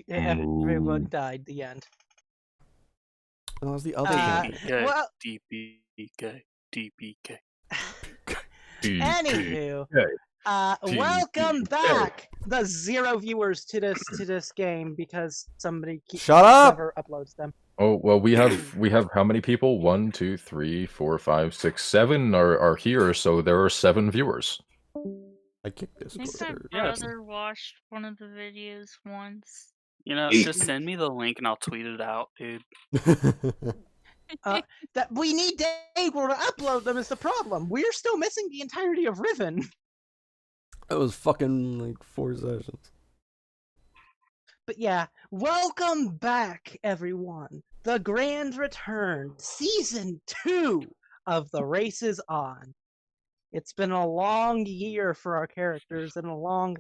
everyone died. The end. That was the other campaign. DPK, well- DPK, DPK. Anywho, welcome back, the 0 viewers to this game because somebody Shut up! never uploads them. Oh well, we have how many people? 1, 2, 3, 4, 5, 6, 7 are here, so there are 7 viewers. I kicked this. I think my brother watched one of the videos once. You know, just send me the link and I'll tweet it out, dude. That we need Daegral to upload them is the problem. We're still missing the entirety of Riven. That was fucking like 4 sessions. But yeah, welcome back, everyone. The Grand Return, Season 2 of The Race is On. It's been a long year for our characters and a long,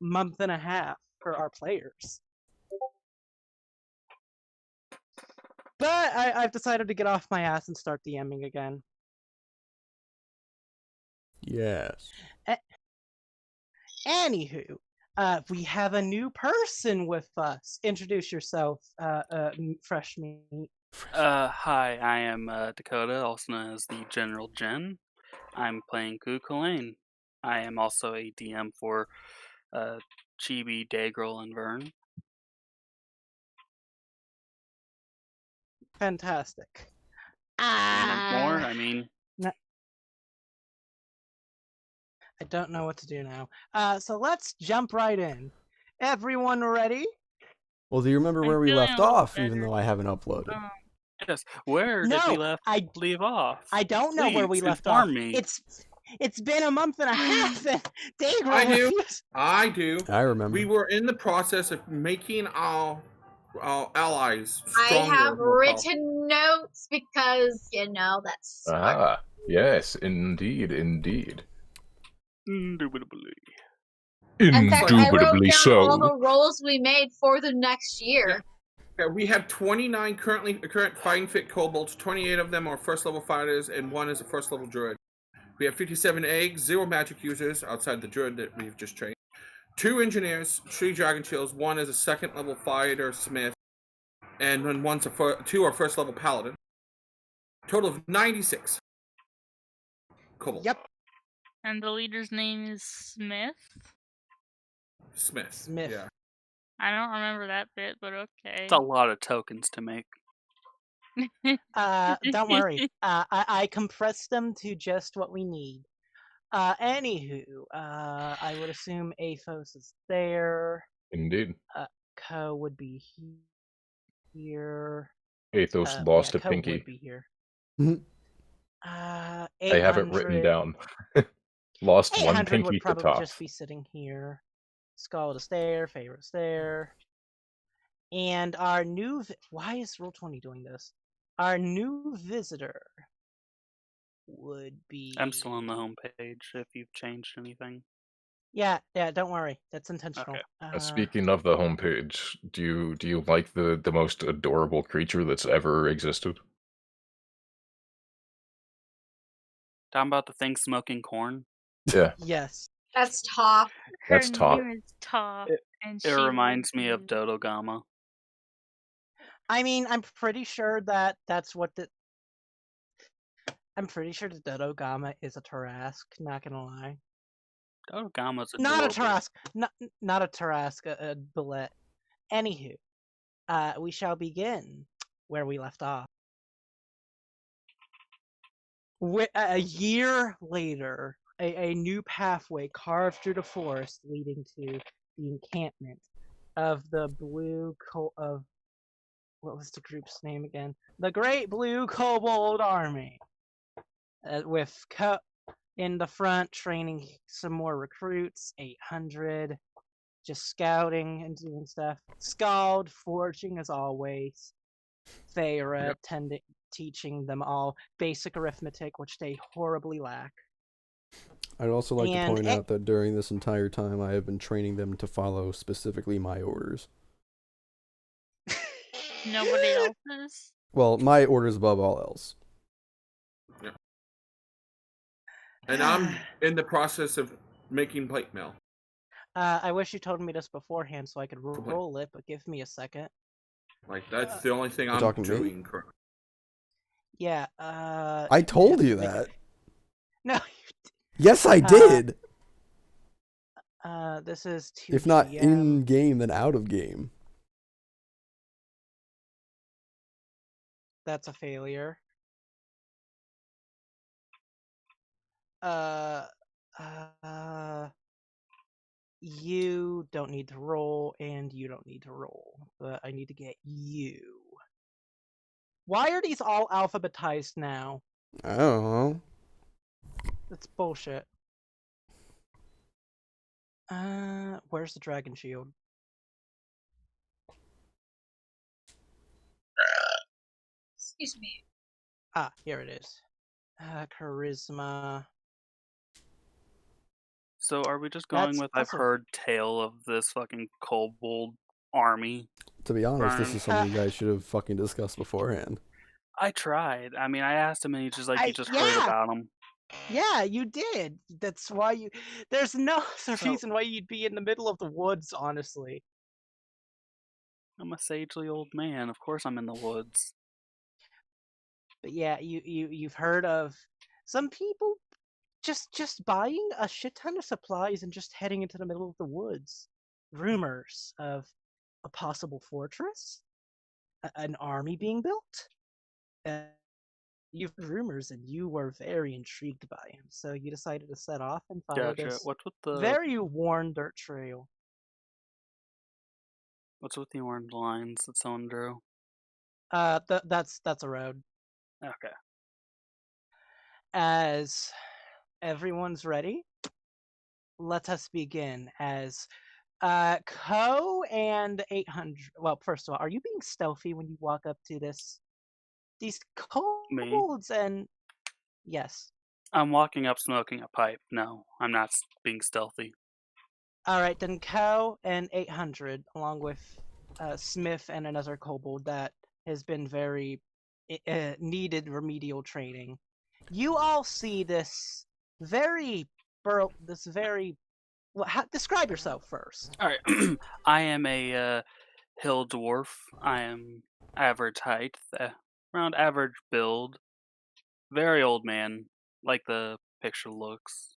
month and a half for our players. But I've decided to get off my ass and start DMing again. Yes. Anywho, we have a new person with us. Introduce yourself, fresh meat. Hi, I am Dakota, also known as the General Gen. I'm playing Chulainn. I am also a DM for Chibi, Daegral, and Vern. Fantastic. And more, I mean... I don't know what to do now. So let's jump right in. Everyone ready? Well, do you remember where we feeling left a little off, even better. though I haven't uploaded? Yes, where did we leave off? I don't know where we Please left off. inform me. It's been a month and a half, and Daegral I do. refused- I do. I remember. We were in the process of making our allies I stronger. have more powerful. written notes because, that's smart. Yes, indeed. Indubitably. In fact, I wrote down so. all the rolls we made for the next year. Yeah, we have 29 current fighting fit kobolds. 28 of them are first level fighters, and 1 is a first level druid. We have 57 eggs, 0 magic users outside the druid that we've just trained. 2 engineers, 3 dragon shields. 1 is a second level fighter smith, and then 2 are first level paladin. Total of 96 kobolds. Yep, And the leader's name is Smith? Smith. Smith. Yeah. I don't remember that bit, but okay. It's a lot of tokens to make. don't worry. I compressed them to just what we need. Anywho, I would assume Athos is there. Indeed. Ko would be here. Athos lost a Ko pinky. would be here. I have it written 800 down. Lost 1 800 pinky would to probably top. just be sitting here. Skeld is there. Faera is there. And our new... Why is Roll20 doing this? Our new visitor would be... I'm still on the homepage if you've changed anything. Yeah, don't worry. That's intentional. Okay. Speaking of the homepage, do you like the most adorable creature that's ever existed? Talking about the thing smoking corn? Yeah. Yes. That's top. That's Her top. name is Top. And It she reminds me of would Dodogama. I mean, I'm pretty sure that's what the... I'm pretty sure the Dodogama is a Tarask, not gonna lie. Dodogama's Not a adorable. Tarask, not a Tarask, a Billet. Anywho, we shall begin where we left off. A year later, a new pathway carved through the forest leading to the encampment of the what was the group's name again? The Great Blue Kobold Army. With Ko in the front, training some more recruits, 800, just scouting and doing stuff. Skeld, forging as always. Faera, teaching them all basic arithmetic, which they horribly lack. I'd also like to And point out that during this entire time, I have been training them to follow specifically my orders. Nobody else's? Well, my orders above all else. Yeah. And I'm in the process of making plate mail. I wish you told me this beforehand so I could roll it, but give me a second. Like that's the only thing You're I'm talking to me? doing currently. Yeah, I told have you to make that. No, Yes, I did. this is 2 If not GM. in game, then out of game. That's a failure. You don't need to roll, and you don't need to roll. But I need to get you. Why are these all alphabetized now? I don't know. That's bullshit. Where's the dragon shield? Excuse me. Ah, here it is. Charisma. So are we just going with I've also- heard tale of this fucking kobold army? To be honest, this Vern. is something you guys should have fucking discussed beforehand. I tried. I mean, I asked him and he's just like, you just heard yeah. about him. Yeah, you did. That's why you. There's no other So- reason why you'd be in the middle of the woods, honestly. I'm a sagely old man. Of course I'm in the woods. But yeah, you've heard of some people just buying a shit ton of supplies and just heading into the middle of the woods. Rumors of a possible fortress, an army being built. You've heard rumors and you were very intrigued by him, so you decided to set off and follow Gotcha. this What's with the very worn dirt trail. What's with the orange lines that someone drew? That's a road. Okay. As everyone's ready, let us begin. As Co and 800. Well, first of all, are you being stealthy when you walk up to these kobolds? And yes. I'm walking up smoking a pipe. No, I'm not being stealthy. All right, then Co and 800, along with Smith and another kobold that has been very needed remedial training. You all see this very well, describe yourself first. All right. I am a hill dwarf. I am average height, around average build. Very old man, like the picture looks.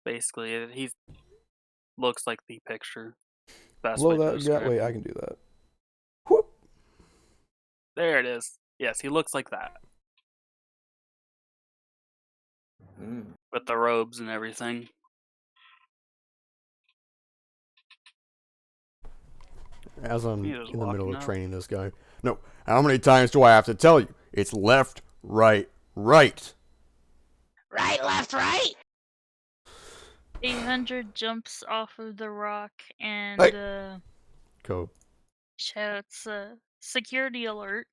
Basically, he looks like the picture. Best Blow way to that describe way, him. I can do that. Whoop. There it is. Yes, he looks like that. With the robes and everything. As I'm He just in the middle walking of up. training this guy. No, how many times do I have to tell you? It's left, right, right. Right, left, right. 800 jumps off of the rock and Hey. Go. shouts security alert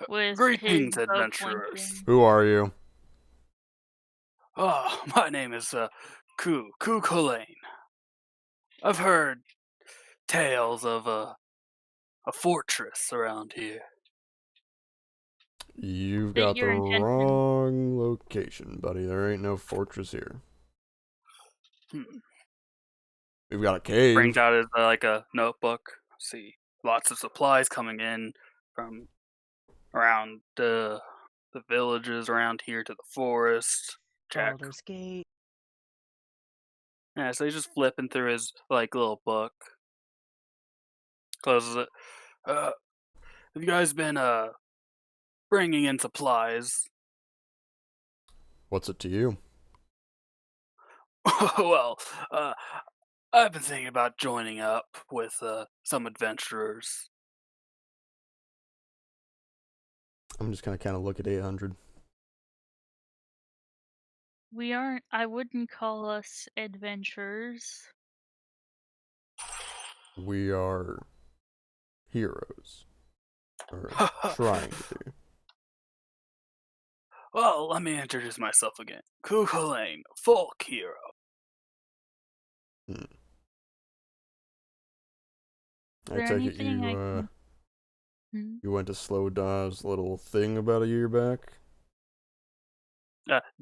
with Greetings, his bow adventurers. pointing. Who are you? Oh, my name is Chulainn. I've heard tales of a fortress around here. You've State got the your intention. wrong location, buddy. There ain't no fortress here. We've got a cave. Brings out his like a notebook. See, lots of supplies coming in from around the villages around here to the forest. Check. Baldur's Gate. Yeah, so he's just flipping through his like little book. Closes it. Have you guys been bringing in supplies? What's it to you? Well, I've been thinking about joining up with some adventurers. I'm just gonna kind of look at 800. We aren't. I wouldn't call us adventurers. We are heroes. Or trying to be. Well, let me introduce myself again. Chulainn, folk hero. I there take it anything I you can- you went to Slow Dive's little thing about a year back.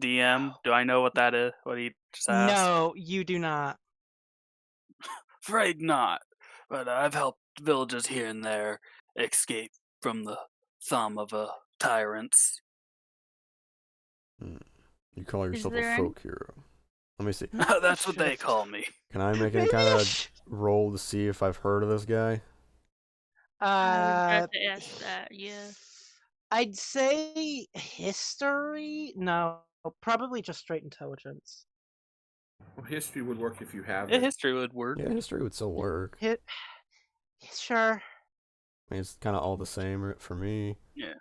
DM, do I know what that is? What he Just ask. No, you do not. Afraid not, but I've helped villagers here and there escape from the thumb of tyrants. You call yourself a there any- folk hero. Let me see. That's what they call me. Can I make any kind of roll to see if I've heard of this guy? I was about to ask that, yeah. I'd say history. No, probably just straight intelligence. Well, history would work if you have Yeah, it. history would work. Yeah, history would still work. Sure. I mean, it's kind of all the same for me. Yeah.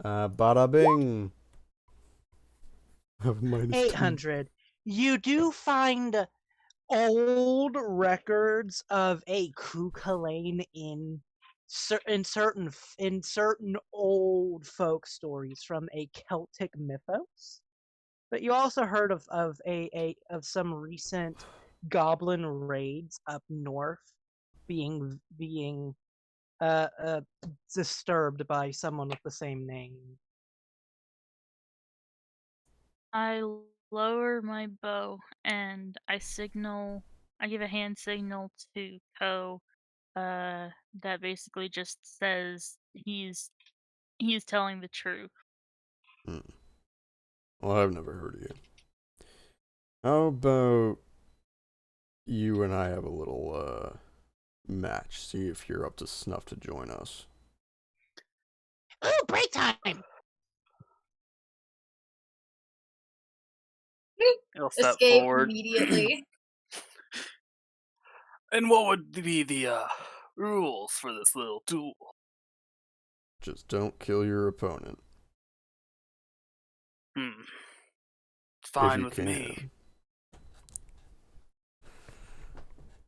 Bada bing. Have -2. 800. You do find old records of a Chulainn in certain old folk stories from a Celtic mythos. But you also heard of some recent goblin raids up north being disturbed by someone with the same name. I lower my bow and I give a hand signal to Ko that basically just says he's telling the truth. Well, I've never heard of you. How about you and I have a little match? See if you're up to snuff to join us. Ooh, break time! He'll step Escape forward. immediately. And what would be the rules for this little duel? Just don't kill your opponent. Fine with me.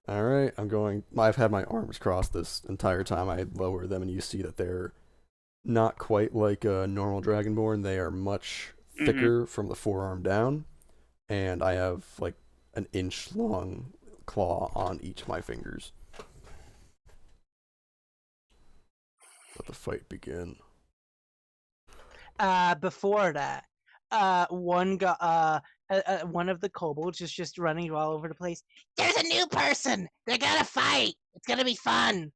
Alright, I've had my arms crossed this entire time. I lower them and you see that they're not quite like a normal Dragonborn. They are much thicker from the forearm down. And I have like an inch long claw on each of my fingers. Let the fight begin. Before that, one of the kobolds is just running all over the place. There's a new person. They're gonna fight. It's gonna be fun.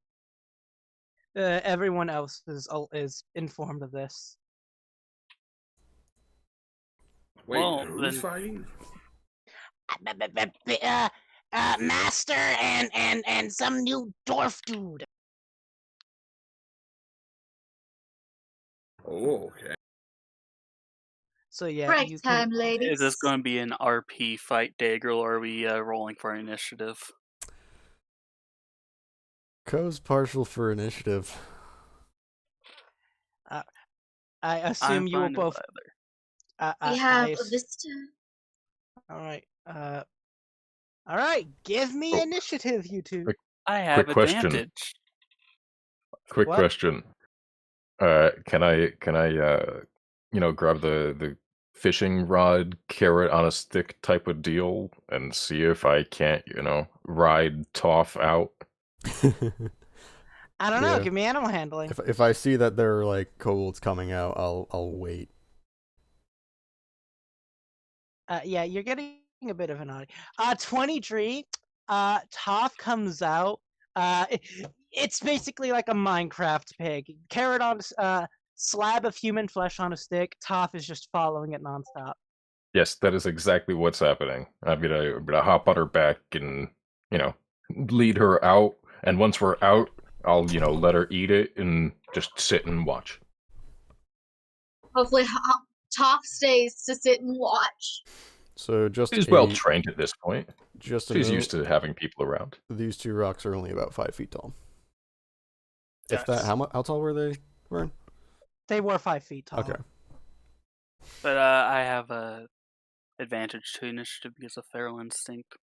Everyone else is informed of this. Wait, Well, who's then- fighting? Master and some new dwarf dude. Oh, okay. So yeah, Break you time, can. ladies. Is this going to be an RP fight, Daegral, or are we rolling for initiative? Ko's partial for initiative. I assume you will fine with both. either. We have I a ass- visitor. All right. All right. Give me initiative, you two. I have Quick question. advantage. Quick What? question. Can I grab the fishing rod carrot on a stick type of deal and see if I can't, ride Toph out? I don't know. Yeah. Give me animal handling. If I see that there are like kobolds coming out, I'll wait. Yeah, you're getting a bit of an odd. 23. Toph comes out. It's basically like a Minecraft pig. Carrot on slab of human flesh on a stick. Toph is just following it nonstop. Yes, that is exactly what's happening. I'm gonna hop on her back and, lead her out. And once we're out, I'll, let her eat it and just sit and watch. Hopefully, Toph stays to sit and watch. So just She's well trained at this point. Just She's used to having people around. These two rocks are only about 5 feet tall. If that, Yes. how tall were they, Vern? They were 5 feet tall. Okay. But I have advantage to initiative because of feral instinct.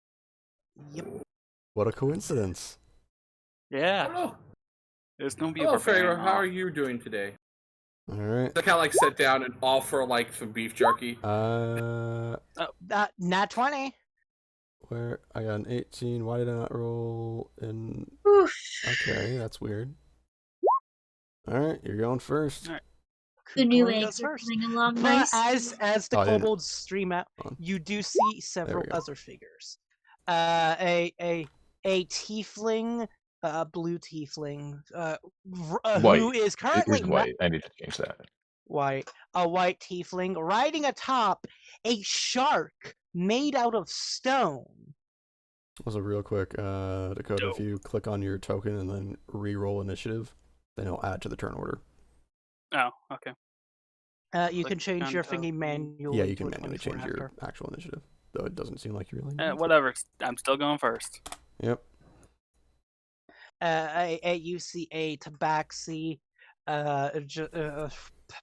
Yep. What a coincidence. Yeah, Hello, it's gonna be a hello, barbarian. Faera. How are you doing today? All right. I kind of like sit down and offer like some beef jerky. Nat 20. Where I got an 18. Why did I not roll in? Oof. Okay, that's weird. All right, you're going first. All right. The new Cooperling eggs goes are first. coming along But nice. as the Oh, I didn't- kobolds stream out, on. you do see several we go. other figures. A tiefling, blue tiefling, who White. is It currently is white. I need to change that. white, a white tiefling riding atop a shark made out of stone. Also, real quick, Dakota, if you click on your token and then re-roll initiative, then it'll add to the turn order. Oh, okay. You Click can change on your thingy token. manually. Yeah, you can to a manually 24 change your after. actual initiative, though it doesn't seem like you really need to. Whatever. I'm still going first. Yep. You see a Tabaxi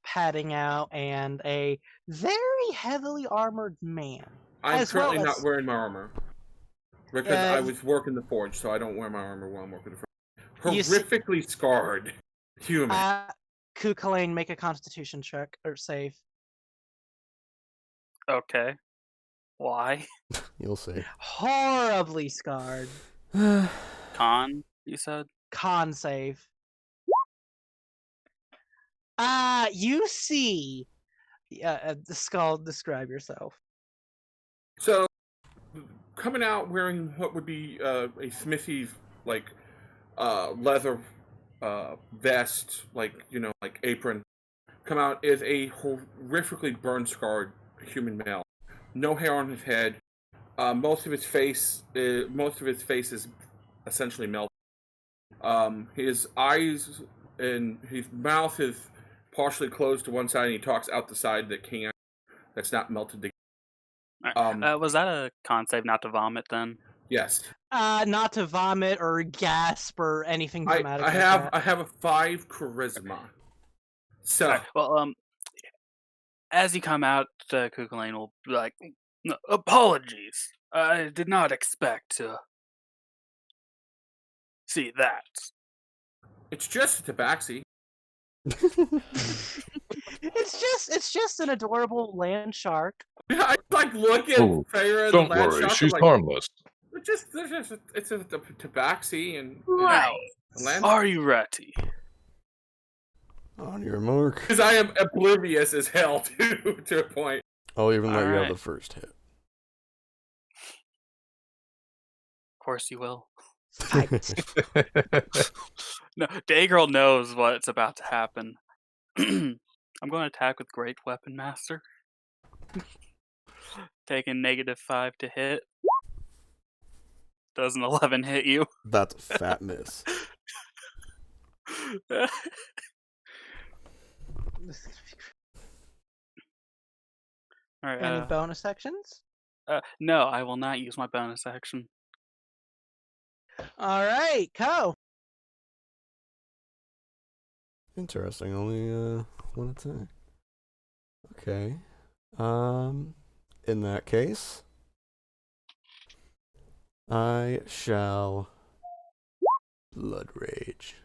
padding out, and a very heavily armored man. I'm As well currently as- not wearing my armor because I was working the forge, so I don't wear my armor while I'm working the forge. You see- Horrifically scarred human. Chulainn, make a Constitution check or save. Okay. Why? You'll see. Horribly scarred. Con, you said? Con save. You see. The skull. Describe yourself. So, coming out wearing what would be a smithy's leather vest, like apron, come out is a horrifically burn scarred human male. No hair on his head. Most of his face is essentially melted. His eyes and his mouth is partially closed to one side, and he talks out the side that can't. That's not melted together. Alright. Was that a con save not to vomit then? Yes. Not to vomit or gasp or anything dramatic. I have a 5 charisma. So Alright, well, as you come out, Chulainn will be like, apologies. I did not expect to see that. it's just a Tabaxi. It's just an adorable land shark. I look at Oh, Faera and Don't the land worry, shark, I'm she's like, harmless. it's a Tabaxi and Right. land. Are you ready? On your mark. Because I am oblivious as hell to a point. I'll even let you have Alright. the first hit. Of course you will. Fight. No, Daegral knows what's about to happen. I'm going to attack with Great Weapon Master. Taking -5 to hit. Does an 11 hit you? That's a fat miss. Alright, Any bonus actions? no, I will not use my bonus action. All right, Ko. Interesting. Only one attack. Okay. In that case, I shall Blood Rage.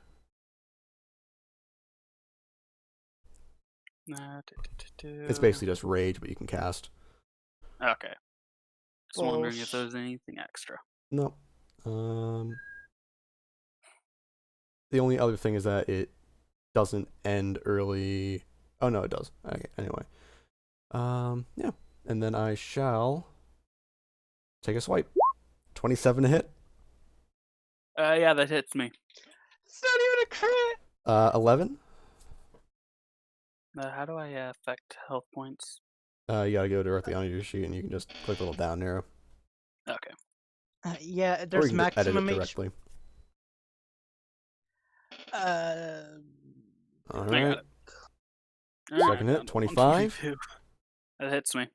It's basically just rage, but you can cast. Okay. Just wondering if Bullsh- there's anything extra. No. The only other thing is that it doesn't end early. Oh no, it does. Okay. Anyway. Yeah. And then I shall take a swipe. 27 to hit. Yeah, that hits me. It's not even a crit. 11. How do I affect health points? You gotta go directly on your sheet, and you can just click the little down arrow. Okay. Yeah, Or there's you can edit maximum it HP. directly. All I got right. it. Alright, Second hit, down to 25. 122. That hits me.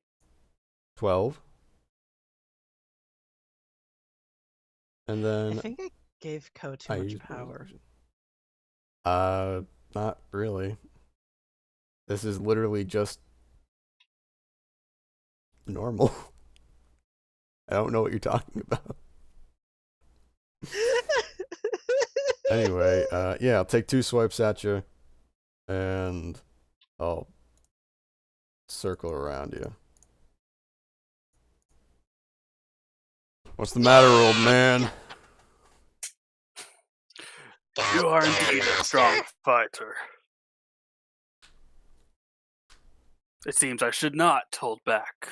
12. And I then think I gave Ko too I much used bonus power. action. Not really. This is literally just normal. I don't know what you're talking about. Anyway, yeah, I'll take 2 swipes at you, and I'll circle around you. What's the matter, old man? You are indeed a strong fighter. It seems I should not hold back.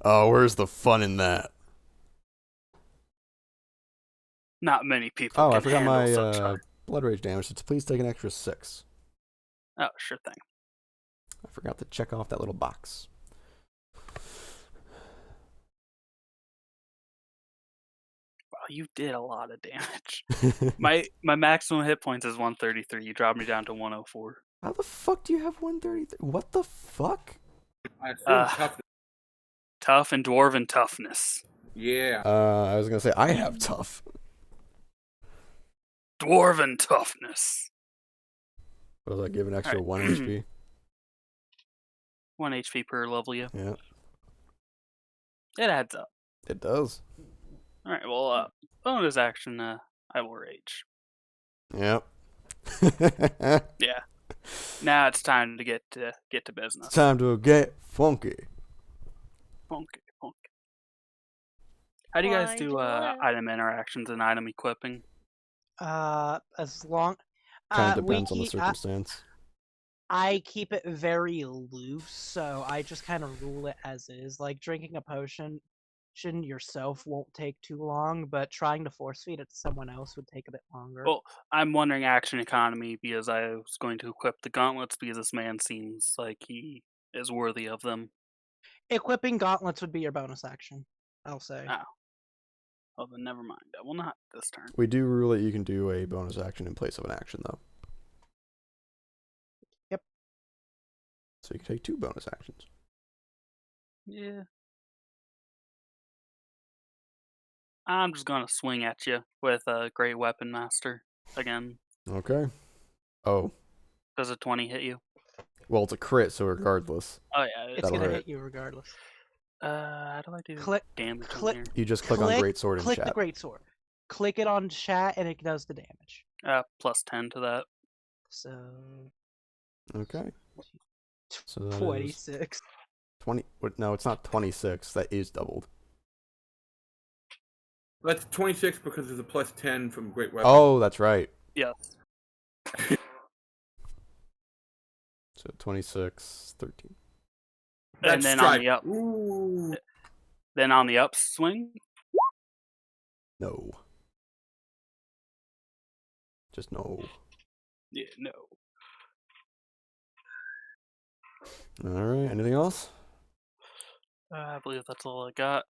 Oh, where's the fun in that? Not many people Oh, can I forgot handle my such hard. blood rage damage. So please take an extra 6. Oh, sure thing. I forgot to check off that little box. Wow, you did a lot of damage. my maximum hit points is 133. You dropped me down to 104. How the fuck do you have 133? What the fuck? I assume Uh, toughness. Tough and dwarven toughness. Yeah. I was gonna say I have tough. Dwarven toughness. What does that give an extra Alright. 1 HP? 1 HP per level, yeah. Yeah, It adds up. it does. Alright, well, bonus action, I will rage. Yep. Yeah. Now it's time to get to business. It's time to get funky. Funky. How do you guys Why do do I? item interactions and item equipping? As long Kind of we depends on the keep- circumstance. I keep it very loose, so I just kind of rule it as is. Like drinking a potion yourself won't take too long, but trying to force feed it to someone else would take a bit longer. Well, I'm wondering action economy because I was going to equip the gauntlets because this man seems like he is worthy of them. Equipping gauntlets would be your bonus action, I'll say. Ah. Oh, then never mind. I will not this turn. We do rule that you can do a bonus action in place of an action, though. Yep. So you can take 2 bonus actions. Yeah. I'm just gonna swing at you with a Great Weapon Master again. Okay. Oh, Does a 20 hit you? well, it's a crit, so regardless. Oh yeah. It's That'll gonna hit. hit you regardless. How do I do Click, damage click, on You just click on Greatsword in click chat. the greatsword. Click it on chat, and it does the damage. here? Plus 10 to that. So Okay. So that is 26. 20. No, it's not 26. That is doubled. That's 26 because there's a plus 10 from Great Weapon. Oh, that's right. Yes. So 26, 13. That's And then strike. on the up, Ooh. then on the upswing, No. Just no. yeah, no. Alright, anything else? I believe that's all I got.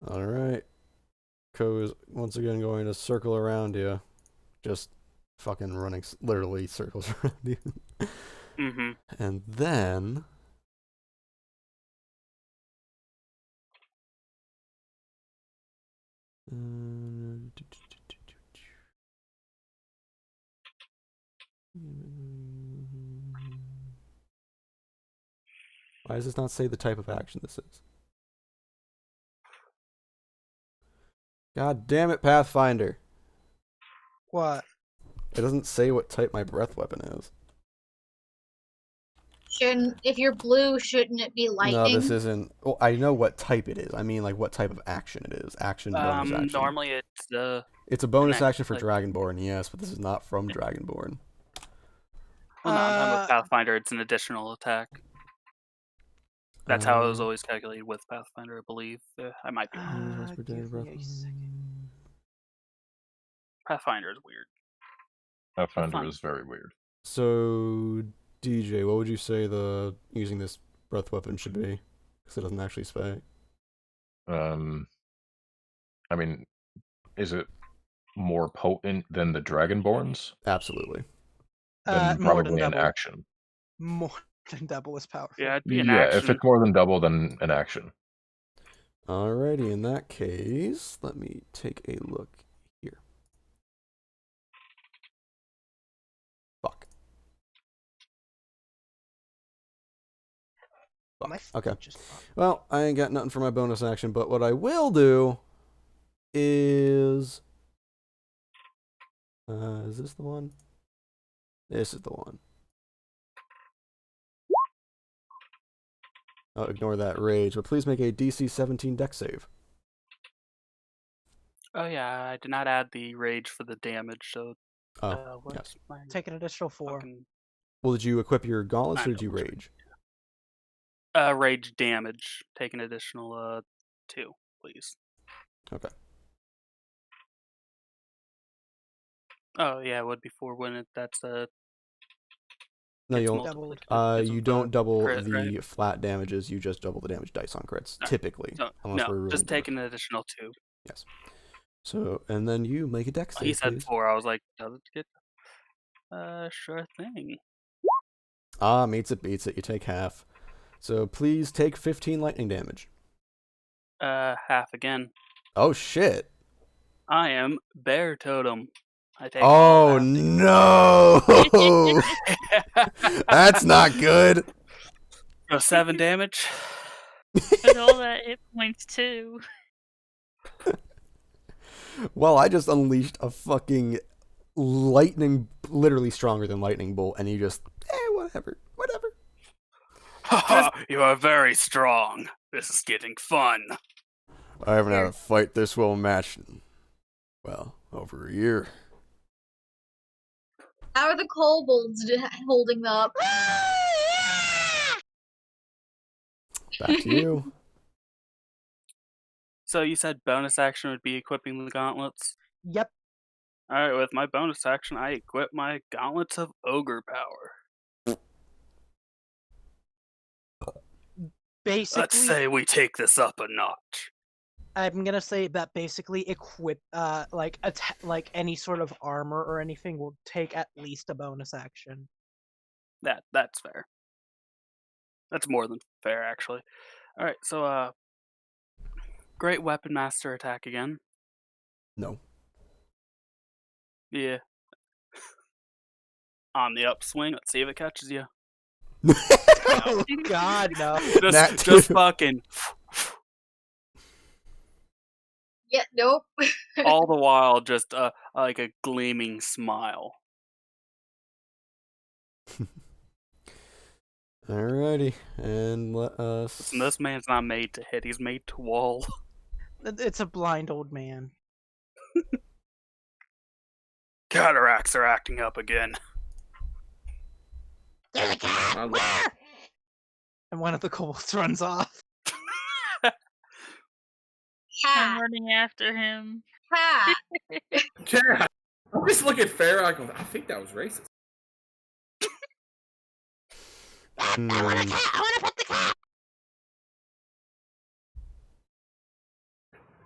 Alright. Ko is once again going to circle around you. Just fucking running literally circles around you. Mm-hmm. And then... Why does this not say the type of action this is? God damn it, Pathfinder. What? It doesn't say what type my breath weapon is. Shouldn't, if you're blue, shouldn't it be lightning? No, this isn't. Well, I know what type it is. I mean, like, what type of action it is. Action, bonus action. Normally it's It's a bonus connect, action for like- Dragonborn, yes, but this is not from Dragonborn. well, no, I'm talking about Pathfinder. It's an additional attack. That's how it was always calculated with Pathfinder, I believe. I might be wrong. Give me a second. Pathfinder is weird. Pathfinder fun. is very weird. So, DJ, what would you say the using this breath weapon should be? Because it doesn't actually say. I mean, is it more potent than the Dragonborns? Absolutely. Then More than probably an double. action. More than double is powerful. Yeah, it'd be an Yeah, action. if it's more than double, then an action. Alrighty, in that case, let me take a look here. Fuck. My Okay. foot just popped. Well, I ain't got nothing for my bonus action, but what I will do is this the one? This is the one. Oh, ignore that rage, but please make a DC 17 dex save. Oh yeah, I did not add the rage for the damage, so Oh, what's yes. my Take an additional 4. fucking- Well, did you equip your gauntlets I or did know you which rage? Rage damage. Take an additional 2, please. Okay. Oh yeah, it would be 4 when that's No, gets you'll. multiplied because You of don't double crit, the right? flat damages. You just double the damage dice on crits, Alright, typically, So unless no, we're rolling just take dwarf. an additional 2. Yes. So, and then you make a dex He save, said please. 4. I was like, does it get? Sure thing. Meets it, beats it. You take half. So please take 15 lightning damage. Half again. Oh shit! I am Bear Totem. I take Oh all half no! That's not good. So 7 damage. With all that hit points too. Well, I just unleashed a fucking lightning, literally stronger than lightning bolt, and you just, whatever. You are very strong. This is getting fun. I haven't had a fight this well matched in, well, over a year. How are the kobolds holding up? Back to you. So you said bonus action would be equipping the gauntlets? Yep. Alright, with my bonus action, I equip my gauntlets of ogre power. Basically, Let's say we take this up a notch. I'm gonna say that basically like any sort of armor or anything will take at least a bonus action. That's fair. That's more than fair, actually. Alright, so great weapon master attack again. No. Yeah. On the upswing, let's see if it catches you. Oh God, no! Just fucking. Yeah, nope. All the while, just like a gleaming smile. Alrighty, and let us. Listen, this man's not made to hit; he's made to wall. It's a blind old man. Cataracts are acting up again. And one of the kobolds runs off. I'm Cat. running after him. Cat. Yeah. I just look at Faera. I go, I think that was racist. I want a cat. I want to pet the cat.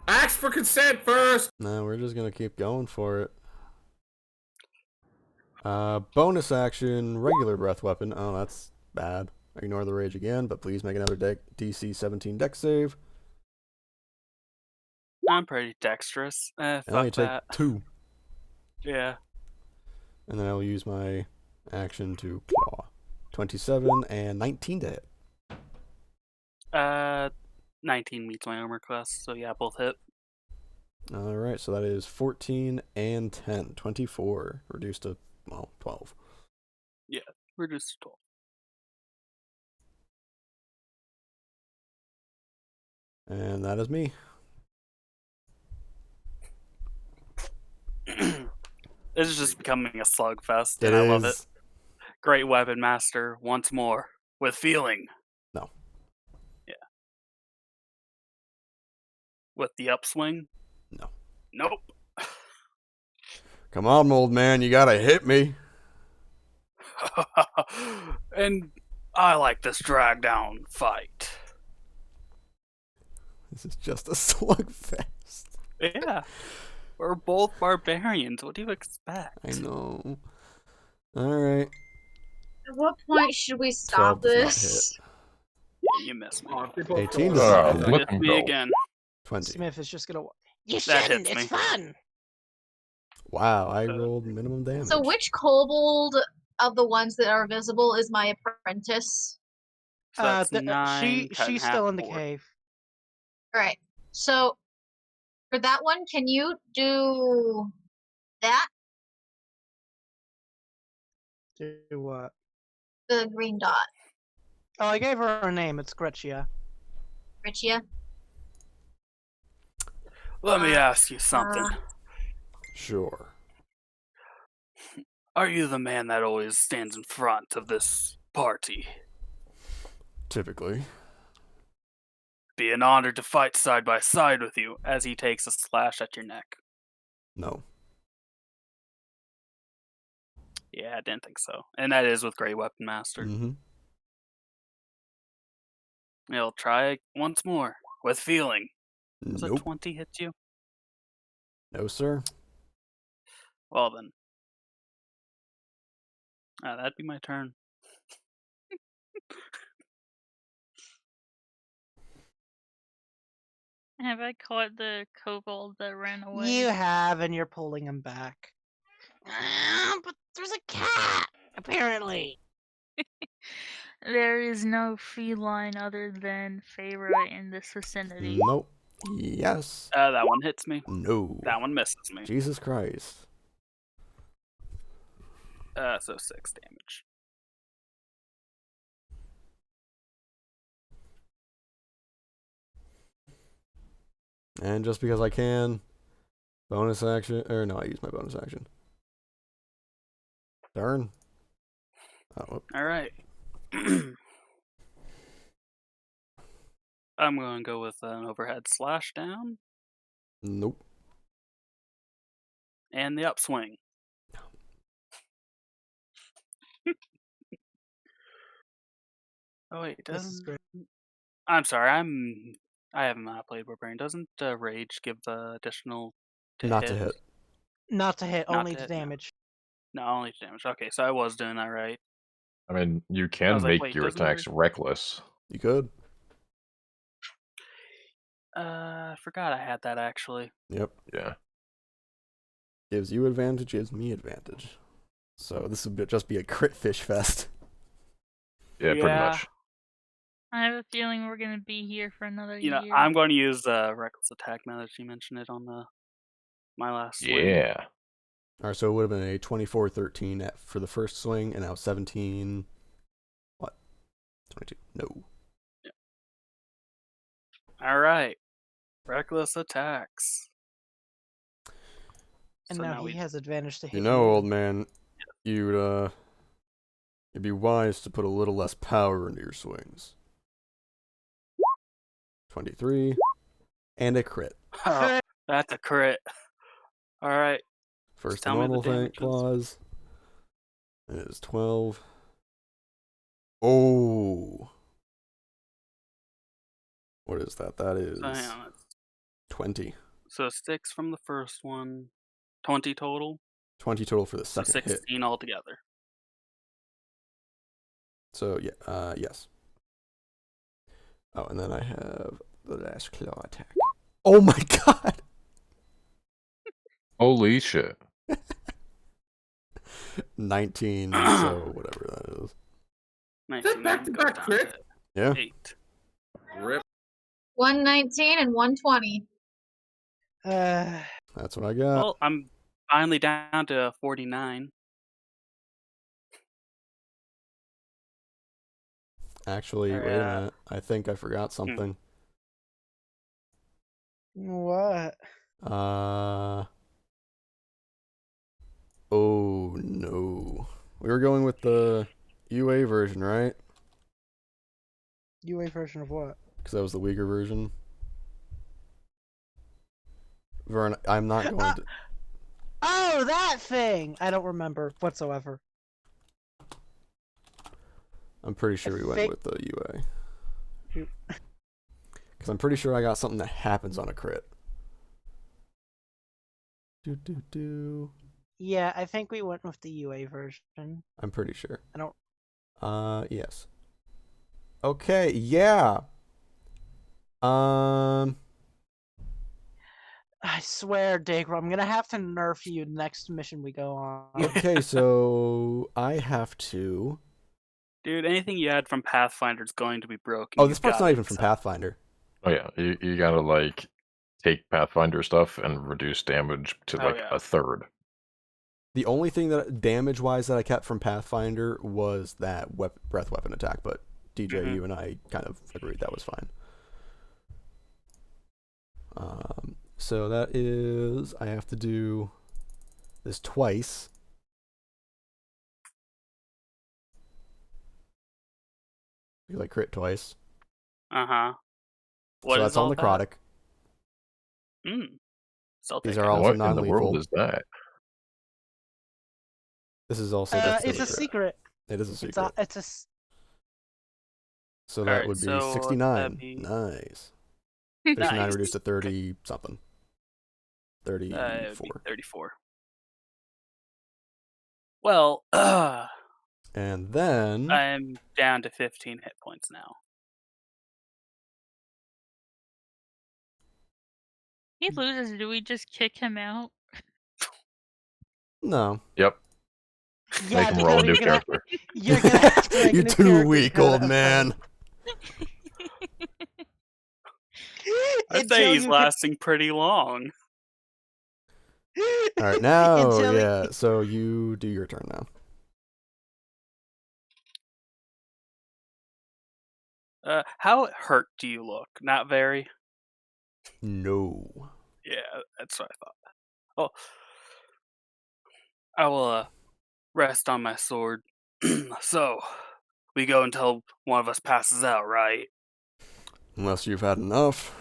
Ask for consent first. No, we're just gonna keep going for it. Bonus action, regular breath weapon. Oh, that's bad. Ignore the rage again, but please make another DC 17 dex save. I'm pretty dexterous. And Fuck only take that. 2. Yeah. And then I will use my action to claw. 27 and 19 to hit. 19 meets my armor class, so yeah, both hit. Alright, so that is 14 and 10. 24. Reduced to, well, 12. Yeah, reduced to 12. And that is me. This is just becoming a slugfest, It and I love is. it. Great weapon master, once more, with feeling. No. Yeah. With the upswing? No. Nope. Come on, old man, you gotta hit me. And I like this drag down fight. This is just a slugfest. Yeah. We're both barbarians. What do you expect? I know. Alright. At what point should we 12 stop does not this? You missed me. 18 does not hit. You missed me again. 20. Smith is just gonna. You That shouldn't. hits It's me. fun. Wow, I rolled minimum damage. So which kobold of the ones that are visible is my apprentice? So that's 9, cut in she's half, still in the 4. cave. Alright. So for that one, can you do that? Do what? The green dot. Oh, I gave her a name. It's Gretchia. Richia? Let me ask you something. Sure. Are you the man that always stands in front of this party? Typically. Be an honor to fight side by side with you as he takes a slash at your neck. No. Yeah, I didn't think so. And that is with Great Weapon Master. Mm-hmm. He'll try once more with feeling. Does a Nope. 20 hit you? No, sir. Well then. That'd be my turn. Have I caught the kobold that ran away? You have, and you're pulling him back. But there's a cat, apparently. There is no feline other than Faera in this vicinity. Nope. Yes. That one hits me. No. That one misses me. Jesus Christ. So 6 damage. And just because I can, bonus action, or no, I use my bonus action. Darn. Oh, Alright. I'm going to go with an overhead slash down nope. and the upswing. Oh wait, This is doesn't... great. I'm sorry, I haven't played Barbarian. Doesn't Rage give the additional to Not hit? to hit. Not to hit, Not only to to hit, no. damage. No, only to damage. Okay, so I was doing that right. I mean, you I can was like, make wait, your doesn't attacks Rage- reckless. You could. I forgot I had that actually. Yep. Yeah. Gives you advantage, gives me advantage. So this would just be a crit fish fest. Yeah, pretty Yeah. much. I have a feeling we're gonna be here for another You know, year. I'm going to use reckless attack now that you mentioned it on my last swing. Yeah. Alright, so it would have been a 24-13 for the first swing, and now 17. What? 22. No. All right. Reckless attacks. And So now we he has advantage to hit You know, old man, you'd be wise to put a little less power into your swings. 23. And a crit. Oh, that's a crit. All right. First tell me the normal thing damages. clause. It is 12. Oh. What is that? That is So hang on. 20. So 6 from the first one, 20 total. 20 total for the So second hit. 16 altogether. So, yeah, yes. Oh, and then I have the last claw attack. Oh my god! Holy shit. 19, so whatever that is. 19 back-to-back goes down crit? to Yeah. 8. Rip. 119 and 120. That's what I got. Well, I'm finally down to 49. Actually, wait a minute. I think I forgot something. What? Oh no. We were going with the UA version, right? UA version of what? Because that was the weaker version. Vern, I'm not going to... Oh, that thing! I don't remember whatsoever. I'm pretty sure we went with the UA. Because I'm pretty sure I got something that happens on a crit. Yeah, I think we went with the UA version. I'm pretty sure. I don't... Yes. Okay, yeah. I swear, Daegral, I'm gonna have to nerf you next mission we go on. Okay, so I have to... Dude, anything you had from Pathfinder is going to be broken. Oh, You've this part's got not it, even from so- Pathfinder. Oh yeah, you gotta like take Pathfinder stuff and reduce damage to Oh, like yeah. a third. The only thing that damage-wise that I kept from Pathfinder was that breath weapon attack, but DJ, you and I kind of agreed that was fine. So that is... I have to do this twice. You like crit twice. Uh-huh. So that's all necrotic. So These are also What in the non-lethal. world is that? This is also just it's a secret. It is a secret. So that Alright, would be so 69. that'd be- Nice. 69 Nice. reduced to 30 something. It would be 34. 34. Well, And then I'm down to 15 hit points now. He loses. Do we just kick him out? no. Yep. Yeah, Make him roll a new you're gonna, character. you're gonna have to make a You're new too character, weak, Dakota, old I'm man. I'd Until say he's you lasting pretty long. All right, now, Until he- yeah. So you do your turn now. How hurt do you look? Not very? No. Yeah, that's what I thought. Oh, I will rest on my sword. So, we go until one of us passes out, right? Unless you've had enough.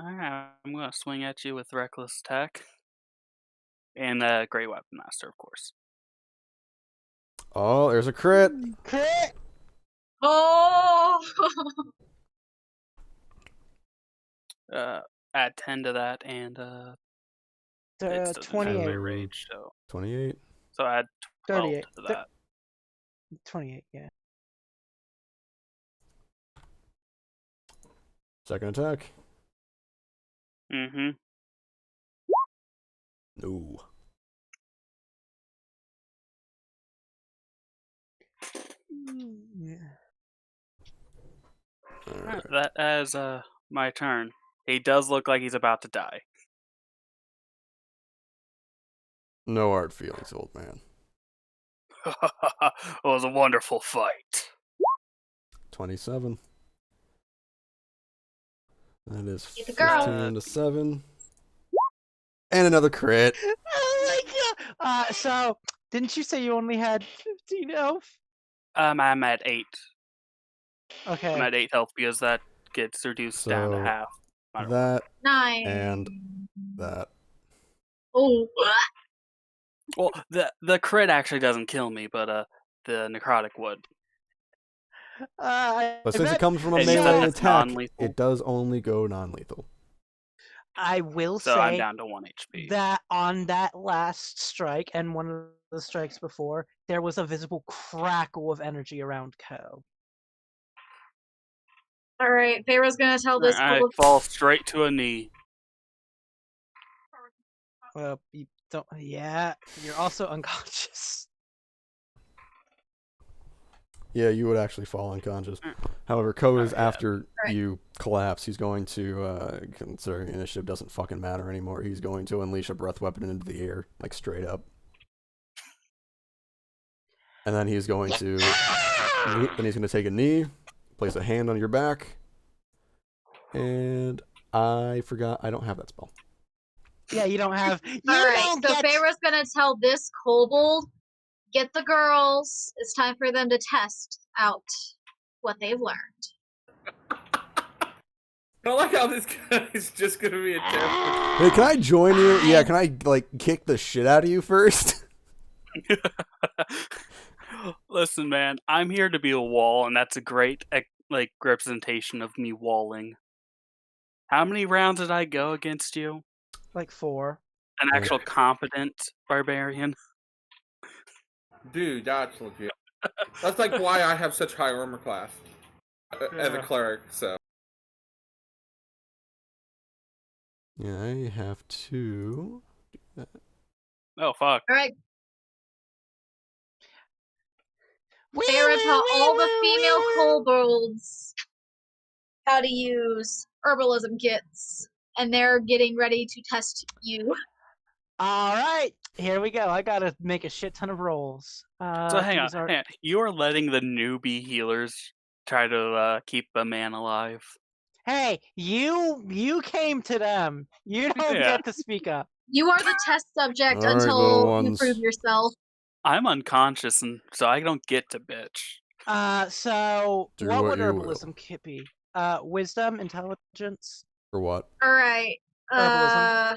Alright, I'm gonna swing at you with Reckless Attack. And Great Weapon Master, of course. Oh, there's a crit. Crit! Oh! Add 10 to that, and it's 28. rage, so 28. add 12 38. to that. 28, yeah. Second attack. Mm-hmm. No. Yeah. Alright. That as my turn. He does look like he's about to die. No hard feelings, old man. It was a wonderful fight. 27. That is Get the girl. 15 to 7. And another crit. Oh my god! So, didn't you say you only had 15 health? I'm at 8. Okay. I'm at 8 health because that gets reduced down to So, half. That 9. and that. Oh. Well, the crit actually doesn't kill me, but the necrotic would. But since it comes from a And you said melee it's attack, non-lethal? it does only go non-lethal. I will So I'm say down to 1 HP. that on that last strike and one of the strikes before, there was a visible crackle of energy around Ko. Alright, Faera's gonna tell this I kobold. fall straight to a knee. Well, you don't. Yeah, you're also unconscious. Yeah, you would actually fall unconscious. However, Ko is yeah. after Right. you collapse. He's going to, considering initiative doesn't fucking matter anymore, he's going to unleash a breath weapon into the air, like straight up. And then he's going to, take a knee, place a hand on your back, and I forgot, I don't have that spell. Yeah, you don't have. You Alright, don't so get. Faera's gonna tell this kobold, get the girls. It's time for them to test out what they've learned. I like how this guy is just gonna be a terrible. Hey, can I join you? Yeah, can I, like, kick the shit out of you first? Listen, man, I'm here to be a wall, and that's a great representation of me walling. How many rounds did I go against you? Like 4. An actual competent barbarian? Dude, that's legit. That's like why I have such high armor class as a Yeah. cleric. So Yeah, I have to. Oh, fuck. Alright, Faera taught all the female kobolds how to use herbalism kits, and they're getting ready to test you. All right, here we go. I gotta make a shit ton of rolls. So hang on, these are- hang on. You are letting the newbie healers try to keep a man alive. Hey, you came to them. You don't Yeah. get to speak up. You are the test subject All right, little until you ones. prove yourself. I'm unconscious, and so I don't get to bitch. So Do what what would you herbalism kit be? Wisdom, intelligence, For what? All right. Herbalism.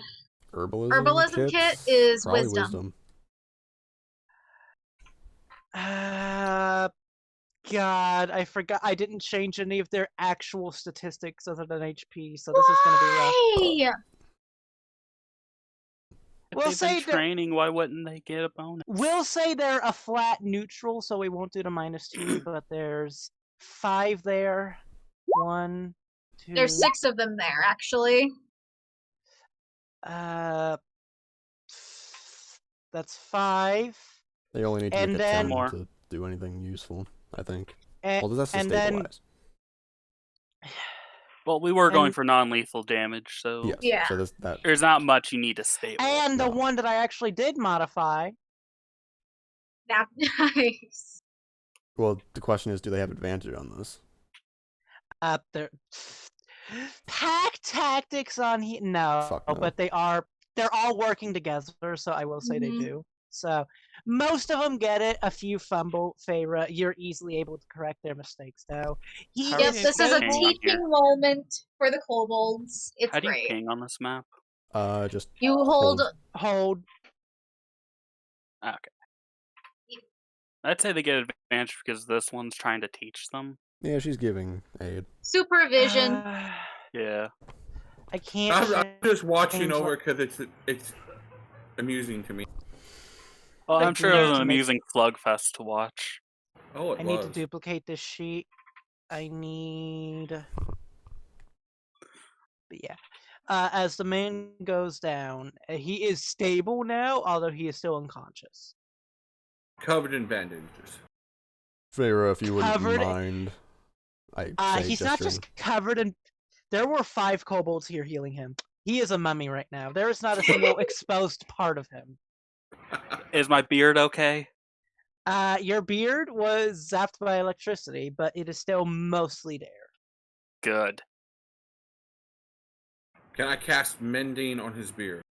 Herbalism kit is Probably wisdom. God, I forgot. I didn't change any of their actual statistics other than HP, so this is gonna be rough. Why? If We'll they've been say they're- training, why wouldn't they get a bonus? We'll say they're a flat neutral, so we won't do the -2. But there's 5 there. 1, 2. There's 6 of them there, actually. That's 5. They only need to And make a then- 10 More. to do anything useful, I think. And, Well, that's to and then stabilize. Well, we were going And- for non-lethal damage, so Yes. Yeah. So that there's not much you need to stabilize. and the No. one that I actually did modify. That's nice. Well, the question is, do they have advantage on this? There. Pack tactics on here. No, Fuck no. but they're all working together, so I will say they Mhm. do. So most of them get it. A few fumble. Faera, you're easily able to correct their mistakes, though. He How Yep, do is you this is a ping on teaching here? moment for the kobolds. It's How do you great. ping on this map? Just You hold. hold. Okay. I'd say they get advantage because this one's trying to teach them. Yeah, she's giving aid. Supervision. Yeah. I can't. I'm just watching change over because it's amusing to me. Well, I I'm do sure it was need an to make- amusing slugfest to watch. Oh, it I was. need to duplicate this sheet. I need. But yeah. As the man goes down, he is stable now, although he is still unconscious. Covered in bandages. Faera, if you wouldn't Covered- mind, I say He's not gesturing. just covered in. There were 5 kobolds here healing him. He is a mummy right now. There is not a single exposed part of him. Is my beard okay? Your beard was zapped by electricity, but it is still mostly there. Good. Can I cast mending on his beard?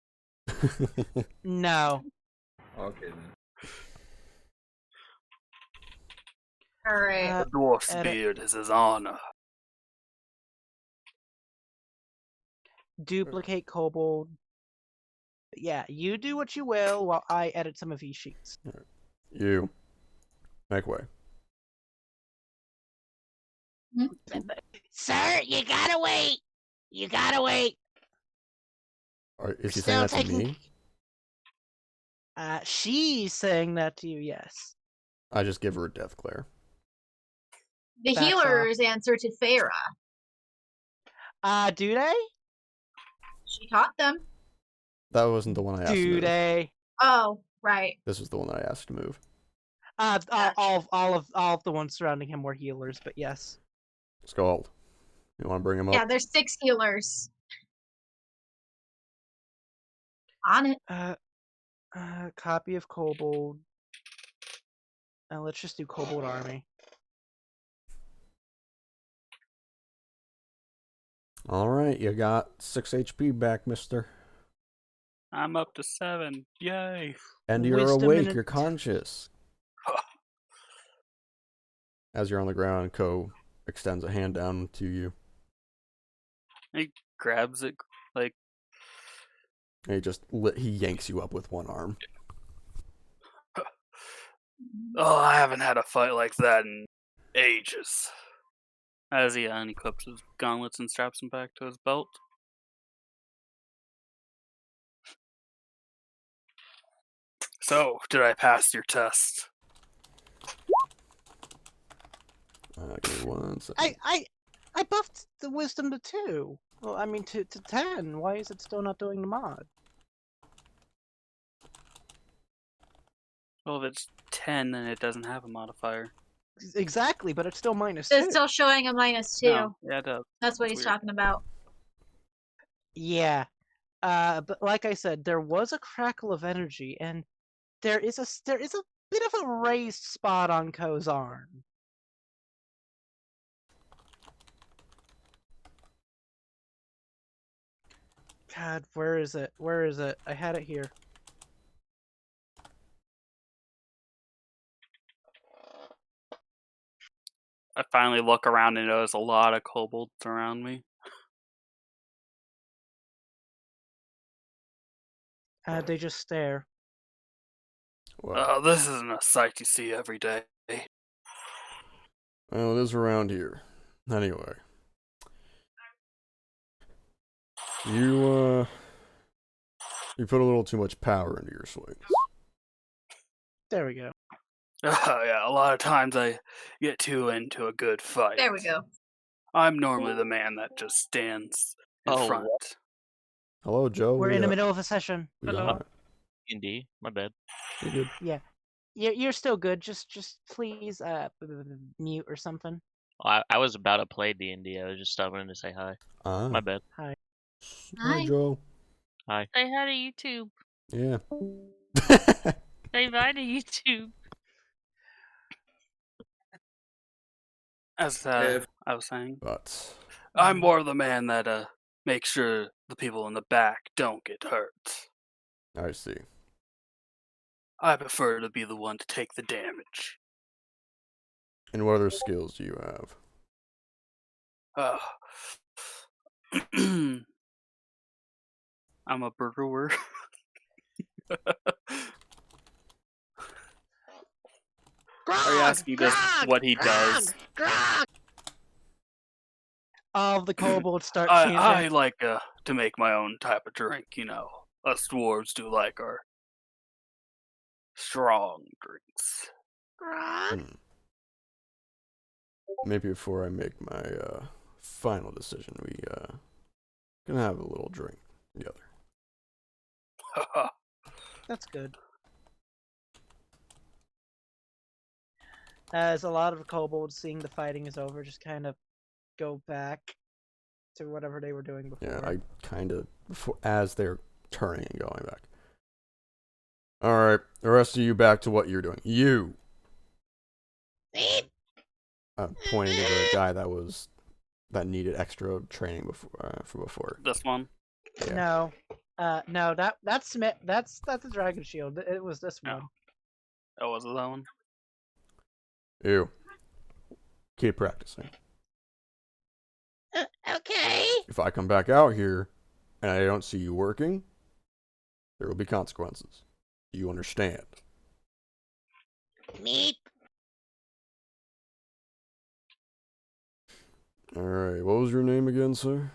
No. Okay then. All right. The dwarf's edit. beard is his honor. Duplicate kobold. Yeah, you do what you will while I edit some of these sheets. You. Make way. Sir, you gotta wait. You gotta wait. Is he Still saying that to taking- me? She's saying that to you, yes. I just give her a death glare. The That's healers answer to Faera. Do they? She taught them. That wasn't the one I asked to Do move. they? Oh, right. This was the one that I asked to move. All of the ones surrounding him were healers, but yes. Skeld. You want to bring him up? Yeah, there's 6 healers. On it. Copy of kobold. Let's just do kobold army. All right, you got 6 HP back, mister. I'm up to 7. Yay. And you're Wisdom awake, and you're conscious. As you're on the ground, Ko extends a hand down to you. He grabs it like, And he yanks you up with one arm. oh, I haven't had a fight like that in ages. As he unequips his gauntlets and straps them back to his belt. So, did I pass your test? Give me 1 second. I buffed the wisdom to 2. Well, I mean to 10. Why is it still not doing the mod? Well, if it's 10, then it doesn't have a modifier. Exactly, but it's still -2. It's still showing a -2. No, yeah, it does. That's what That's he's weird. talking about. Yeah. But like I said, there was a crackle of energy, and there is a bit of a raised spot on Ko's arm. God, where is it? Where is it? I had it here. I finally look around and notice a lot of kobolds around me. They just stare. Well, This isn't a sight you see every day. well, it is around here. Anyway. You put a little too much power into your swings. There we go. Yeah, a lot of times I get too into a good fight. There we go. I'm normally the man that just stands in Oh, front. what? Hello, Joe. We're in the middle of a session. We Hello. got it. D&D, my bad. You good? Yeah. You're still good. Just please mute or something. I was about to play D&D. I was just stopping to say hi. Ah. My bad. Hi. Hi, Hi. Joe. Hi. Say hi to YouTube. Yeah. Say bye to YouTube. As If- I was saying, But I'm more of the man that makes sure the people in the back don't get hurt. I see. I prefer to be the one to take the damage. And what other skills do you have? I'm a brewer. Are you asking just what he does? All of the kobolds start I chanting. like to make my own type of drink, you know. Us dwarves do like our strong drinks. Hmm. Maybe before I make my final decision, we gonna have a little drink together. That's good. As a lot of kobolds, seeing the fighting is over, just kind of go back to whatever they were doing before. Yeah, I kind of as they're turning and going back. All right, the rest of you back to what you're doing. You. I'm pointing to the guy that needed extra training before. This one? Yeah. No, that's Smith. That's a dragon shield. It was this No. one. Oh, was it that one? You. Keep practicing. Okay. If I come back out here and I don't see you working, there will be consequences. Do you understand? Meep. All right. What was your name again, sir?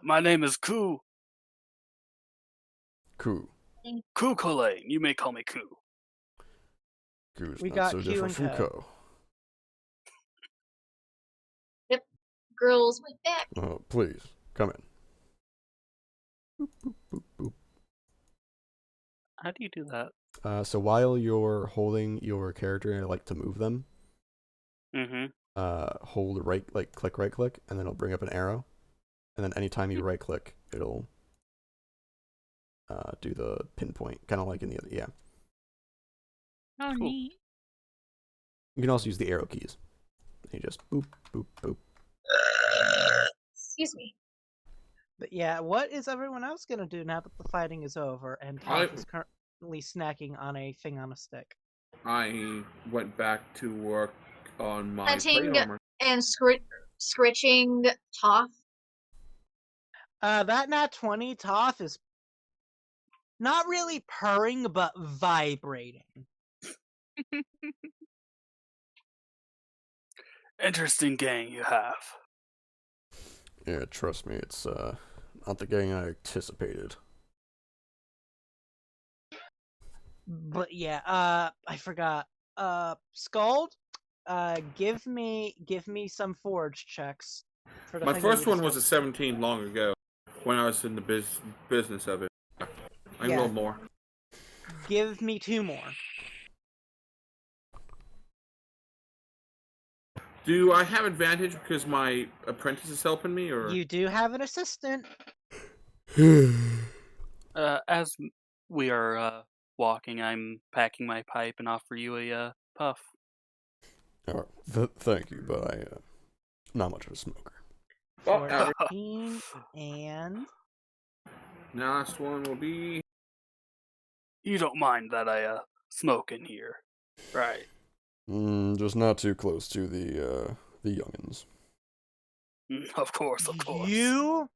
My name is Ku. Ku. Ku Chulainn. You may call me Ku. Ku's We not got so Q different and from Ko. Ko. Girls went back. Oh, please come in. Boop, boop, boop, boop. How do you do that? So while you're holding your character and I like to move them, Mm-hmm. hold right, like click right click, and then it'll bring up an arrow. And then anytime you right click, it'll do the pinpoint, kind of like in the other. Yeah. Oh, Cool. neat. You can also use the arrow keys. You just boop boop boop. Excuse me. But yeah, what is everyone else gonna do now that the fighting is over and Toff is currently snacking on a thing on a stick? I went back to work on my Hunting plate armor. and scritching Toff. That nat 20 Toff is not really purring, but vibrating. Interesting gang you have. Yeah, trust me, it's not the gang I anticipated. But yeah, I forgot. Skeld, give me some forge checks. For the My thing first we one was a discussed. 17 long ago when I was in the business of it. I Yeah. roll more. Give me 2 more. Do I have advantage because my apprentice is helping me, or You do have an assistant. As we are walking, I'm packing my pipe and offer you a puff. Thank you, but I not much of a smoker. Oh, average. 14, and Last one will be. You don't mind that I smoke in here, right? Just not too close to the youngins. Of course, of course. you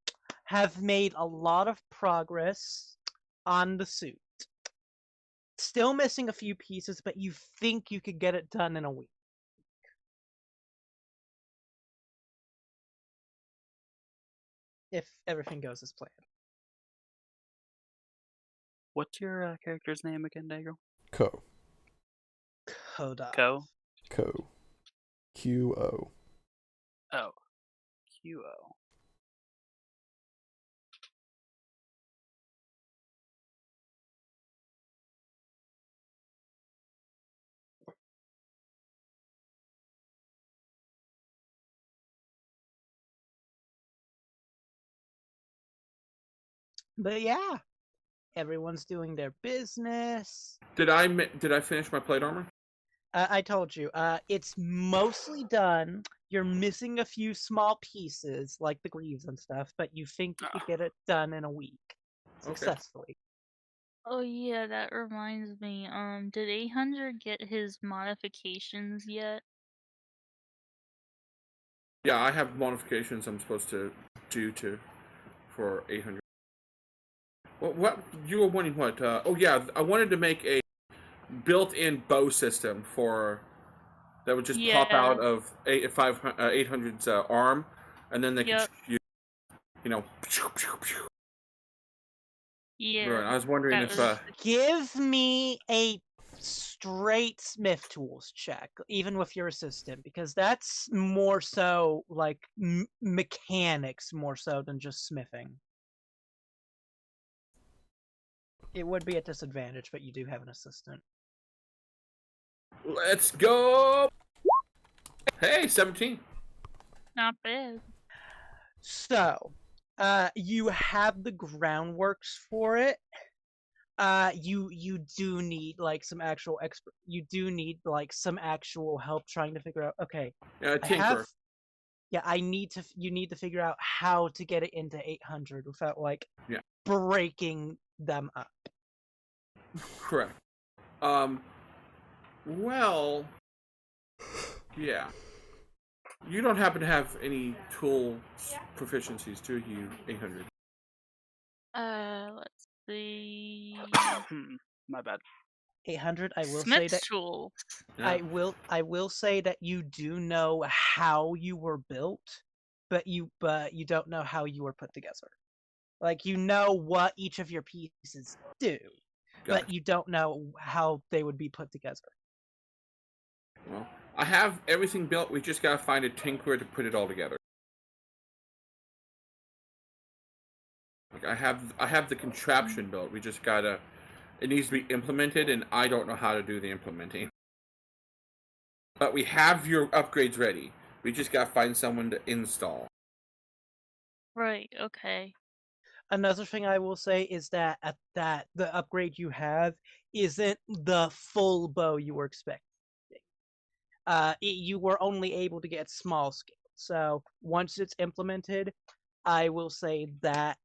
have made a lot of progress on the suit. Still missing a few pieces, but you think you could get it done in a week. If everything goes as planned. What's your character's name again, Daegral? Co. Koda. Co? Co. Q-O. Oh. Q-O. But yeah, everyone's doing their business. Did I finish my plate armor? I told you, it's mostly done. You're missing a few small pieces, like the greaves and stuff, but you think you could get it done in a week successfully. Oh yeah, that reminds me. Did 800 get his modifications yet? Yeah, I have modifications I'm supposed to do for 800. What you were wanting? What? Oh yeah, I wanted to make a built-in bow system for that would just pop out of 800's arm, and then they could use, Yeah. Right, I was wondering if Give me a straight smith tools check, even with your assistant, because that's more so like mechanics more so than just smithing. It would be a disadvantage, but you do have an assistant. Let's go. Hey, 17. Not bad. So, you have the groundworks for it. You do need like some actual you do need like some actual help trying to figure out. Okay, tinker. you need to figure out how to get it into 800 without like breaking them up. Correct. Well, yeah. You don't happen to have any tool proficiencies, do you, 800? Let's see. My bad. 800. I will say Smith's that tools. I will say that you do know how you were built, but you don't know how you were put together. Like you know what each of your pieces do, but you don't know how they would be put together. Well, I have everything built. We just gotta find a tinkerer to put it all together. Like I have the contraption built. We just gotta. It needs to be implemented, and I don't know how to do the implementing. But we have your upgrades ready. We just gotta find someone to install. Right. Okay. Another thing I will say is that the upgrade you have isn't the full bow you were expecting. You were only able to get small scale. So once it's implemented, I will say that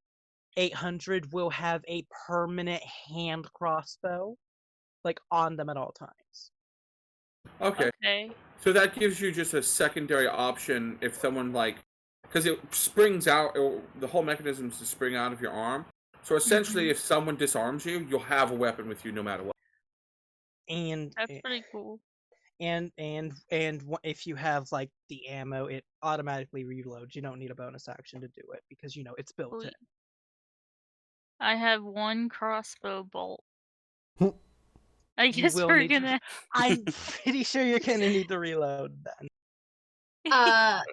800 will have a permanent hand crossbow, like on them at all times. Okay. So that gives you just a secondary option if someone because it springs out. The whole mechanism is to spring out of your arm. So essentially, if someone disarms you, you'll have a weapon with you no matter what. And that's pretty cool. And if you have like the ammo, it automatically reloads. You don't need a bonus action to do it because it's built in. I have one crossbow bolt. I guess we're gonna. I'm pretty sure you're gonna need to reload then. I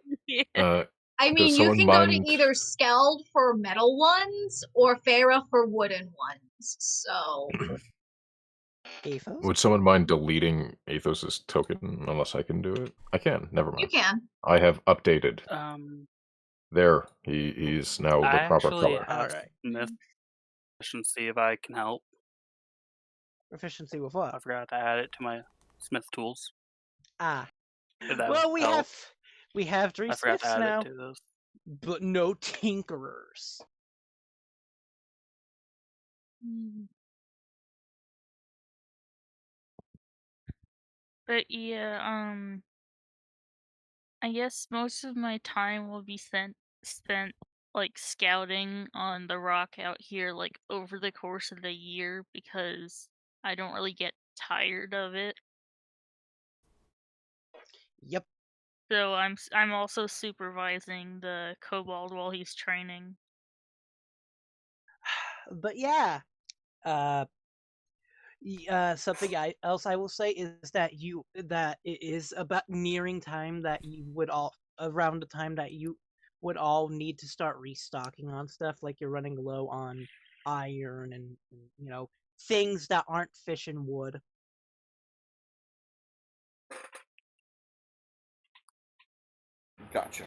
mean, you can go to either Skeld for metal ones or Faera for wooden ones. So. Athos? Would someone mind deleting Athos's token unless I can do it? I can. Never mind. You can. I have updated. There, he's now the proper color. Have Smith proficiency if I can help. Proficiency with what? I forgot to add it to my Smith tools. Well, we have 3 I forgot smiths to add now. it to those. but no tinkerers. But yeah, I guess most of my time will be spent like scouting on the rock out here like over the course of the year because I don't really get tired of it. Yep. So I'm also supervising the kobold while he's training. But yeah, something else I will say is that it is about nearing time that you would all around the time that you would all need to start restocking on stuff, like you're running low on iron and things that aren't fish and wood. Gotcha.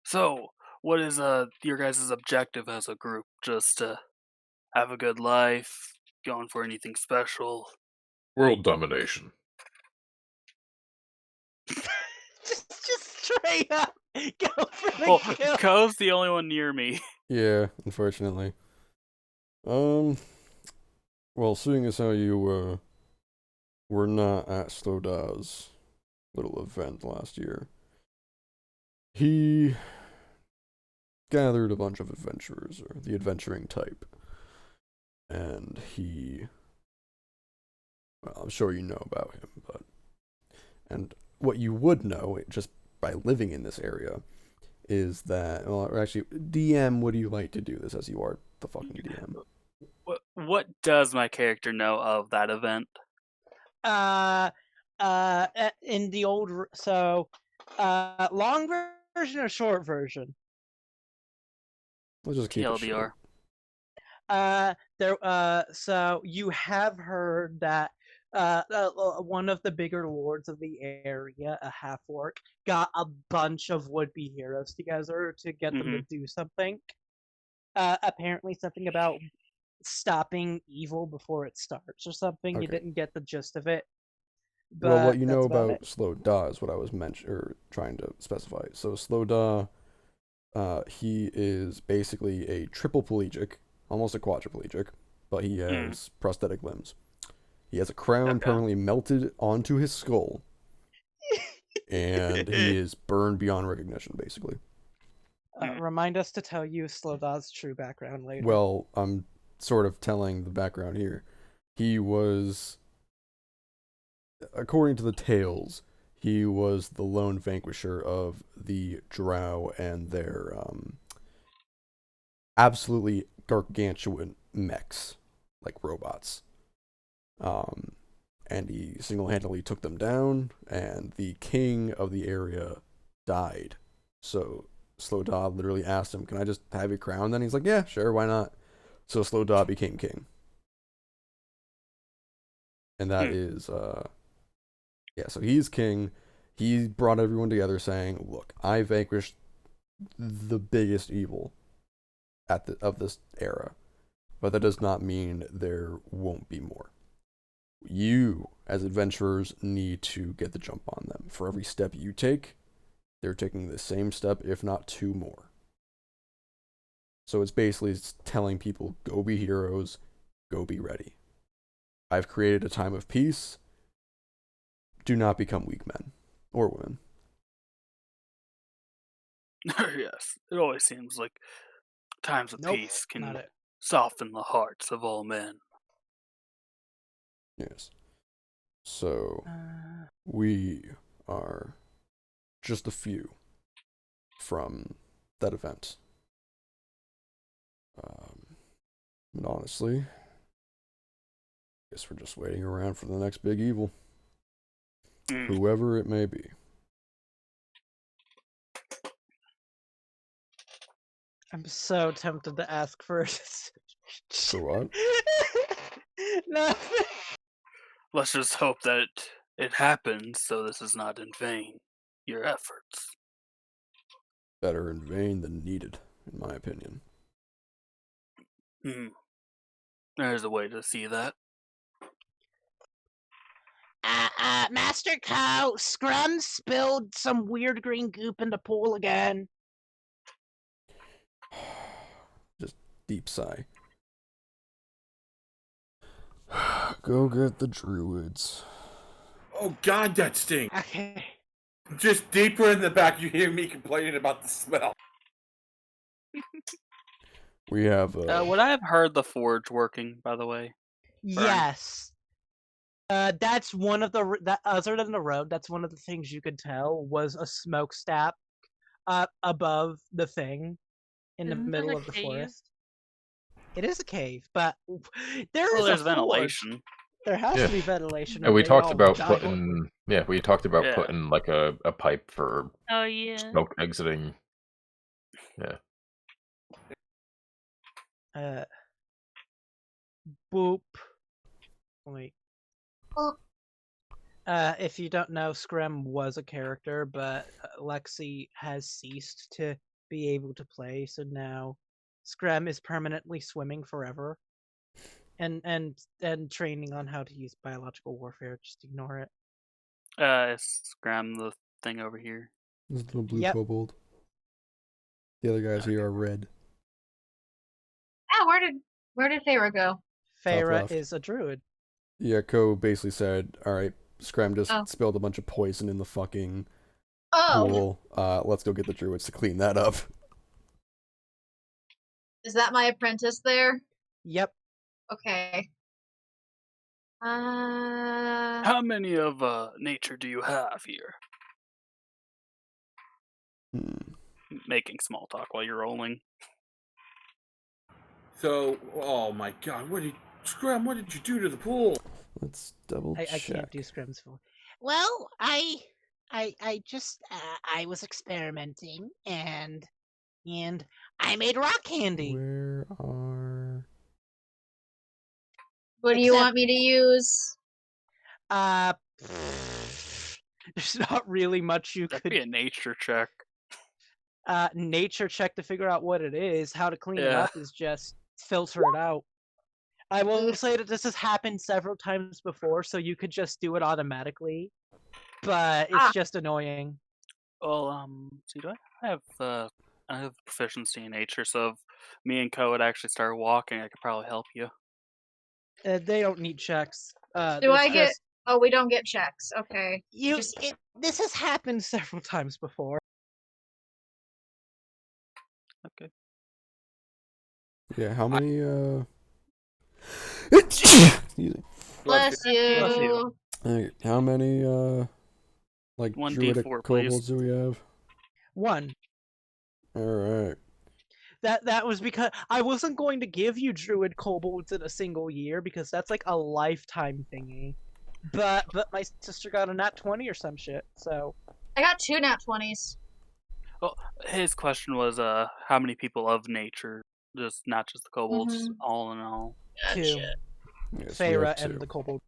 So, what is your guys' objective as a group? Just to have a good life? Going for anything special? World domination. just straight up go for the Well, kill. Ko's the only one near me. Yeah, unfortunately. Well, seeing as how you were not at Slowda's little event last year, he gathered a bunch of adventurers, or the adventuring type, and well, I'm sure you know about him, and what you would know, just by living in this area, is that, well, actually, DM, would you like to do this as you are the fucking DM? What does my character know of that event? In the old long version or short version? Let's just keep it short. So you have heard that one of the bigger lords of the area, a half orc, got a bunch of would-be heroes together to get them to do something. Apparently something about stopping evil before it starts or something. Okay. You didn't get the gist of it. But well, what you know about about Slow Da is what I was trying to specify. So Slow Da, he is basically a tripleplegic, almost a quadriplegic, but he has prosthetic limbs. He has a crown permanently melted onto his skull, and he is burned beyond recognition, basically. Remind us to tell you Slow Da's true background later. Well, I'm sort of telling the background here. He was, according to the tales, he was the lone vanquisher of the Drow and their absolutely gargantuan mechs, like robots. And he single-handedly took them down, and the king of the area died. So Slow Da literally asked him, "Can I just have your crown?" Then he's like, "Yeah, sure, why not?" So Slow Da became king. And that is, yeah, so he's king. He brought everyone together saying, "Look, I vanquished the biggest evil of this era, but that does not mean there won't be more. You, as adventurers, need to get the jump on them. For every step you take, they're taking the same step, if not two more." So it's basically telling people, go be heroes, go be ready. I've created a time of peace. Do not become weak men or women. Yes, it always seems like times of peace can soften the hearts of all men. Yes. So, we are just a few from that event. And honestly, I guess we're just waiting around for the next big evil. Whoever it may be. I'm so tempted to ask first. For what? Nothing. Let's just hope that it happens, so this is not in vain. Your efforts. Better in vain than needed, in my opinion. There's a way to see that. Master Cow, Scrum spilled some weird green goop in the pool again. Just deep sigh. Go get the druids. Oh God, that stinks. Okay. Just deeper in the back, you hear me complaining about the smell. We have. Would I have heard the forge working, by the way? Yes. That's one of the that other than the road. That's one of the things you could tell was a smokestack above the thing in the Isn't that middle a of the cave? forest. It is a cave, but there Well, is there's a forge. ventilation. There has Yeah. to be ventilation. And or we they talked all about die. putting Yeah. putting like a pipe for Oh yeah. smoke exiting. Boop. Wait. Boop. If you don't know, Scrum was a character, but Lexi has ceased to be able to play, so now Scrum is permanently swimming forever. And training on how to use biological warfare. Just ignore it. Scram the thing over here. This little blue Yep. kobold. The other guys here are red. Ah, where did Faera go? Faera left. is a druid. Yeah, Ko basically said, "All right, Scram just Oh. spilled a bunch of poison in the fucking Oh, pool. Let's go get the druids to clean that up." is that my apprentice there? Yep. Okay. How many of nature do you have here? Making small talk while you're rolling. So, oh my God, Scrum, what did you do to the pool? Let's double I check. can't do Scrum's full. Well, I just I was experimenting and I made rock candy. Where are? What do you Except- want me to use? There's not really much you That'd could be a nature check. nature check to figure out what it is. How to clean it Yeah. up is just filter it out. I will say that this has happened several times before, so you could just do it automatically, but it's just annoying. Well, see, do I have proficiency in nature, so if me and Ko would actually start walking, I could probably help you. They don't need checks. Do I get? Oh, we don't get checks. Okay. This has happened several times before. Okay. Yeah, how many? Excuse me. Bless you. Bless you. Hey, how many like 1d4, druidic please. kobolds do we have? 1. All right. That was because I wasn't going to give you druid kobolds in a single year because that's like a lifetime thingy. But my sister got a nat 20 or some shit, so I got 2 nat 20s. Well, his question was, how many people of nature, just not just the kobolds, all in all. 2. Yes, we have Faera 2. and the kobold.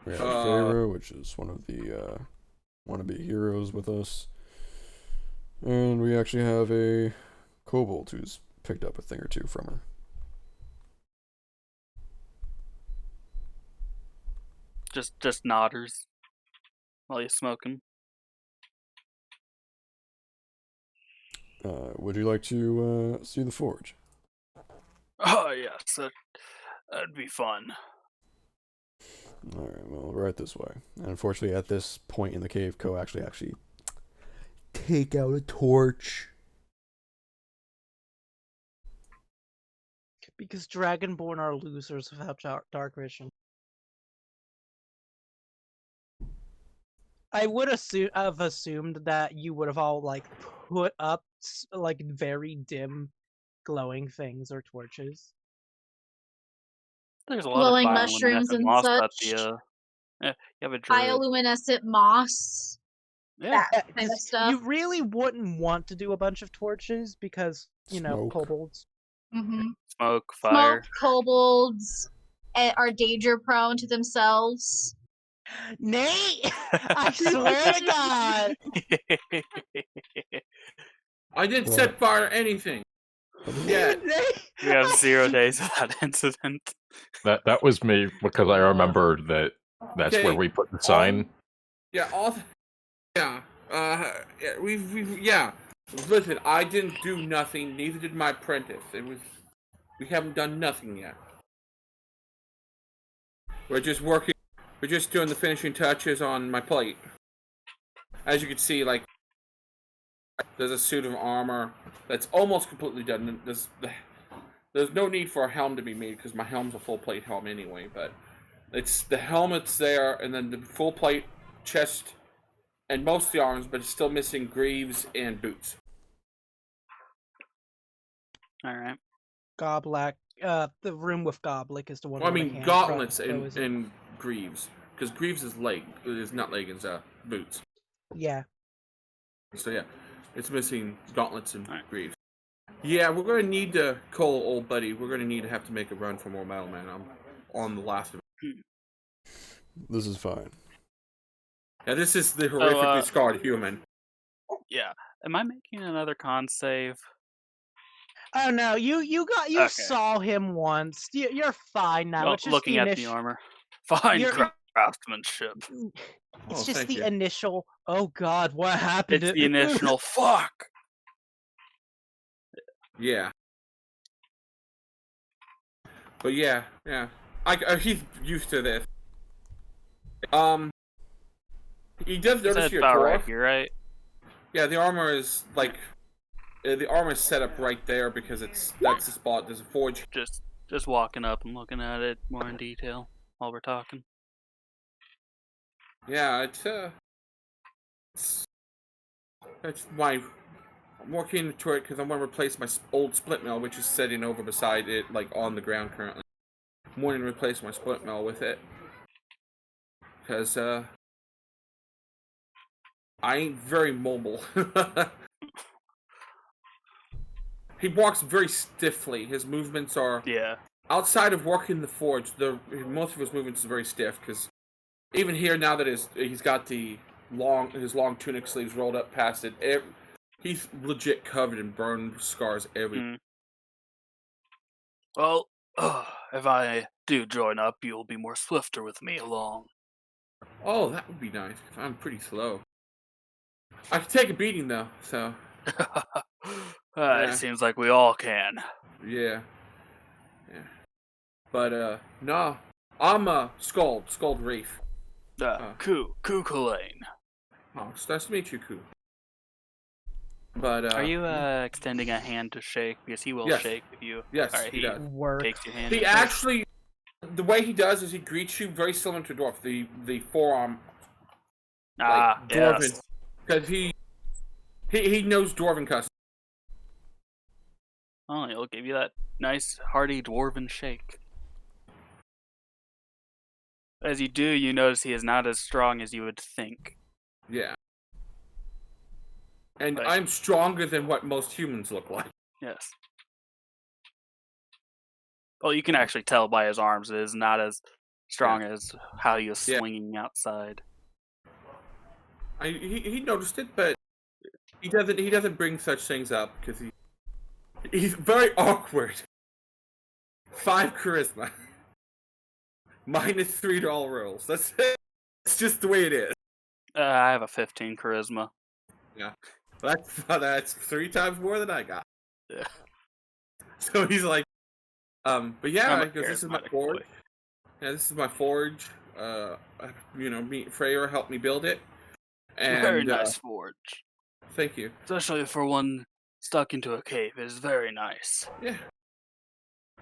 We have Faera, which is one of the wannabe heroes with us, and we actually have a kobold who's picked up a thing or two from her. Just nodders while you're smoking. Would you like to see the forge? Oh yes, that'd be fun. All right, well, right this way. And unfortunately, at this point in the cave, Ko actually take out a torch. Because Dragonborn are losers without dark vision. I would have assumed that you would have all like put up like very dim, glowing things or torches. There's a lot Glowing of mushrooms bioluminescent and moss at such. the you have a druid. Bioluminescent moss. Yeah. That kind of stuff. You really wouldn't want to do a bunch of torches because Smoke. kobolds. Mm-hmm. Smoke, fire. Smoke, kobolds are danger prone to themselves. Nate, I swear to God. I didn't What? set fire to anything. Yeah. We have 0 days of that incident. That was me because I remembered that That's Okay, where we put the sign. Yeah, yeah. Listen, I didn't do nothing. Neither did my apprentice. We haven't done nothing yet. We're just working. We're just doing the finishing touches on my plate. As you can see, like, there's a suit of armor that's almost completely done. There's no need for a helm to be made because my helm's a full plate helm anyway. But it's the helmet's there, and then the full plate chest, and most of the arms, but it's still missing greaves and boots. All right. Goblak, the room with Goblak is the one. Well, I where the mean, hand gauntlets crossbow and greaves, because greaves is not leggings, boots. Yeah. So yeah, it's missing gauntlets and greaves. Yeah, we're gonna need to, Cole, old buddy. We're gonna have to make a run for more metal, man. I'm on the last of it. This is fine. Yeah, this is the horrifically scarred human. Yeah. Am I making another con save? Oh no, you Okay. saw him once. You're fine now. Well, It's just looking the at the initial. armor. Fine You're- craftsmanship. It's Oh, just thank the you. initial. Oh God, what happened? It's the initial fuck. Yeah. But yeah. He's used to this. He does notice That's your about dwarf. right here, right? Yeah, the armor is like, the armor is set up right there because that's the spot. There's a forge. Just walking up and looking at it more in detail while we're talking. Yeah, it's my. I'm working into it because I want to replace my old split mill, which is sitting over beside it, like on the ground currently. I'm wanting to replace my split mill with it because I ain't very mobile. He walks very stiffly. His movements are outside of working the forge. Most of his movements are very stiff because even here now that he's got his long tunic sleeves rolled up past it, he's legit covered in burn scars everywhere. Well, if I do join up, you'll be more swifter with me along. Oh, that would be nice. 'Cause I'm pretty slow. I can take a beating though, so. It seems like we all can. Yeah. But no, I'm Skeld Reef. Chulainn. Oh, it's nice to meet you, Koo. But are you extending a hand to shake? Because he will shake if you. Yes, right, he does. Takes your hand. He actually, the way he does is he greets you very similar to Dwarf. The forearm. Dwarven, yes. because he knows Dwarven customs. Oh, he'll give you that nice hearty dwarven shake. As you do, you notice he is not as strong as you would think. Yeah. And I'm stronger than what most humans look like. Yes. Well, you can actually tell by his arms it is not as strong as how he was swinging outside. He noticed it, but he doesn't bring such things up because he's very awkward. 5 charisma. -3 to all rolls. That's it. It's just the way it is. I have a 15 charisma. Yeah. That's 3 times more than I got. Yeah. So he's like, but yeah, because this is my charismatic forge. boy. Yeah, this is my forge. Faera helped me build it. And, Very nice forge. Thank you. Especially for one stuck into a cave. It is very nice. Yeah.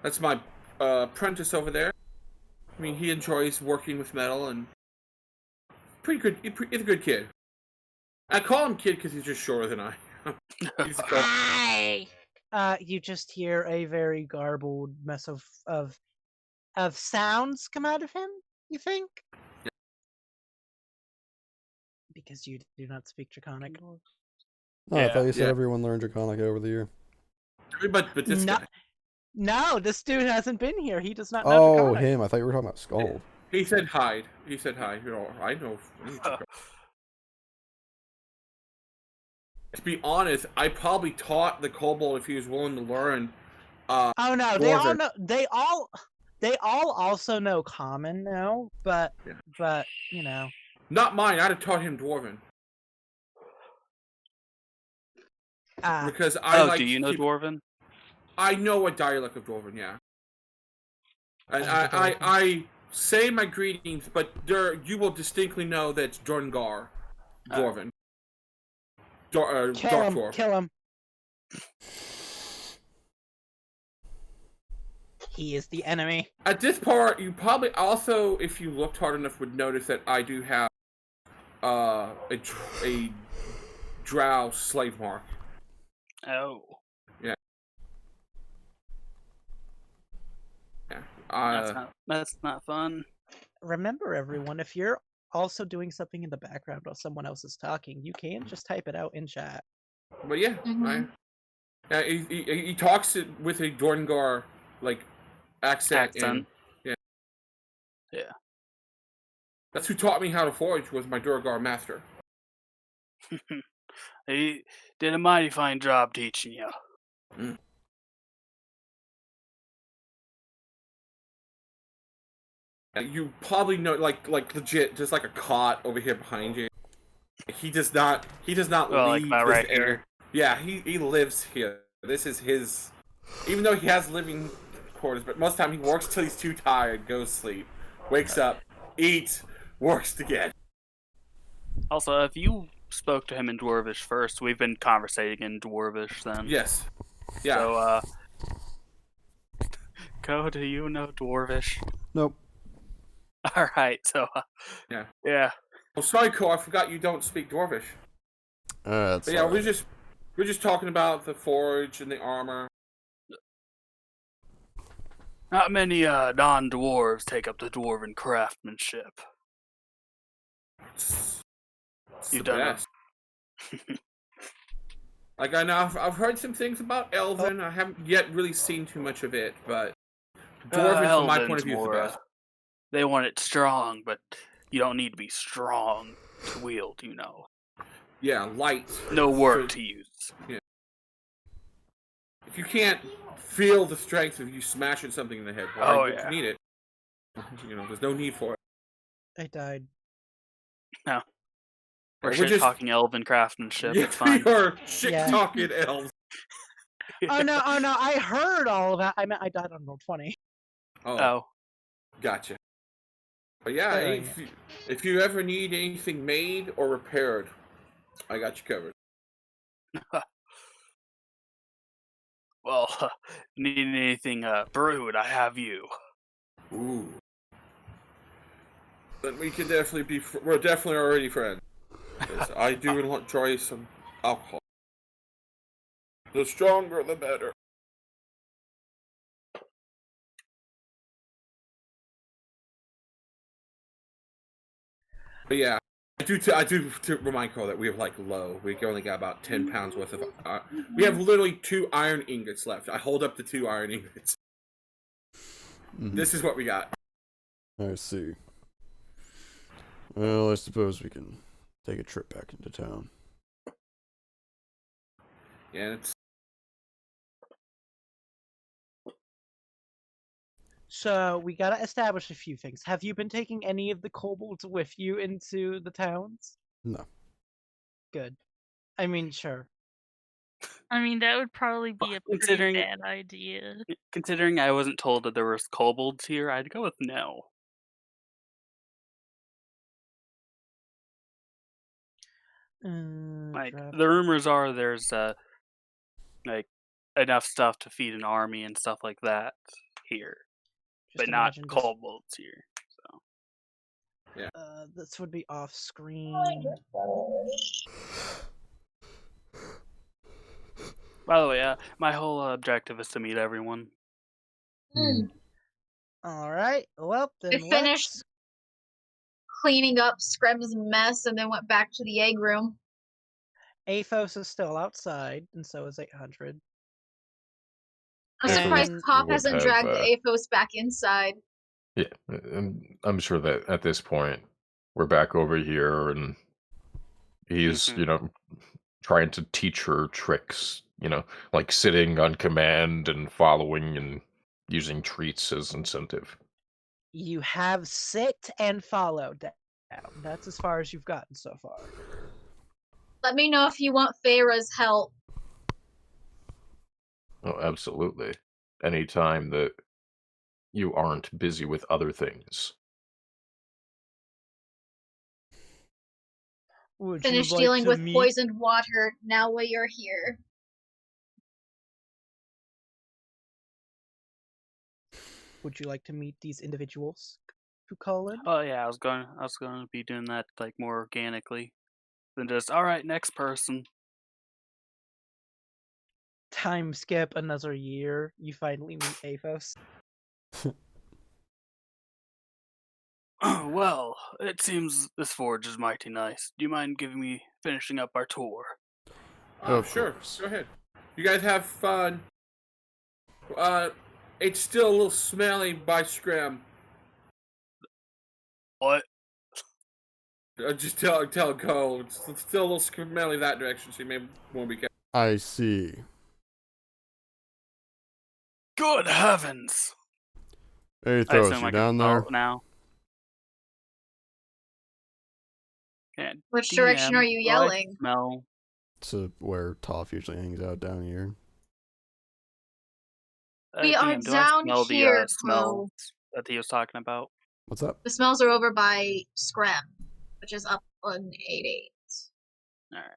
That's my apprentice over there. I mean, he enjoys working with metal and pretty good. He's a good kid. I call him kid because he's just shorter than I am. Hi. You just hear a very garbled mess of sounds come out of him. You think? Yeah. Because you do not speak Draconic. Oh, I thought you said everyone learned Draconic over the year. But this guy. No, this dude hasn't been here. He does not know Oh, Draconic. him. I thought you were talking about Skeld. He said hide. He said hi. You know, I know. To be honest, I probably taught the kobold if he was willing to learn. Oh no, Dwarven. They all also know Common now, but Yeah. you know. Not mine. I'd have taught him Dwarven. Because I like do you know Dwarven? I know a dialect of Dwarven, yeah. And Dwarven. I say my greetings, but you will distinctly know that it's Drungar Dwarven. Dark Dwarf. Kill him. He is the enemy. At this part, you probably also, if you looked hard enough, would notice that I do have a drow slave mark. Oh. Yeah. Yeah. That's not fun. Remember, everyone, if you're also doing something in the background while someone else is talking, you can just type it out in chat. But yeah, he talks it with a Dorngar like accent. And, yeah. That's who taught me how to forge, was my Durgar master. He did a mighty fine job teaching you. Mm. You probably know, like legit, just like a cot over here behind you. He does not leave like my this right area. here. Yeah, he lives here. This is his. Even though he has living quarters, but most of the time he works till he's too tired, goes sleep, wakes up, eats, works again. Also, if you spoke to him in Dwarvish first, we've been conversating in Dwarvish then. Yes. Yeah. So, Ko, do you know Dwarvish? Nope. Alright, so, yeah. Oh, sorry, Ko, I forgot you don't speak Dwarvish. That's But yeah, we're just talking about the forge and the armor. Not many non-dwarves take up the dwarven craftsmanship. It's You've the done best. Like, I know I've heard some things about Elven. I haven't yet really seen too much of it, but Dwarven, from my point of view, is the best. They want it strong, but you don't need to be strong to wield, you know. Yeah, light. No work to use. Yeah. If you can't feel the strength of you smashing something in the head, why would you need it? You know, there's no need for it. I died. No. We're shit-talking elven craftsmanship, Yeah, it's fine. we are shit-talking elves. Oh no, I heard all of that. I meant I died on roll 20. Oh. Gotcha. But yeah, Oh, if you ever need anything made or repaired, I got you covered. Well, need anything brewed, I have you. Ooh. Then we can definitely be. We're definitely already friends. I do enjoy some alcohol. The stronger, the better. But yeah, I do to remind Cole that we have like low. We only got about 10 pounds worth of. We have literally 2 iron ingots left. I hold up the 2 iron ingots. Mm-hmm. This is what we got. I see. Well, I suppose we can take a trip back into town. Yeah, it's. So we gotta establish a few things. Have you been taking any of the kobolds with you into the towns? No. Good. I mean, sure. I mean, that would probably be a pretty Considering- bad idea. Considering I wasn't told that there was kobolds here, I'd go with no. Like, the rumors are there's like enough stuff to feed an army and stuff like that here, but not kobolds here. So yeah, this would be off screen. By the way, my whole objective is to meet everyone. All right. Well, then I finished cleaning up Screm's mess and then went back to the egg room. Athos is still outside, and so is 800. I'm surprised Pop would hasn't have, dragged Athos back inside. Yeah, I'm sure that at this point we're back over here, and he's trying to teach her tricks. Like sitting on command and following, and using treats as incentive. You have sit and follow down. That's as far as you've gotten so far. Let me know if you want Faera's help. Oh, absolutely. Anytime that you aren't busy with other things. Would Finish you like dealing to with meet? poisoned water now while you're here. Would you like to meet these individuals to call in? Oh yeah, I was going to be doing that like more organically than just all right, next person. Time skip another year. You finally meet Athos. Well, it seems this forge is mighty nice. Do you mind finishing up our tour? Oh, sure. Go ahead. You guys have fun. It's still a little smelly by Scram. What? Just tell Cole. It's still a little smelly that direction, so you may want to be careful. I see. Good heavens! I Athos, assume you I can down smell there? it now. Yeah, Which direction DM, are you do I yelling? smell. To where Toph usually hangs out down here. We are DM, do I down smell here, the smells that he was talking about? What's up? The smells are over by Scram, which is up on 8-8. Alright.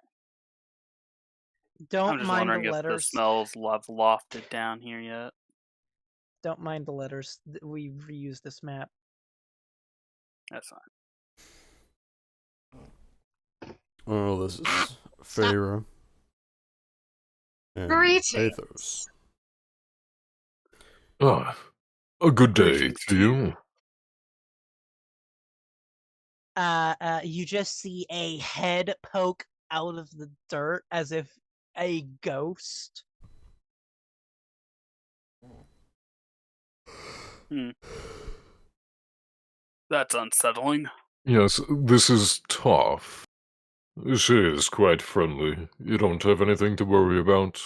I'm Don't just mind the wondering if the letters. smells have lofted down here yet. Don't mind the letters. We reused this map. That's fine. Oh, this is Faera. And Greetings. Athos. Ah, a good day Greetings to you. You just see a head poke out of the dirt as if a ghost. That's unsettling. Yes, this is Toph. She is quite friendly. You don't have anything to worry about.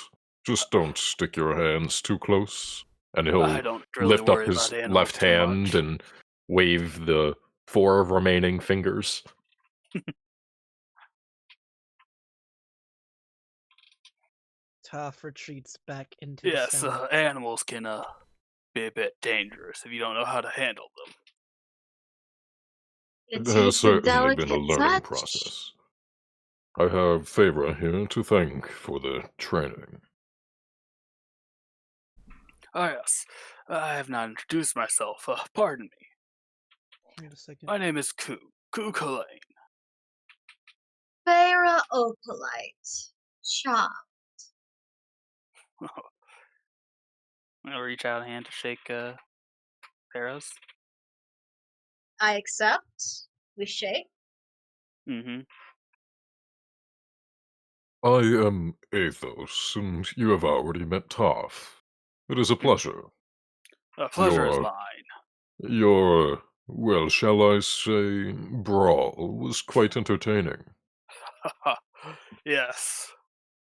Just don't stick your hands too close. And I he'll don't really lift up worry his about animals left too hand much. and wave the 4 remaining fingers. Toph retreats back into the Yes, center. animals can be a bit dangerous if you don't know how to handle them. It It takes has a certainly been a delicate learning touch. process. I have Faera here to thank for the training. Oh yes, I have not introduced myself. Pardon me. Wait a second. My name is Chulainn. Faera Opalite. Charm. I'll reach out a hand to shake Farah's. I accept. We shake. Mm-hmm. I am Athos, and you have already met Toph. It is a pleasure. The pleasure is Your- mine. Your, well, shall I say, brawl was quite entertaining. Yes.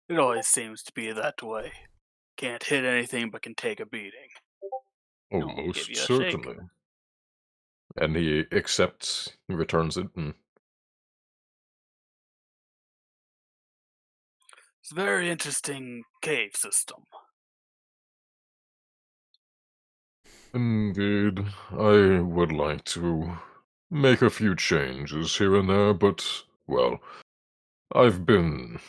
It always seems to be that way. Can't hit anything but can take a beating. Oh, I'll give most you a shake. certainly. And he accepts, he returns it, and It's a very interesting cave system. indeed, I would like to make a few changes here and there, but, well, I've been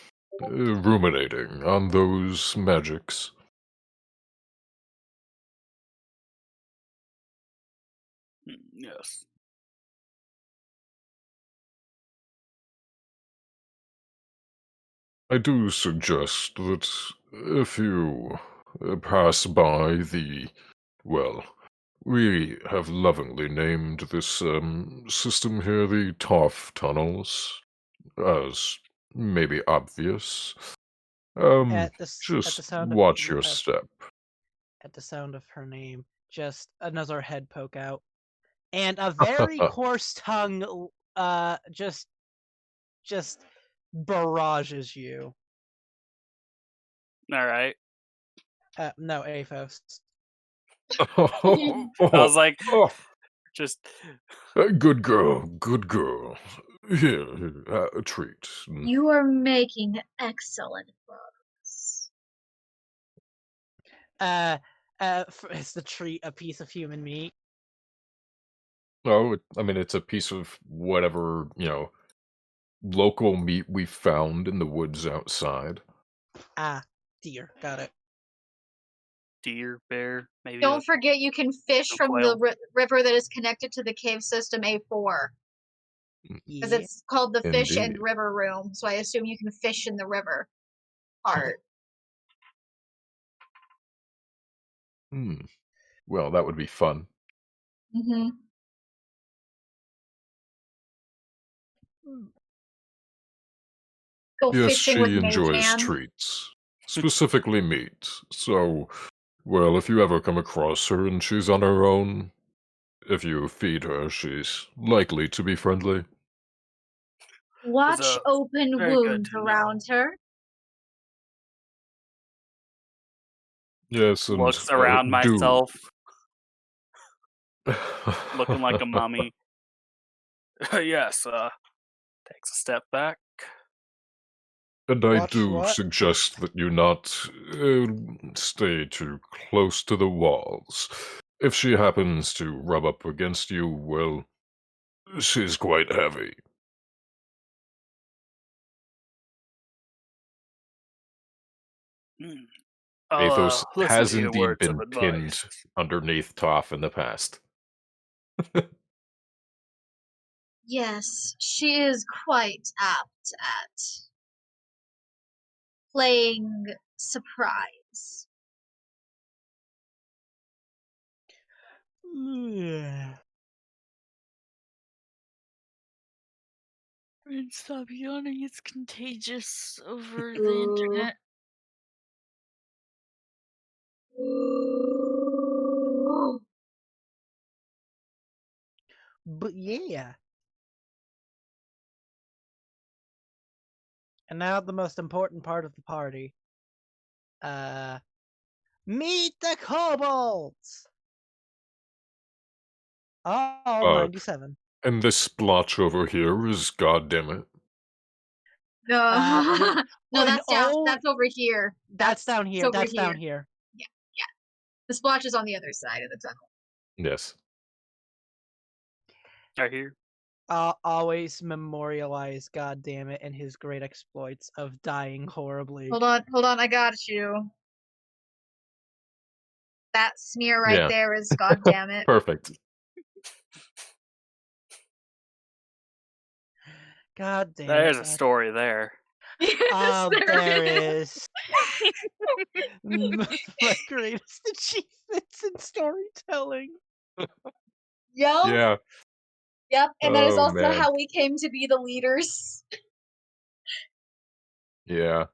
ruminating on those magics. Yes. I do suggest that if you pass by well, we have lovingly named this system here the Toph Tunnels, as maybe obvious. At the Just sound watch of your step. at the sound of her name, just another head poke out, and a very coarse tongue, just barrages you. All right. No, Athos. I was like, Oh, just good girl, good girl. Here, a treat. You are making excellent progress. Is the treat a piece of human meat? Oh, I mean, it's a piece of whatever, local meat we found in the woods outside. Ah, deer. Got it. deer, bear, maybe. Don't forget you can fish a from quail. the river that is connected to the cave system A4. Because Yeah. it's called the Fish and Indeed. River Room, so I assume you can fish in the river part. Well, that would be fun. Mm-hmm. Go Yes, fishing with she Mage enjoys Hand. treats, specifically meat. So, well, if you ever come across her and she's on her own, if you feed her, she's likely to be friendly. Watch open very good wounds to know. around her. Yes, and Looks around do. myself, looking like a mummy. Yes, takes a step back. And I Watch do what? suggest that you not stay too close to the walls. If she happens to rub up against you, well, she's quite heavy. Athos Listen has to your indeed words of been advice. pinned underneath Toph in the past. Yes, she is quite apt at playing surprise. And stop yawning, it's contagious over the Ooh. internet. But yeah. And now the most important part of the party. Meet the kobolds! All 97. And this splotch over here is goddammit. No, no, an that's down. old- That's over here. That's down here. over That's here. down here. Yeah. The splotch is on the other side of the tunnel. Yes. Right here. Always memorialize, goddammit, and his great exploits of dying horribly. Hold on, I got you. That smear right Yeah. there is goddammit. Perfect. God damn. There's a story there. Yes, There is. My greatest achievements in storytelling. Yep. Yeah. Yep. And that is Oh, also man. how we came to be the leaders. Yeah.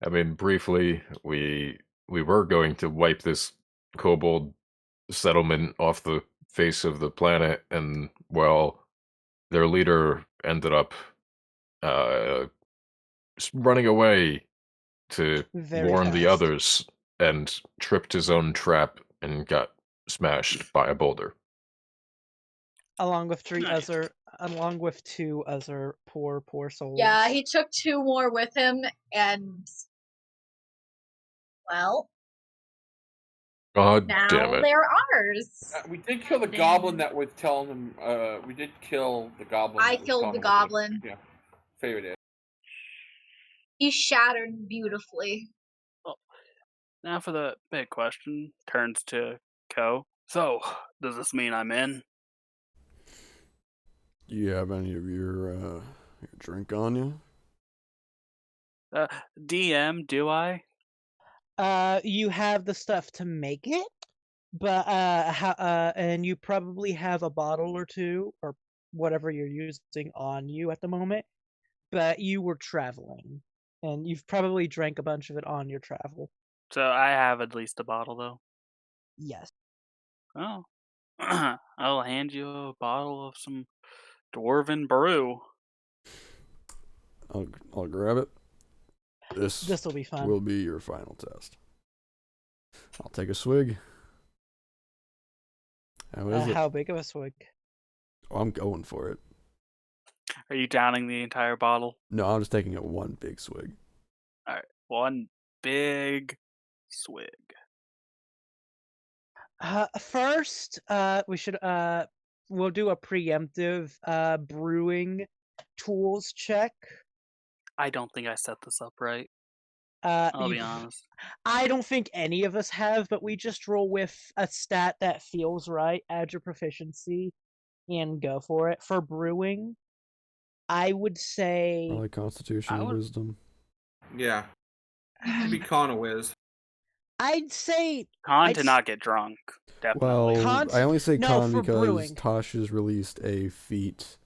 I mean, briefly, we were going to wipe this kobold settlement off the face of the planet, and, well, their leader ended up running away to Very warn the fast. others and tripped his own trap and got smashed by a boulder. Along with Nice. two other poor souls. Yeah, he took 2 more with him, and well, God now damn it. they're ours. We did kill the goblin that was telling him. We did kill the goblin. I that was killed telling the him what to- goblin. Yeah, Faera did. He shattered beautifully. Now for the big question. Turns to Ko. So, does this mean I'm in? Do you have any of your drink on you? DM, do I? You have the stuff to make it, but and you probably have a bottle or two or whatever you're using on you at the moment. But you were traveling, and you've probably drank a bunch of it on your travel. So I have at least a bottle, though. Yes. Oh. I'll hand you a bottle of some dwarven brew. I'll grab it. This This will be fun. will be your final test. I'll take a swig. How is it? How big of a swig? Oh, I'm going for it. Are you downing the entire bottle? No, I'm just taking it one big swig. All right, one big swig. First, we should we'll do a preemptive brewing tools check. I don't think I set this up right. Uh, I'll be you- honest. I don't think any of us have, but we just roll with a stat that feels right, add your proficiency, and go for it. For brewing, I would say I like Constitution I and would- Wisdom. Yeah. Be con a whiz. I'd say Con I'd to s- not get drunk. Definitely. Well, Cons- I only say no, con for because brewing. Tosh has released a feat,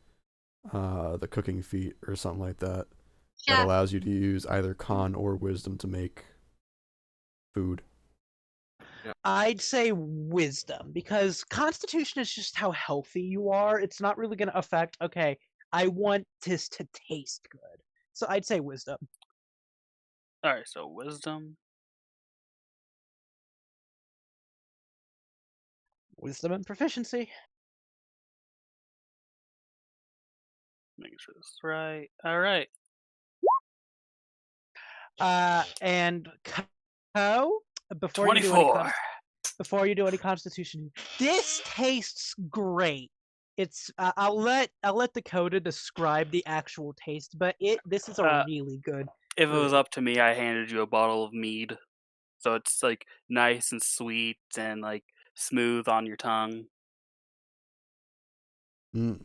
the cooking feat or something like that, that Yeah. allows you to use either con or wisdom to make food. I'd say wisdom, because constitution is just how healthy you are. It's not really going to affect, okay, I want this to taste good. So I'd say wisdom. All right, so wisdom. Wisdom and proficiency. Making sure this is right. All right. And Co, before you do any 24. before you do any constitution, this tastes great. It's I'll let Dakota describe the actual taste, but this is a really good. If it was brew. up to me, I handed you a bottle of mead. So it's like nice and sweet and like smooth on your tongue. Mm.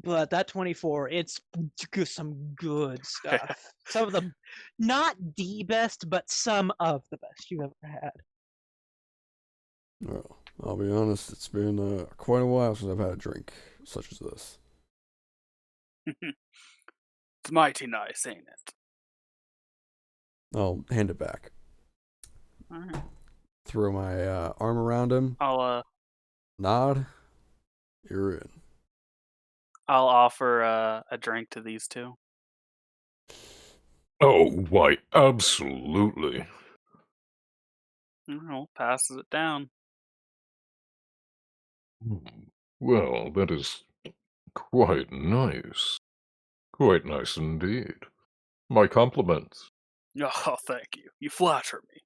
But that 24, it's some good stuff. Some of the, not the best, but some of the best you've ever had. Well, I'll be honest, it's been quite a while since I've had a drink such as this. It's mighty nice, ain't it? I'll hand it back. All right. Throw my arm around him. I'll Nod. You're in. offer a drink to these two. Oh, why, absolutely. Well, passes it down. Well, that is quite nice. Quite nice indeed. My compliments. Oh, thank you. You flatter me.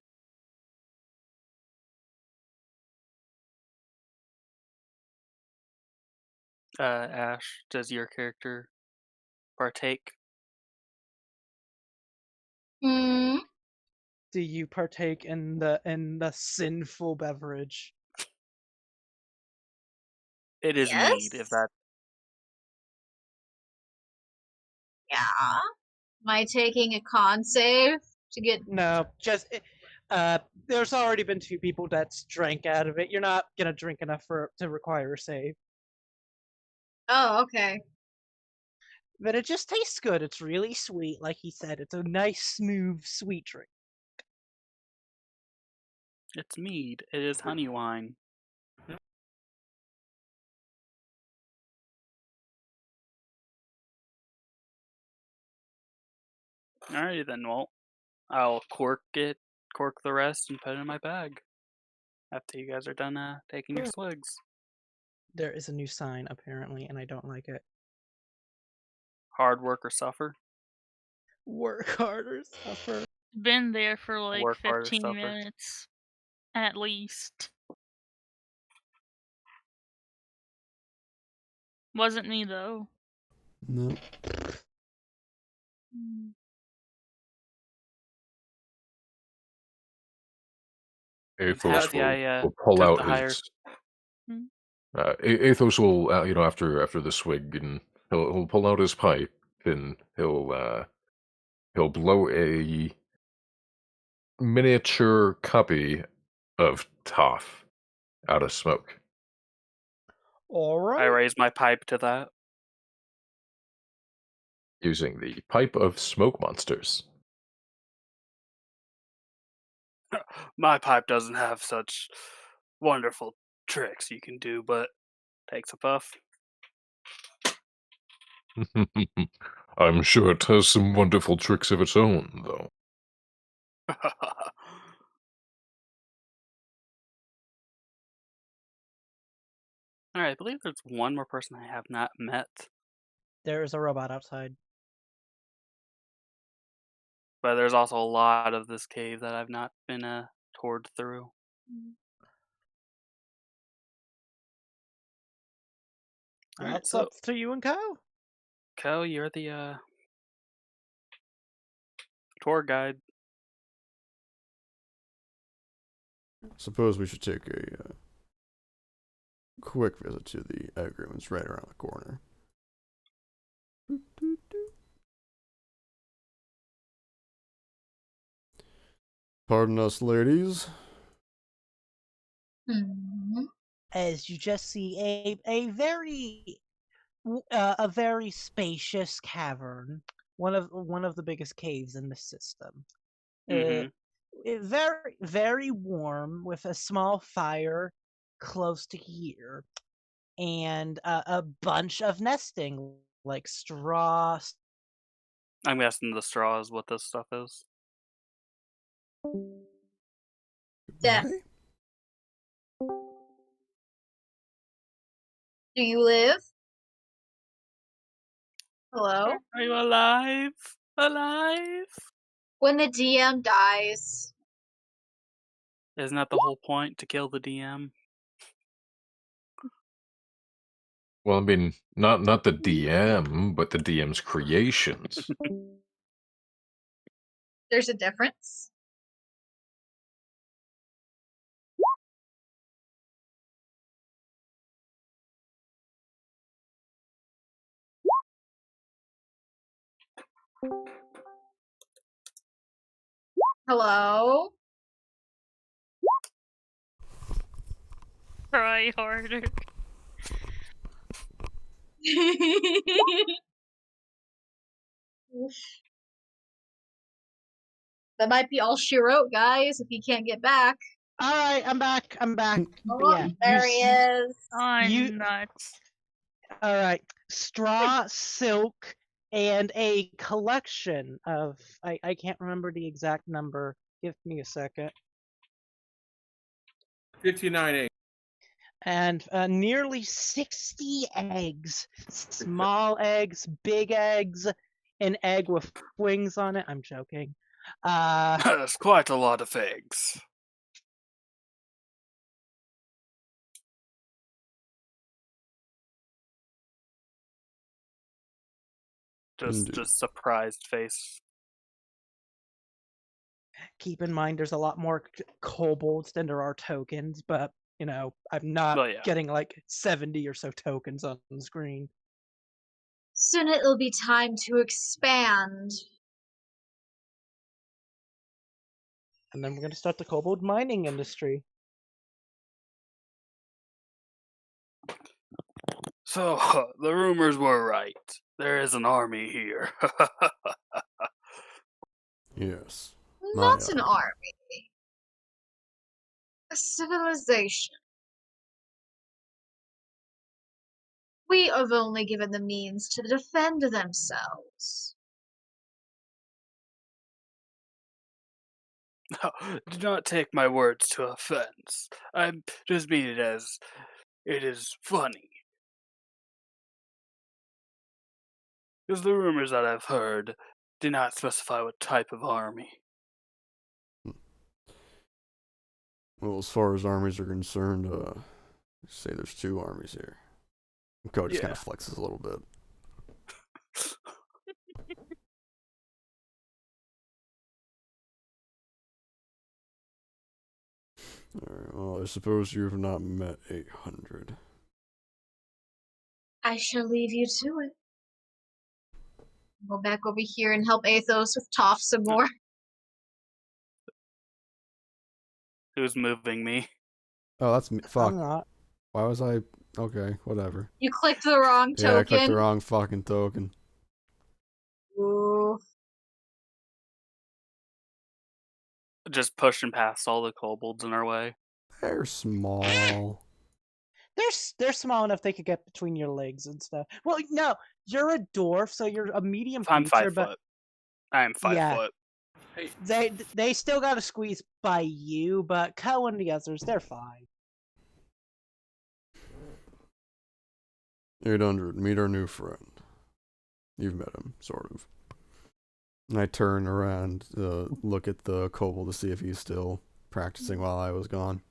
Ash, does your character partake? Hmm. Do you partake in the sinful beverage? It is mead, if Yes. that. Yeah. Am I taking a con save to get? No, just there's already been 2 people that's drank out of it. You're not gonna drink enough to require a save. Oh, okay. But it just tastes good. It's really sweet, like he said. It's a nice, smooth, sweet drink. It's mead. It is honey wine. Alrighty then, well, I'll cork the rest, and put it in my bag. After you guys are done taking your swigs. There is a new sign, apparently, and I don't like it. Hard work or suffer. Work harder, suffer. Been there for like Work harder, 15 suffer. minutes. At least. Wasn't me though. No. Athos Happy I will pull took out the higher. his. Hmm? Athos will, after the swig, and he'll pull out his pipe, and he'll blow a miniature copy of Toph out of smoke. Alright. I raise my pipe to that. Using the pipe of smoke monsters. My pipe doesn't have such wonderful tricks you can do, but takes a puff. I'm sure it has some wonderful tricks of its own, though. I believe there's one more person I have not met, There is a robot outside. but there's also a lot of this cave that I've not been toured through. Alright, That's so up to you and Co. Ko, you're the tour guide. Suppose we should take a quick visit to the egg room. It's right around the corner. Pardon us, ladies. As you just see a very spacious cavern, one of the biggest caves in the system. It very, very warm, with a small fire close to here, and a bunch of nesting, like straw. I'm guessing the straw is what this stuff is. Yeah. Goodbye. Do you live? Hello? Are you alive? Alive? When the DM dies, Isn't that the whole point, to kill the DM? Well, I mean, not the DM, but the DM's creations. there's a difference. Hello? Try harder. That might be all she wrote, guys, if he can't get back. All right, I'm back. Oh, Yeah, there he is. I'm nuts. All right, straw, silk, and a collection of I can't remember the exact number. Give me a second. 59 eggs. And nearly 60 eggs. Small eggs, big eggs, an egg with wings on it. I'm joking. That's quite a lot of eggs. Just surprised face. Keep in mind, there's a lot more kobolds than there are tokens, but you know, I'm not Well, yeah. getting like 70 or so tokens on the screen. Soon it'll be time to expand. And then we're going to start the kobold mining industry. So, the rumors were right. There is an army here. Yes. Not an army. A civilization. We have only given the means to defend themselves. Do not take my words to offense. I just mean it as it is funny. Because the rumors that I've heard do not specify what type of army. Well, as far as armies are concerned, say there's 2 armies here. Code just kind of flexes a little bit. Alright, well, I suppose you have not met 800. I shall leave you to it. Go back over here and help Athos with Toph some more. Who's moving me? Oh, that's me. Fuck. I'm not. Why was I... Okay, whatever. You clicked the wrong token. Yeah, I clicked the wrong fucking token. Ooh. Just pushing past all the kobolds in our way. They're small. They're small enough they could get between your legs and stuff. Well, no, you're a dwarf, so you're a medium I'm creature, 5 but foot. I am 5 Yeah. foot. they still got to squeeze by you. But Ko and the others, they're fine. 800, meet our new friend. You've met him, sort of. And I turn around to look at the kobold to see if he's still practicing while I was gone.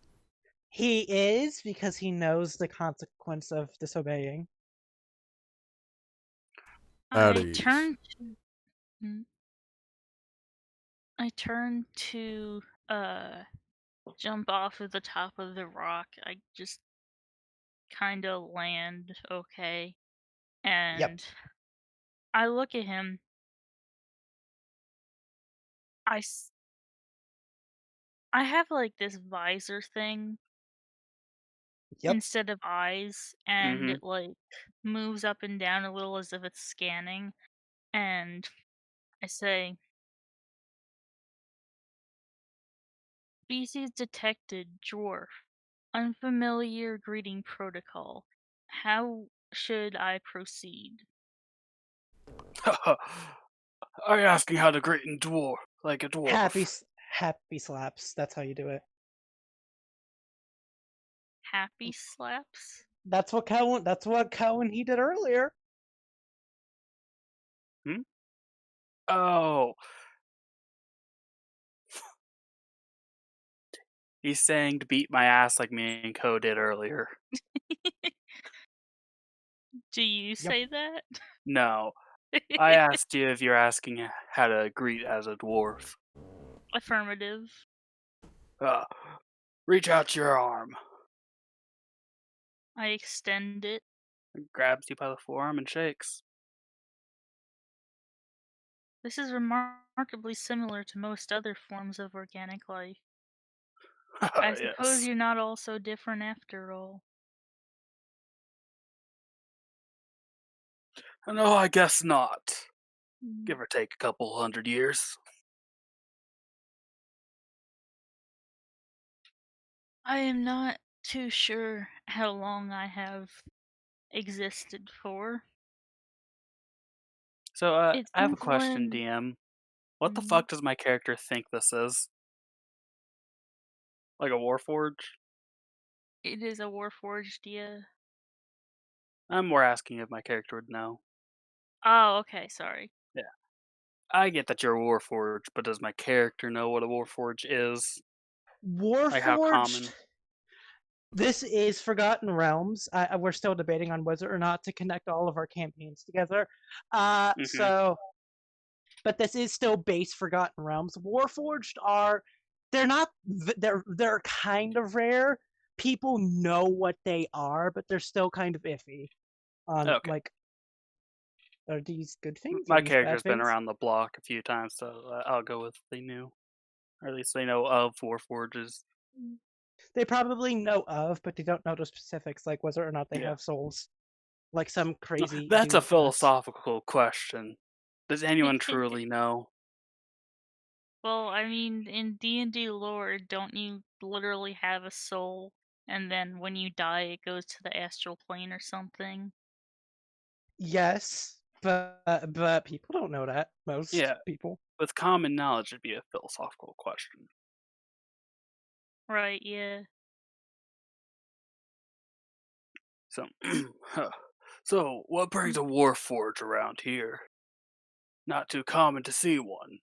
He is, because he knows the consequence of disobeying. At I ease. turn to. I turn to jump off of the top of the rock. I just kind of land okay, and I look at him. I have like this visor thing Yep. instead of eyes, and Mhm. it like moves up and down a little as if it's scanning, and I say, "Species detected, dwarf. Unfamiliar greeting protocol. How should I proceed?" Are you asking how to greet in dwarf like a dwarf? Happy slaps. That's how you do it. Happy slaps? That's what Cohen he did earlier. Hmm? Oh. He's saying to beat my ass like me and Co did earlier. Do you Yep. say that? No. I asked you if you're asking how to greet as a dwarf. Affirmative. Reach out your arm. I extend it. He grabs you by the forearm and shakes. This is remarkably similar to most other forms of organic life. I suppose Yes. you're not all so different after all. No, I guess not. Give or take a couple 100 years. I am not too sure how long I have existed for. So, It I have a seems question, when DM. What the Mm, fuck does my character think this is? Like a Warforged? it is a Warforged, yeah. I'm more asking if my character would know. Oh, okay, sorry. Yeah. I get that you're a Warforged, but does my character know what a Warforged is? Like how common? Warforged. This is Forgotten Realms. We're still debating on whether or not to connect all of our campaigns together. Mhm. But this is still base Forgotten Realms. Warforged are, they're not, they're kind of rare. People know what they are, but they're still kind of iffy on Okay. like, are these good things? Are My these bad character's been things? around the block a few times, so I'll go with they knew. Or at least they know of Warforges. They probably know of, but they don't know the specifics, like whether or not they Yeah. have souls. Like some crazy That's dude a nuts. philosophical question. Does anyone truly know? Well, I mean, in D&D lore, don't you literally have a soul, and then when you die, it goes to the astral plane or something? Yes, but people don't know that. Most Yeah. people. With common knowledge, it'd be a philosophical question. Right, yeah. So, so what brings a Warforged around here? Not too common to see one.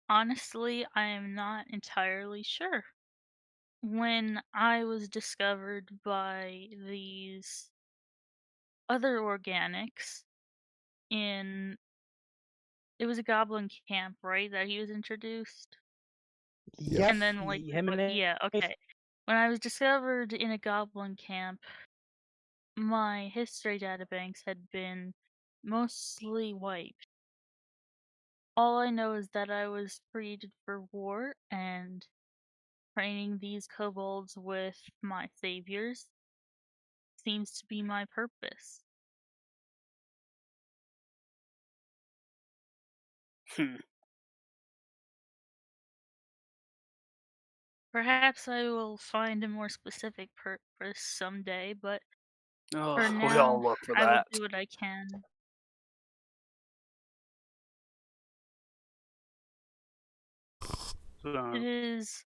Honestly, I am not entirely sure. When I was discovered by these other organics in it was a goblin camp, right, that he was introduced? Yep. And then like Him and yeah, okay. When I was discovered in a goblin camp, my history databanks had been mostly wiped. All I know is that I was created for war, and training these kobolds with my saviors seems to be my purpose. Hmm. Perhaps I will find a more specific purpose someday, but Oh, for we all now, look for I will that. do what I can. It So, is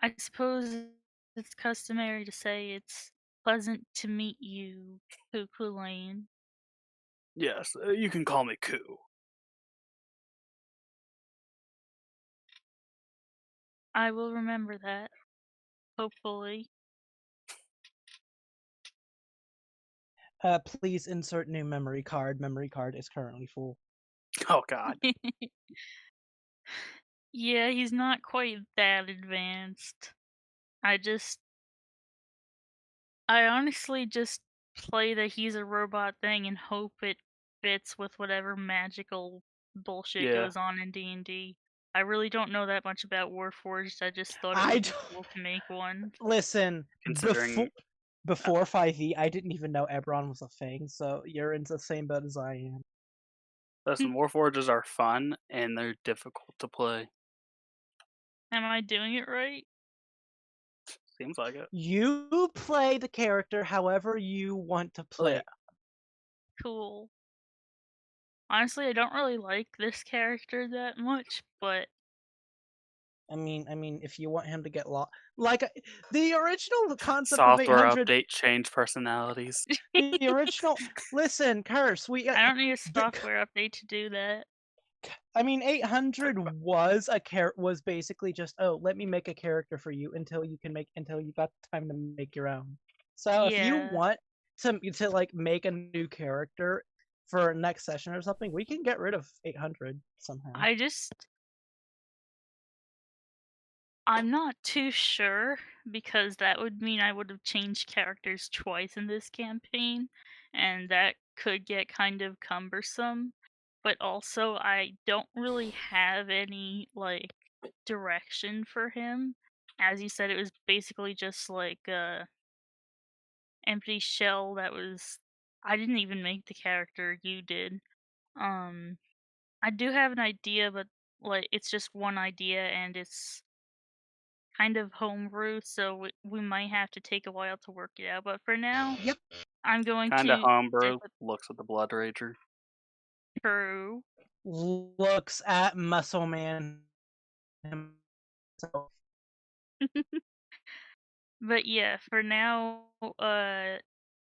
I suppose it's customary to say it's pleasant to meet you, Chulainn. Yes, you can call me Koo. I will remember that. Hopefully. Please insert new memory card. Memory card is currently full. Oh God. Yeah, he's not quite that advanced. I honestly just play that he's a robot thing and hope it fits with whatever magical bullshit Yeah. goes on in D&D. I really don't know that much about Warforged. I just thought it I would be don't- cool to make one. Listen, Considering before 5e, I didn't even know Ebron was a thing, so you're in the same boat as I am. listen, Warforges are fun and they're difficult to play. Am I doing it right? Seems like it. You play the character however you want to play. yeah. Cool. Honestly, I don't really like this character that much, but I mean, if you want him to get lost, like the original concept Software of 800, update, change personalities. the original. Listen, Curse, I don't need a software update to do that. I mean, 800 was was basically just, oh, let me make a character for you until you got time to make your own. So if you Yeah. want to like make a new character for next session or something, we can get rid of 800 somehow. I'm not too sure, because that would mean I would have changed characters twice in this campaign, and that could get kind of cumbersome. But also, I don't really have any, like, direction for him. As you said, it was basically just like a empty shell that was... I didn't even make the character, you did. I do have an idea, but like it's just one idea and it's kind of homebrew, so we might have to take a while to work it out. But for now, Yep. I'm going Kinda to homebrew. stick with Looks at the Blood Rager. True. Looks at Muscle Man himself. But yeah, for now,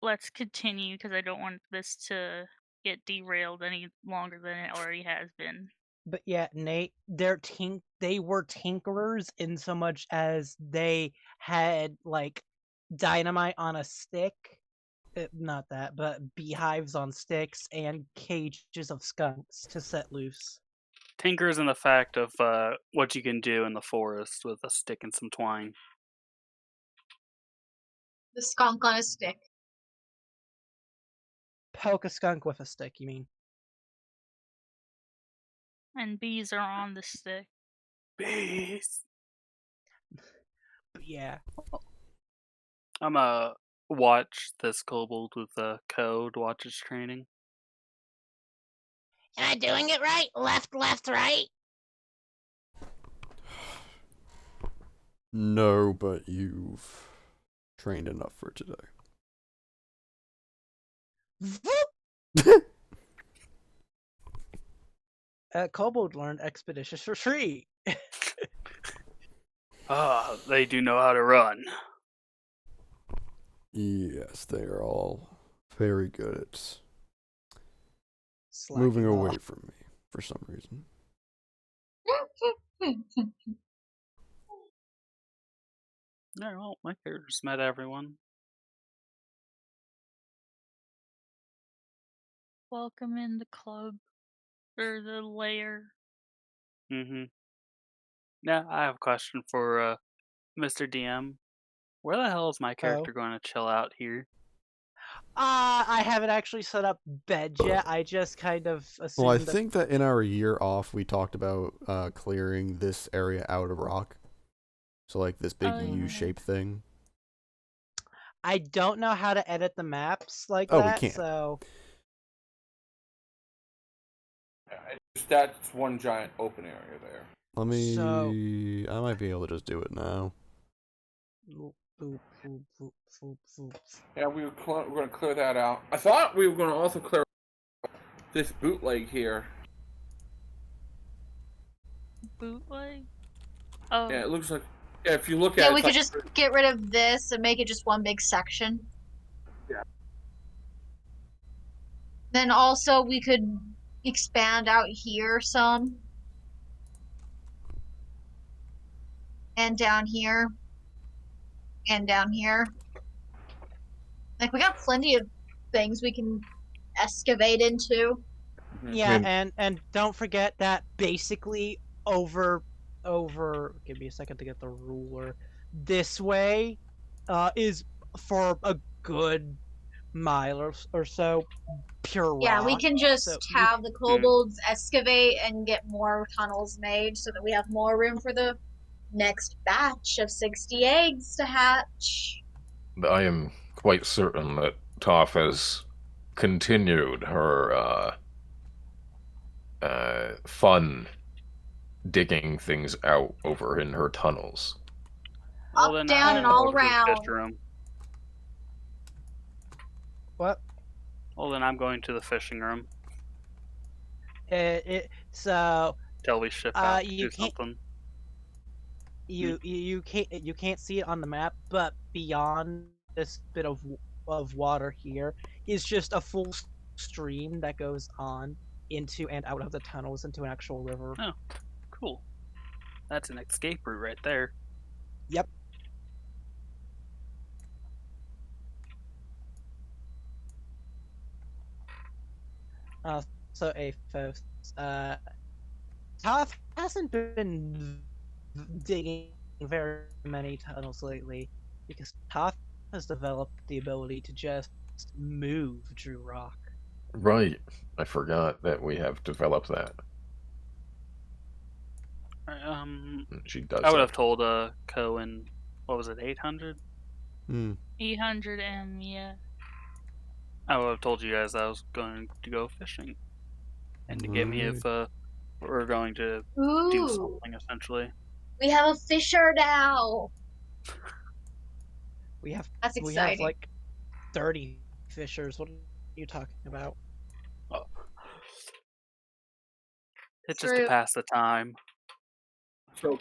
let's continue because I don't want this to get derailed any longer than it already has been. But yeah, Nate, they were tinkerers in so much as they had like dynamite on a stick. Not that, but beehives on sticks and cages of skunks to set loose. Tinkers in the fact of what you can do in the forest with a stick and some twine. The skunk on a stick. Poke a skunk with a stick, you mean? And bees are on the stick. Bees. But yeah. I'm watch this kobold with code, watch its training. Am I doing it right? Left, right? No, but you've trained enough for today. Kobold learned expeditious retreat. They do know how to run. Yes, they are all very good at Slacking moving away off. from me for some reason. Yeah, well, my character's met everyone. Welcome in the club, or the lair. Mm-hmm. Now, I have a question for Mr. DM. Where the hell is my character going to chill out here? I haven't actually set up bed yet. I just kind of assumed. Well, I think that in our year off, we talked about clearing this area out of rock. So, like, this big U-shaped thing. I don't know how to edit the maps like Oh, that, we can't. so... That's one giant open area there. Let me... So- I might be able to just do it now. Yeah, we're going to clear that out. I thought we were going to also clear this bootleg here. Bootleg? Oh. Yeah, it looks like... Yeah, if you look at Yeah, it, we it's could like- just get rid of this and make it just one big section. Yeah. Then also we could expand out here some. And down here. And down here. Like, we got plenty of things we can excavate into. Yeah, mean- and don't forget that basically over give me a second to get the ruler. This way is for a good mile or so pure rock. Yeah, we can just So have the kobolds excavate and get more tunnels made so that we have more room for the next batch of 60 eggs to hatch. I am quite certain that Toph has continued her fun digging things out over in her tunnels. Up, then down, and I'll all go to the around. fish room. What? Well, then I'm going to the fishing room So till we ship out to you do can't- something. you can't see it on the map, but beyond this bit of water here is just a full stream that goes on into and out of the tunnels into an actual river. Oh, cool. That's an escape route right there. Yep. So Athos, Toph hasn't been digging very many tunnels lately because Toph has developed the ability to just move Drew Rock. Right. I forgot that we have developed that. She does I would that. have told Ko in, what was it, 800? 800 M, yeah. I would have told you guys I was going to go fishing. And to get me if we're going to do Ooh, something, essentially. we have a fisher now. We have That's we exciting. have like 30 fishers. What are you talking about? It's just to True. pass the time. So,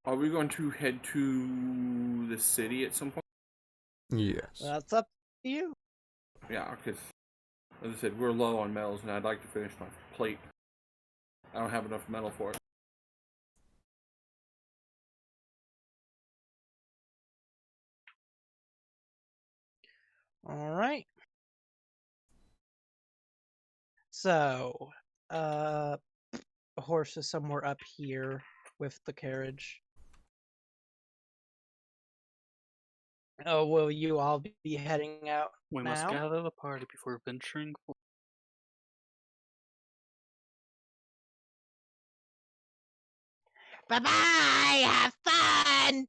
are we going to head to the city at some point? Yes. That's up to you. Yeah, because, as I said, we're low on metals, and I'd like to finish my plate. I don't have enough metal for it. All right. So, a horse is somewhere up here with the carriage. Oh, will you all be heading out We now? must gather the party before venturing forth. Bye-bye! Have fun!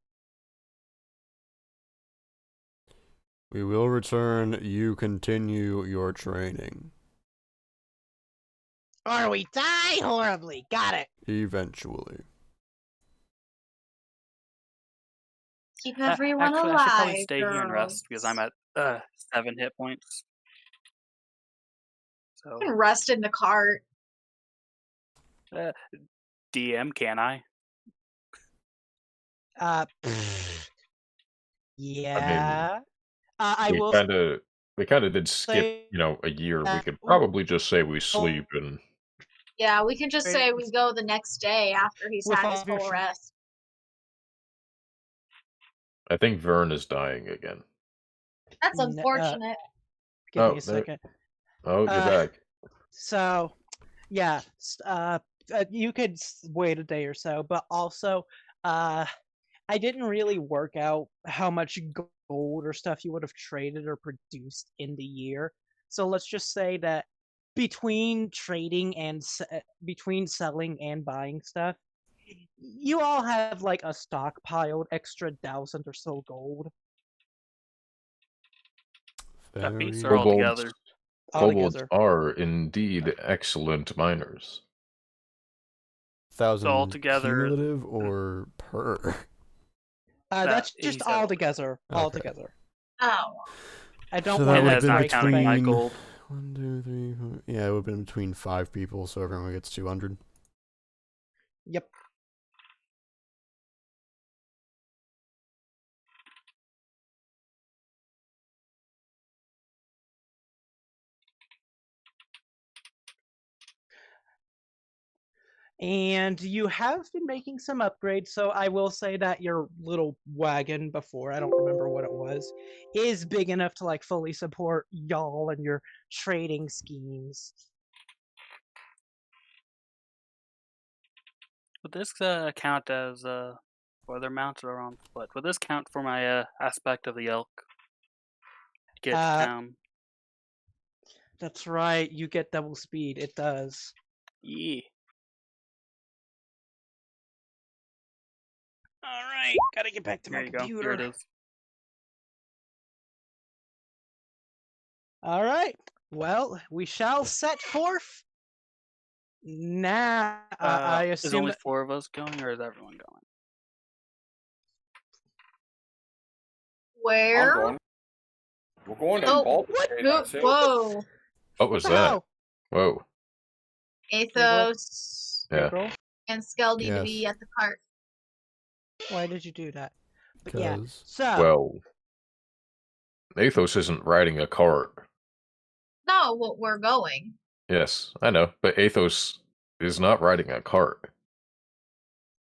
We will return. You continue your training. Or we die horribly. Got it. Eventually. Keep everyone Actually, alive. I should probably stay here and girls. rest because I'm at 7 hit points. So, You can rest in the cart. DM, can I? Yeah. I will We kind of did skip, say a year. We that- could probably just say we sleep and Yeah, we can just say we go the next day after he's With had all his of your full sh- rest. I think Vern is dying again. That's N- unfortunate. give Oh, me a there- second. Oh, you're back. So, yeah, you could wait a day or so, but also, I didn't really work out how much gold or stuff you would have traded or produced in the year. So let's just say that between trading and between selling and buying stuff, you all have like a stockpiled extra 1,000 or so gold That beats Very are all together. Kobolds altogether. are indeed excellent miners. 1,000 altogether- cumulative or per? That's he just said all all together. All Okay. together. Oh. I don't So want that It would to have has been not counted my between gold. 1, 2, 3, 4. Yeah, it would have been between 5 people, so everyone gets 200. Yep. And you have been making some upgrades, so I will say that your little wagon before, I don't remember what it was, is big enough to like fully support y'all and your trading schemes. Would this count as whether mounted or on foot? Would this count for my aspect of the elk? Get to town. That's right, you get double speed. It does. Yeah. Alright, gotta get back to There my you go. computer. Here it is. Alright, well, we shall set forth. Now, I Is assume only that 4 of us going, or is everyone going? Where? I'm going. We're going to Oh, Baldur's what? Gate, No, that's it. whoa. What was the that? hell? Whoa. Athos Yeah. April? and Skeld need to Yes. be at the cart. Why did you do that? But yeah, Because so Well, Athos isn't riding a cart. No, well, we're going. Yes, I know, but Athos is not riding a cart.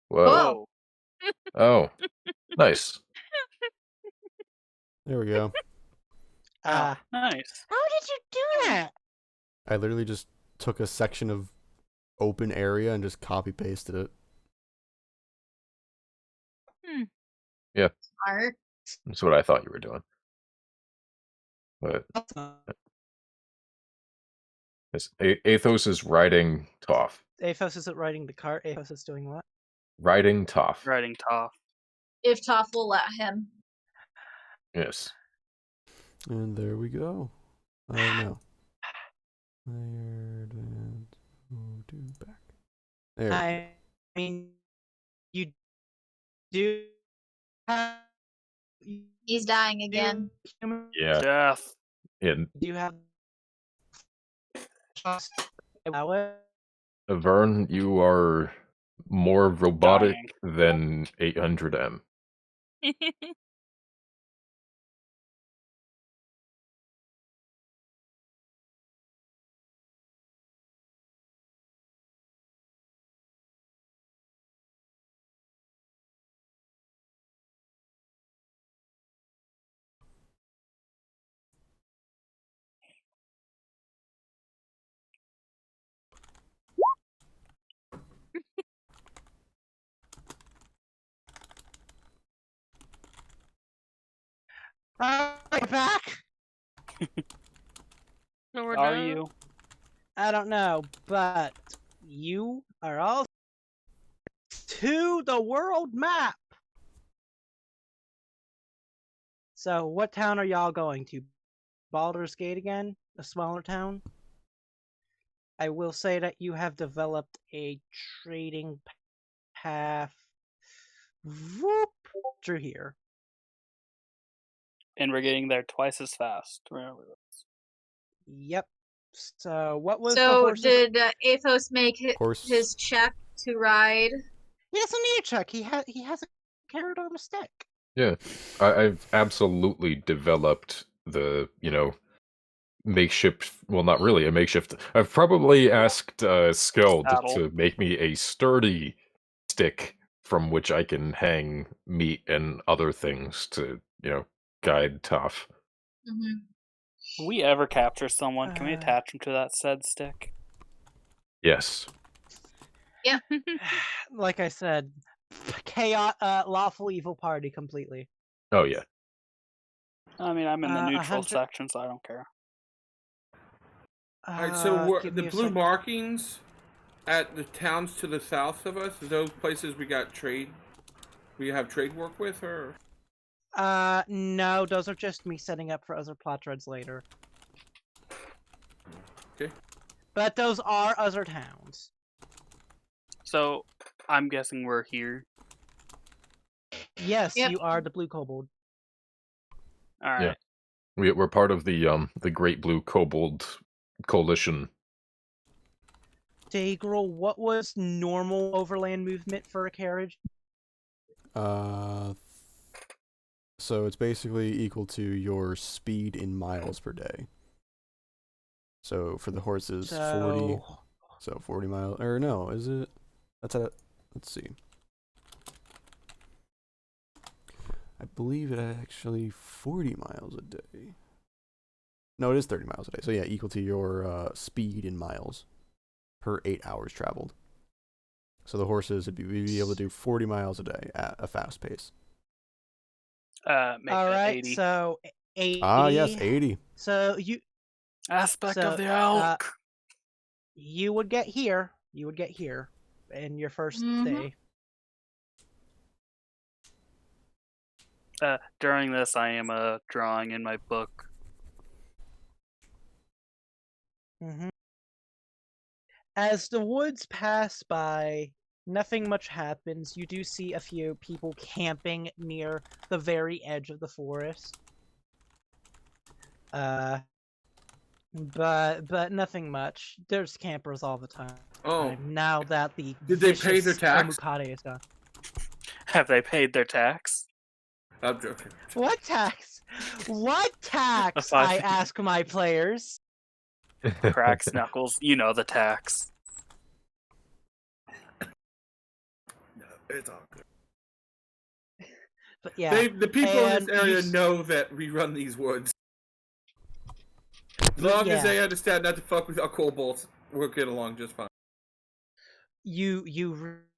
Whoa. Whoa. Oh, nice. there we go. Nice. how did you do that? I literally just took a section of open area and just copy pasted it. Smart. That's what I thought you were doing. But yes, Athos is riding Toph. Athos isn't riding the cart. Athos is doing what? Riding Toph. Riding Toph. If Toph will let him. Yes. And there we go. Oh no. Player advance. Move to back. There. I mean, you do have. He's dying again. Yeah. Death. And Do you have trust? Allow it? Vern, you are more robotic than 800M. We're back. So we're Are done? you? I don't know, but you are all to the world map. So, what town are y'all going to? Baldur's Gate again? A smaller town? I will say that you have developed a trading path whoop, through here. And we're getting there twice as fast. Remember this. Yep. So, what was the So horse's... did Athos make Horse. his check to ride? He doesn't need a check. He has a carrot on a stick. Yeah. I've absolutely developed the, makeshift, well, not really a makeshift. I've probably asked Skeld Saddle. to make me a sturdy stick from which I can hang meat and other things to, guide Toph. Mm-hmm. If we ever capture someone, can we Uh. attach them to that said stick? Yes. Like I said, chaos, lawful evil party completely. Oh, yeah. I mean, I'm in the neutral 100 section, so I don't care. Alright, so give the me a blue sec. markings at the towns to the south of us, are those places we got trade? We have trade work with, or? No, those are just me setting up for other plot threads later. Okay. But those are other towns. So, I'm guessing we're here. Yes, Yep. you are the blue kobold. Alright. Yeah. We're part of the Great Blue Kobold Coalition. Daegral, what was normal overland movement for a carriage? So it's basically equal to your speed in miles per day. So for the horses, 40. So 40 miles, or no, is it? That's at, let's see. I believe it actually 40 miles a day. No, it is 30 miles a day. So yeah, equal to your speed in miles per 8 hours traveled. So the horses would be able to do 40 miles a day at a fast pace. Make All that right, 80. so 80. Ah, yes, 80. So you Aspect so, of the elk. you would get here. You would get here in your first day. During this, I am drawing in my book. Mm-hmm. As the woods pass by, nothing much happens. You do see a few people camping near the very edge of the forest. But nothing much. There's campers all the time. Oh, Now that the did they pay their vicious tax? Omukade is gone. Have they paid their tax? I'm joking. What tax? What tax? Five- I ask my players. Cracks knuckles. You know the tax. No, it's all good. But yeah, The people in and this area you know that we run these woods. As long as they understand not to fuck with our kobolds, we'll get along just fine. you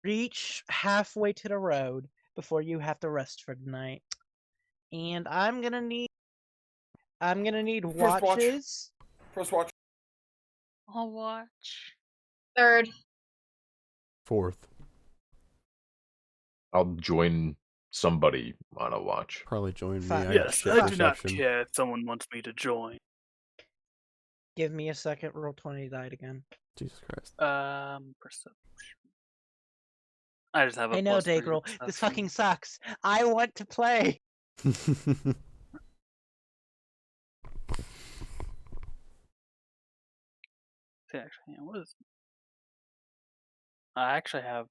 reach halfway to the road before you have to rest for the night, and I'm gonna need First watch. watches. First watch. I'll watch. Third. Fourth. I'll join somebody on a watch. Probably join me. Fine. I got Yes, shit I do not perception. care if someone wants me to join. Give me a second. Roll 20 died again. Jesus Christ. Perception. I just have a I know, +3 to Daegral. This perception. fucking sucks. I want to play. Actually, yeah, what is? I actually have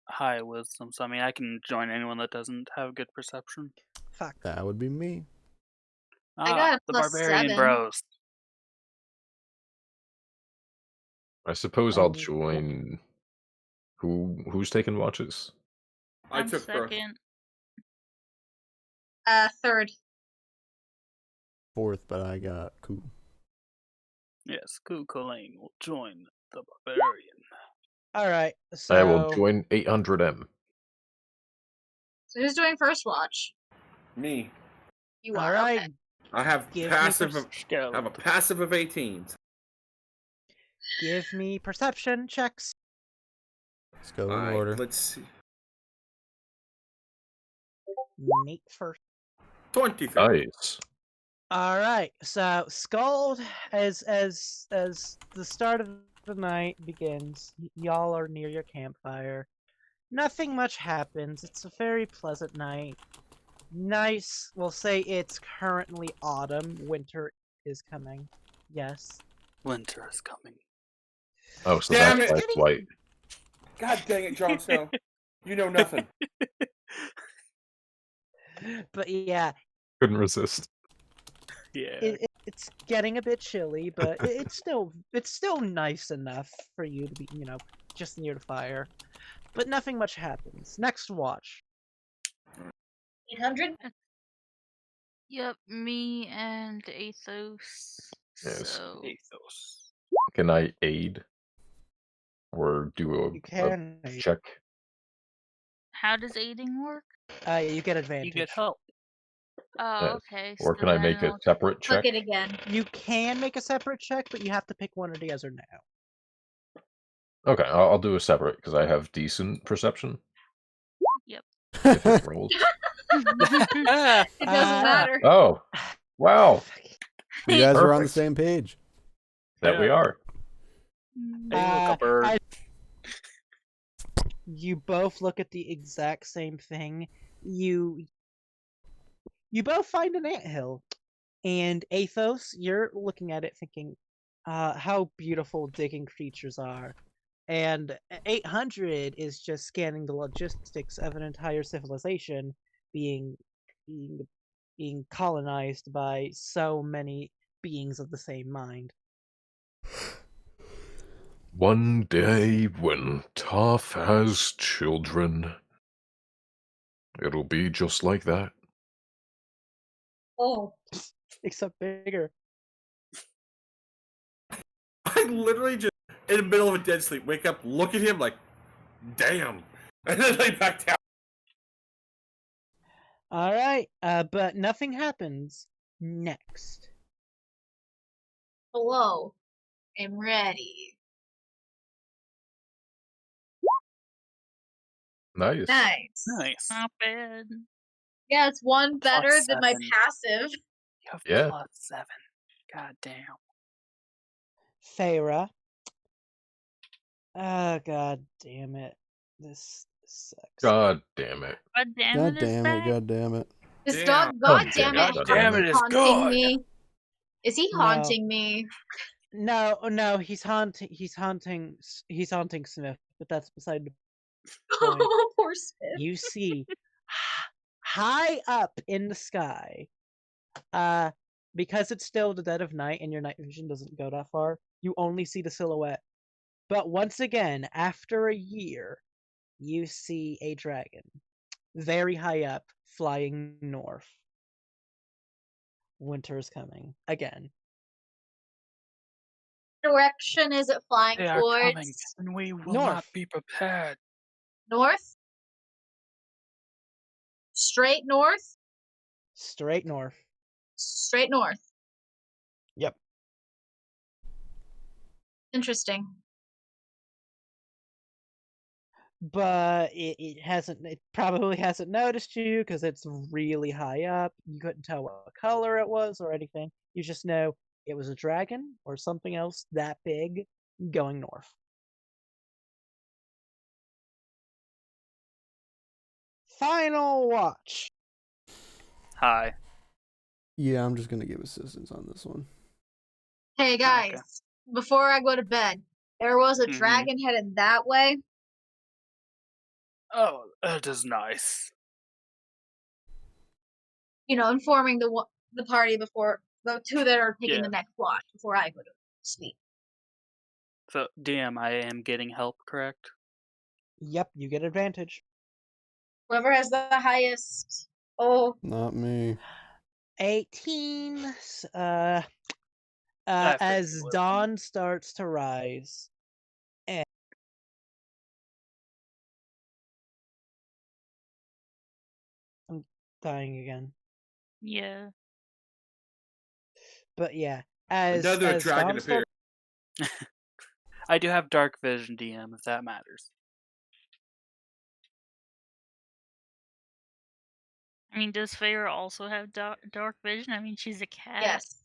high wisdom, so I mean I can join anyone that doesn't have good perception. Fuck. That would be me. I got a the +7. Barbarian bros. I suppose I'll Um, join. Who's taking watches? I I'm took first. second. Third. Fourth, but I got cool. Yes, Chulainn will join the Barbarian. All right. So I will join 800M. So who's doing first watch? Me. You All are. right. Okay. I have Give me passive. Skeld. I have a passive of 18s. Give me perception checks. Let's go in Alright, order. let's see. Nate first. 23. Nice. All right. So Skeld, as the start of the night begins, y'all are near your campfire. Nothing much happens. It's a very pleasant night. Nice. We'll say it's currently autumn. Winter is coming. Yes. Winter is coming. Oh, so Damn that's it. like white. God dang it, Jon Snow. You know nothing. But yeah, Couldn't resist. Yeah. it's getting a bit chilly, but it's still nice enough for you to be, just near the fire. But nothing much happens. Next watch. 800? Yep, me and Athos. Yes. So Athos. Can I aid? Or do You a can. check? how does aiding work? You get advantage. You get help. Oh, Yes. okay. Or so can I then make a I'll- separate check? Click it again. You can make a separate check, but you have to pick one or the other now. Okay, I'll do a separate because I have decent perception. Yep. If it rolls. Ah, It doesn't matter. Oh, wow. You guys are on the Perfect. same page. That we Yeah. are. hey, look, a bird. You both look at the exact same thing. You both find an anthill. And Athos, you're looking at it thinking, how beautiful digging creatures are. And 800 is just scanning the logistics of an entire civilization being colonized by so many beings of the same mind. One day when Toph has children, it'll be just like that. Oh. Except bigger. I literally just, in the middle of a dead sleep, wake up, look at him like, damn. And then lay back down. Alright, but nothing happens next. Hello. I'm ready. Nice. Nice. Nice. Not bad. Yeah, it's one better Plus than my 7. passive. You have Yeah. plus 7. God damn. Faera. Oh, god damn it. This sucks. God damn it. God damn God it is damn it, back. god damn it. This Damn. dog, God god damn damn it, it, God damn it is haunting good. me. Is he No. haunting me? No, he's haunting Smith, but that's beside the point. Oh, poor Smith. You see high up in the sky, because it's still the dead of night and your night vision doesn't go that far, you only see the silhouette. But once again, after a year, you see a dragon very high up flying north. Winter is coming again. Direction is it flying They are coming, towards? and we will North. not be prepared. North? Straight north? Straight north. Straight north. Yep. Interesting. But it probably hasn't noticed you because it's really high up. You couldn't tell what color it was or anything. You just know it was a dragon or something else that big going north. Final watch. Hi. Yeah, I'm just gonna give assistance on this one. Hey guys, Okay. before I go to bed, there was a Mhm. dragon headed that way. Oh, that is nice. You know, informing the party before the two that are taking Yeah. the next watch before I go to sleep. So, DM, I am getting help, correct? Yep, you get advantage. Whoever has the highest. Oh, Not me. 18. I have 50 As wisdom. dawn starts to rise. I'm dying again. Yeah. But yeah, as Another as dragon dawn starts. appeared. I do have dark vision, DM, if that matters. I mean, does Faera also have dark vision? I mean, she's a cat. yes.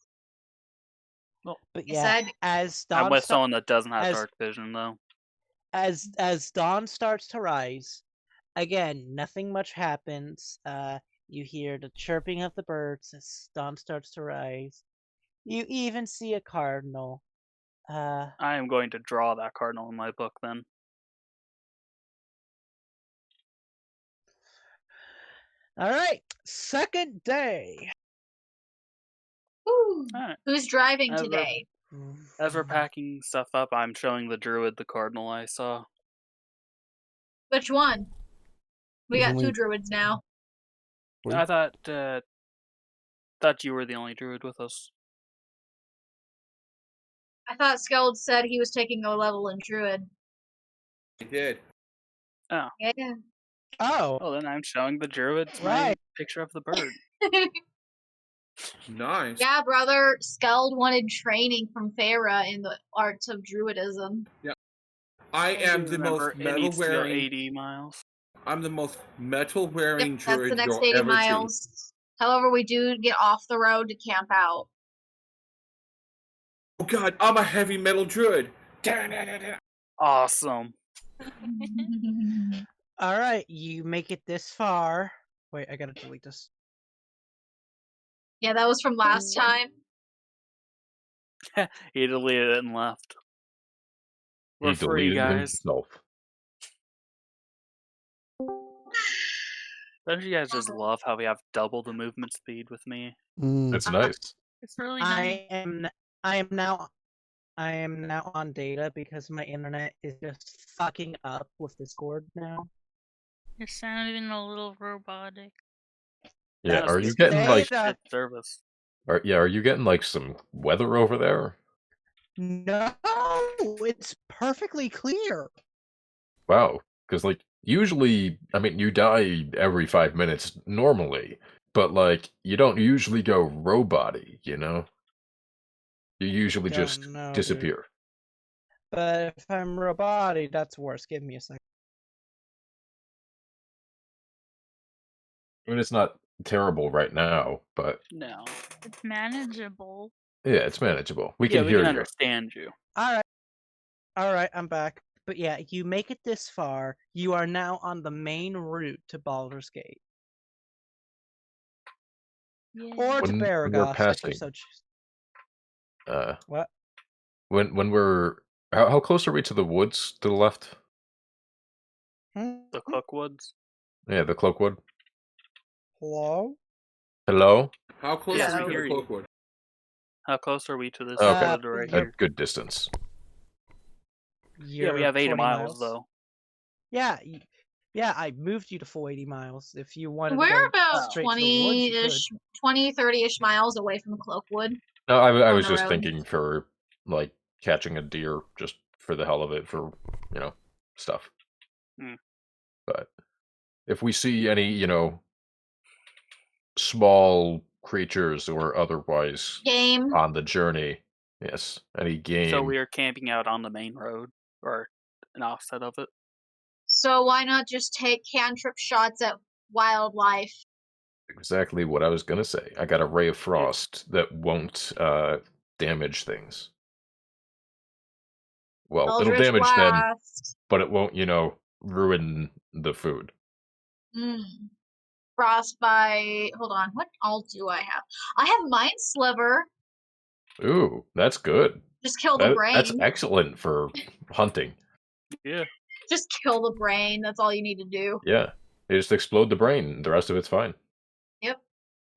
But Yes, yeah, I do. as I'm dawn with starts. someone that doesn't have as- dark vision, though. As dawn starts to rise, again, nothing much happens. You hear the chirping of the birds as dawn starts to rise. You even see a cardinal. I am going to draw that cardinal in my book, then. All right, second day. Ooh. Alright. Who's driving As we're- today? As we're packing stuff up, I'm showing the druid the cardinal I saw. Which one? We There's got only- two druids now. Wait. I thought you were the only druid with us. I thought Skeld said he was taking a level in druid. He did. Oh. Yeah. Oh, Well, then I'm showing the druids my Right. picture of the bird. Nice. Yeah, brother. Skeld wanted training from Faera in the arts of druidism. I am do the most remember it metal needs to go wearing. 80 miles. I'm the most metal wearing Yep, that's druid the next you'll 80 ever miles. However, we do get off the road to camp out. see. Oh god, I'm a heavy metal druid. Awesome. all right. You make it this far. Wait, I gotta delete this. Yeah, that was from last time. He deleted it and left. We're He free, deleted guys. himself. Don't you guys just love how we have double the movement speed with me? Mm, It's nice. It's really nice. I am now I am now on data because my internet is just fucking up with Discord now. You're sounding a little robotic. Yeah, Must are be you because getting of like Data. shit service? are you getting like some weather over there? No, it's perfectly clear. Wow, because like usually, I mean, you die every 5 minutes normally, but like you don't usually go robot-y, you know? You usually just Don't know, dude. disappear. But if I'm robotic, that's worse. Give me a second. I mean, it's not terrible right now, but No. It's manageable. yeah, it's manageable. We Yeah, can we hear can you. understand you. Alright, I'm back. But yeah, you make it this far, you are now on the main route to Baldur's Gate. Yeah. Or to When we're Baragos, if you passing, so choose. What? when we're how close are we to the woods to the left? The Cookwoods. Yeah, the Cloakwood. Hello? Hello? How close Yes, are we we to hear the you. Cloakwood? How close are we to this Okay. wood right A you're- here? good distance. Yeah, we You're have 80 20 miles though. Yeah, I moved you to 480 miles. If you wanted to We're go about straight to the woods, you could. 20-ish, 20, 30-ish miles away from Cloakwood. No, I On was the just road. thinking for like catching a deer just for the hell of it for, you know, stuff. Hmm. But if we see any, you know, small creatures or otherwise Game. on the journey, yes, any game. So we are camping out on the main road, or an offset of it. So why not just take cantrip shots at wildlife? Exactly what I was gonna say. I got a ray of frost that won't damage things. Well, it'll Eldritch damage them, Blast. but it won't, you know, ruin the food. Frostbite. Hold on. What all do I have? I have Mind Sliver. Ooh, that's good. Just kill the brain. That's excellent for hunting. Yeah. Just kill the brain. That's all you need to do. Yeah, they just explode the brain. The rest of it's fine. Yep.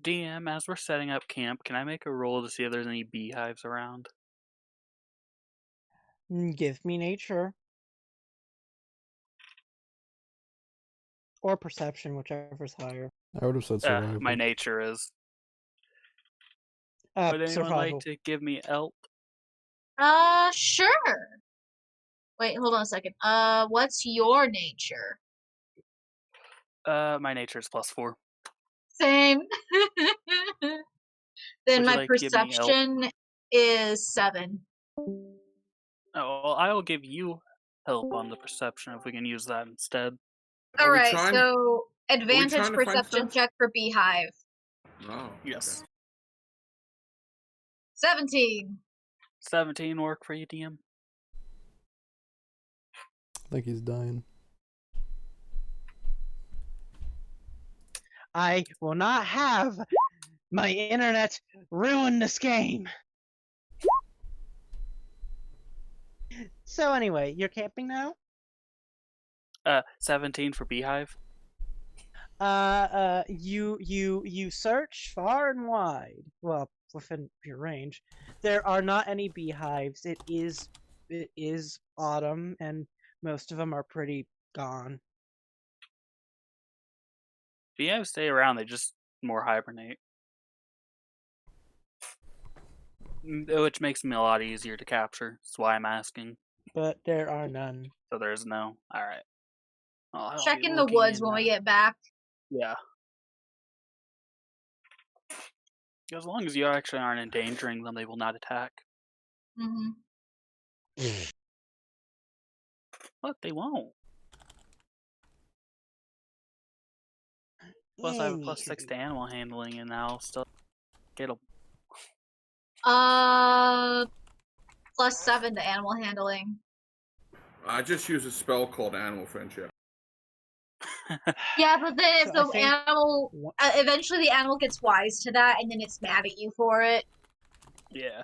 DM, as we're setting up camp, can I make a roll to see if there's any beehives around? Give me nature. Or perception, whichever's higher. I would have said survival. My nature is. Would anyone Survival. like to give me help? Sure. Wait, hold on a second. What's your nature? My nature is +4. Same. Then Would you my like to give me help? perception is 7. Oh, well, I will give you help on the perception if we can use that instead. Are we Alright, trying- so advantage trying to find perception stuff? check for beehive. Oh, Yes. 17. 17 work for you, DM? I think he's dying. I will not have my internet ruin this game. So anyway, you're camping now? 17 for beehive. You search far and wide. Well, within your range, there are not any beehives. It is autumn, and most of them are pretty gone. Beehives stay around, they just more hibernate. Which makes them a lot easier to capture. That's why I'm asking. But there are none. So there's no. Alright. Well, Check in the woods when we get back. Yeah. As long as you actually aren't endangering them, they will not attack. Mm-hmm. But they won't. Plus, I have a +6 to animal handling, and I'll still get them. +7 to animal handling. I just use a spell called Animal Friendship. Yeah, but then if So I the think- animal, eventually the animal gets wise to that, and then it's mad at you for it. Yeah.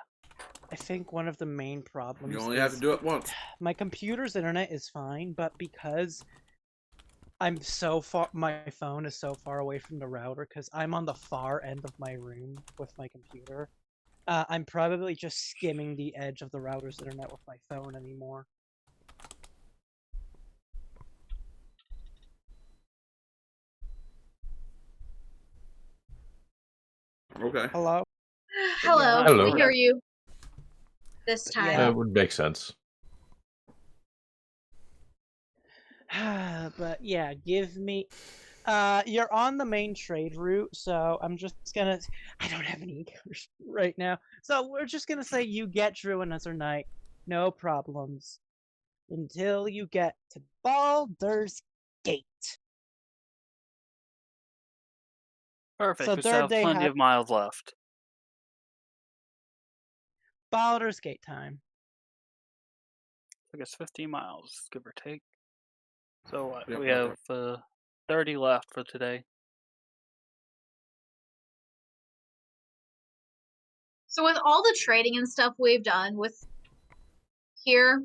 I think one of the main problems You only is have to do it once. my computer's internet is fine, but because I'm so far, my phone is so far away from the router because I'm on the far end of my room with my computer. I'm probably just skimming the edge of the router's internet with my phone anymore. Okay. Hello? Hello, Hello. we hear you. This But time. yeah. That would make sense. But yeah, give me. You're on the main trade route, so I'm just gonna. I don't have any encounters right now, so we're just gonna say you get through another night, no problems, until you get to Baldur's Gate. Perfect. So We still third have day plenty of miles left. Baldur's Gate time. I guess 15 miles, give or take. So what? Yep, We have 30 left for today. So with all the trading and stuff we've done with here,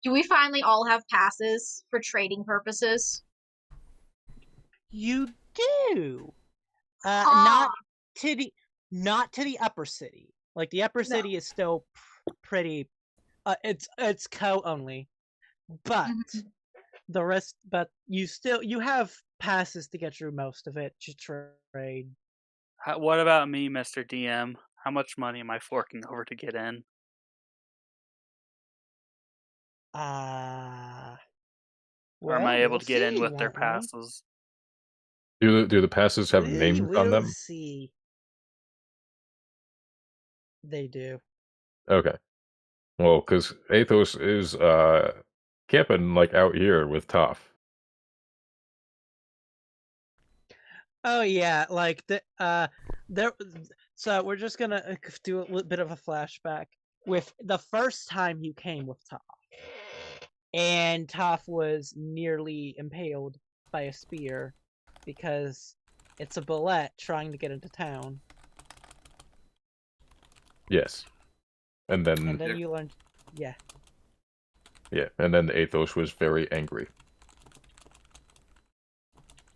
do we finally all have passes for trading purposes? You do. Ah. Not to the upper city. Like the upper city is still pretty. It's co only, but the rest. But you have passes to get through most of it to trade. What about me, Mr. DM? How much money am I forking over to get in? Or am I able to get in with their passes? Do the passes have names on them? See. They do. Okay. Well, because Athos is camping like out here with Toph. Oh yeah, like there. So we're just gonna do a little bit of a flashback with the first time you came with Toph, and Toph was nearly impaled by a spear because it's a bullet trying to get into town. Yes. And then You learned, yeah. Yeah, and then Athos was very angry.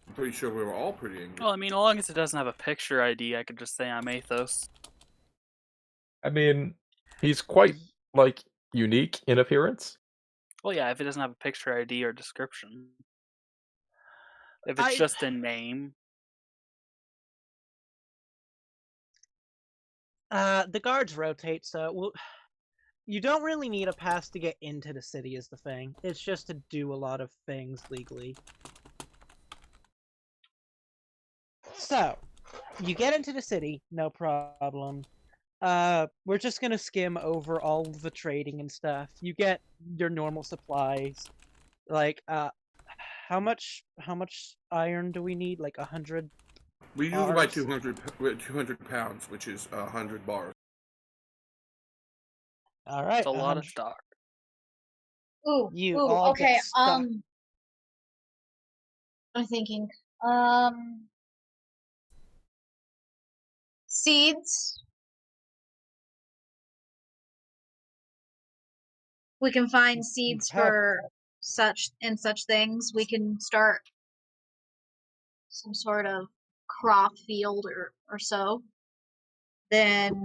I'm pretty sure we were all pretty angry. Well, I mean, as long as it doesn't have a picture ID, I could just say I'm Athos. I mean, he's quite, like, unique in appearance. Well, yeah, if it doesn't have a picture ID or description. If it's just a name. The guards rotate, so you don't really need a pass to get into the city is the thing. It's just to do a lot of things legally. So, you get into the city, no problem. We're just gonna skim over all the trading and stuff. You get your normal supplies. Like, how much iron do we need? Like 100? We use about 200 pounds, which is 100 bars. All right. It's a lot of stock. Ooh, okay. I'm thinking. Seeds. We can find seeds for such things. We can start some sort of crop field or so. Then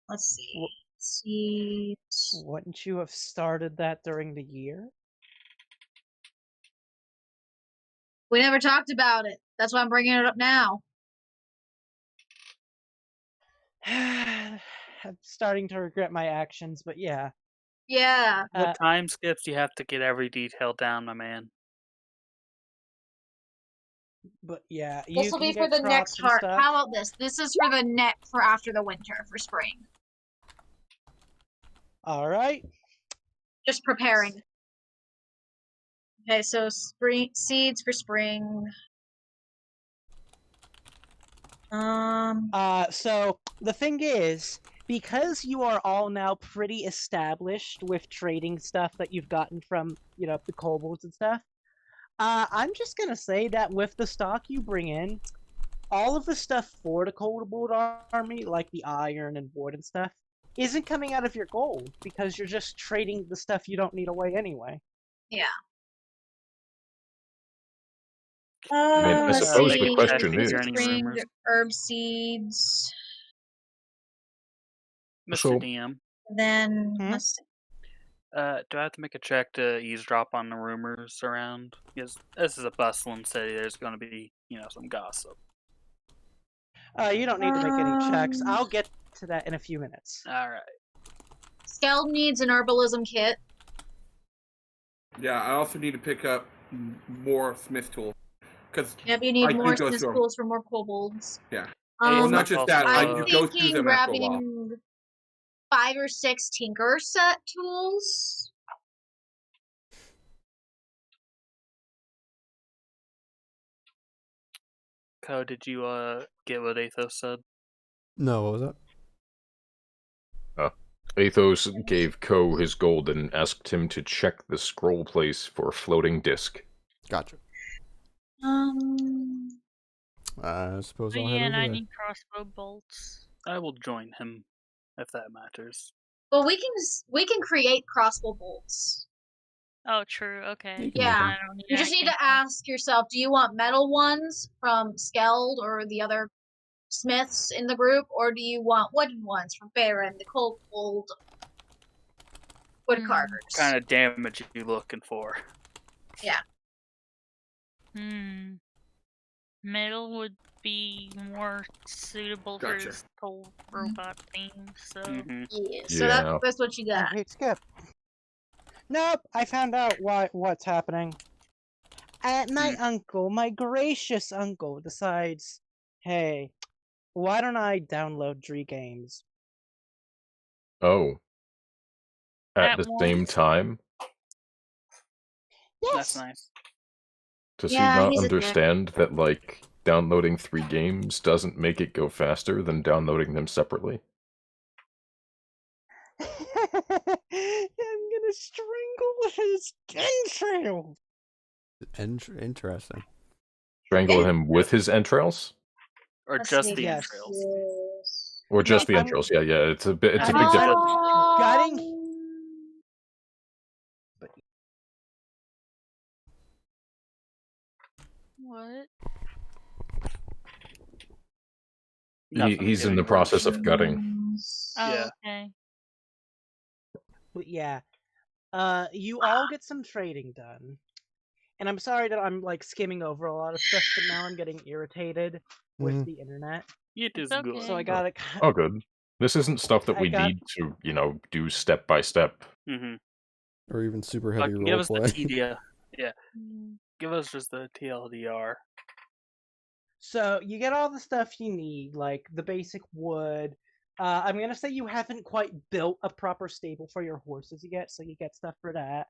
let's see. Seeds. Wouldn't you have started that during the year? We never talked about it. That's why I'm bringing it up now. I'm starting to regret my actions, but yeah. Yeah. With time skips, you have to get every detail down, my man. But yeah, this will be for the next heart. How about this? This is for the for after the winter, for spring. All right. Just preparing. Okay, so spring seeds for spring. So the thing is, because you are all now pretty established with trading stuff that you've gotten from, the kobolds and stuff, I'm just gonna say that with the stock you bring in, all of the stuff for the kobold army, like the iron and wood and stuff, isn't coming out of your gold, because you're just trading the stuff you don't need away anyway. Yeah. I mean, I suppose the question is... Herb seeds. Mr. So- DM, Then Hmm? let's see. do I have to make a check to eavesdrop on the rumors around? Because this is a bustling city. There's going to be, some gossip. You don't need to make any checks. Um, I'll get to that in a few minutes. All right. Skeld needs an herbalism kit. Yeah, I also need to pick up more smith tools. Because Yep, you need I more do go smith through 'em. tools for more kobolds. Yeah. Well, Well, not that's just also, that, I uh, could go through Thinking them after a while. grabbing 5 or 6 tinker set tools. Co, did you get what Athos said? No, what was that? Athos gave Ko his gold and asked him to check the scroll place for a floating disc. Gotcha. I suppose I'll head Yeah, over and I there. need crossbow bolts. I will join him, if that matters. Well, we can create crossbow bolts. Oh, true. Okay. You can Yeah. make I them. don't need You just need anything to ask yourself, do you want metal ones from Skeld or the other smiths in the group, or do you want wooden ones from Faera and the kobold woodcarvers? Kind of damage are you looking for? Metal would be more suitable for Gotcha. this whole robot theme, so. Mm-hmm. Yeah, so Yeah. that's what you got. Wait, skip. Nope, I found out what's happening. My gracious uncle, decides, hey, why don't I download Dree games? Oh. At At the same once. time? Yes. That's nice. Does Yeah, he not he's a dick. understand that, like, downloading 3 games doesn't make it go faster than downloading them separately? I'm gonna strangle his entrails. Interesting. Strangle him with his entrails? Or Let's just see. the Yes. entrails? Or just No, the I'm- entrails? Yeah, it's a big I'm difference. gutting. What? Nothing, He's in getting the process of bullshit. gutting. Oh, Yeah. okay. But yeah. You all get some trading done. And I'm sorry that I'm like skimming over a lot of stuff, but now I'm getting irritated with Mhm. the internet. It is It's good. So I okay. gotta Oh, good. This isn't stuff that I we got- need to, do step by step. Mm-hmm. Or even super heavy Give us the roleplay. TDR. Yeah. Mm. Give us just the TLDR. So you get all the stuff you need, like the basic wood. I'm gonna say you haven't quite built a proper stable for your horses yet, so you get stuff for that.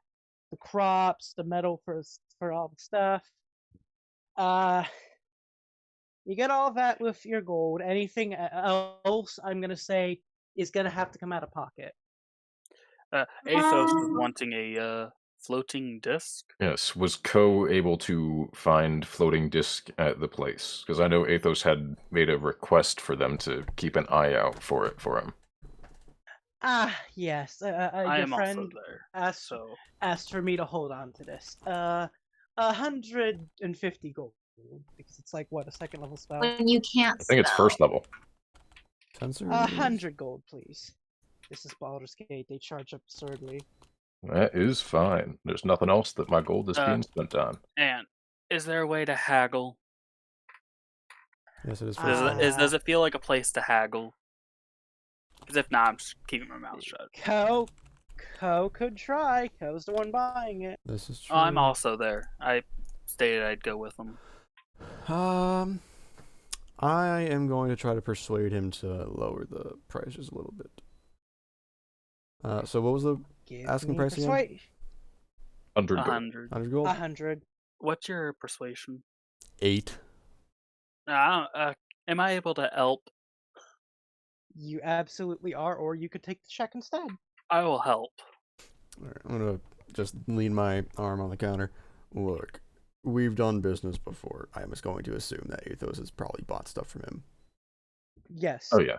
The crops, the metal for all the stuff. You get all that with your gold. Anything else, I'm gonna say, is gonna have to come out of pocket. Athos is wanting a floating disc. Yes, was Ko able to find floating disc at the place? Because I know Athos had made a request for them to keep an eye out for it for him. Yes. I Your am also friend there. asked So asked for me to hold on to this. 150 gold because it's like what, a second level spell. When you can't I think it's spell. first level. Sensor. 100 gold, please. This is Baldur's Gate. They charge absurdly. That is fine. There's nothing else that my gold is Uh, being spent on. and is there a way to haggle? Yes, it is Ah. first level. Does it feel like a place to haggle? Because if not, I'm just keeping my mouth shut. Co could try. Co's the one buying it. This is true. Oh, I'm also there. I stated I'd go with them. I am going to try to persuade him to lower the prices a little bit. So what was the Give asking me price again? 100 gold. 100. 100 gold? 100. What's your persuasion? 8. Am I able to help? You absolutely are, or you could take the check instead. I will help. Alright, I'm gonna just lean my arm on the counter. Look, we've done business before. I was going to assume that Athos has probably bought stuff from him. Yes. Oh, yeah.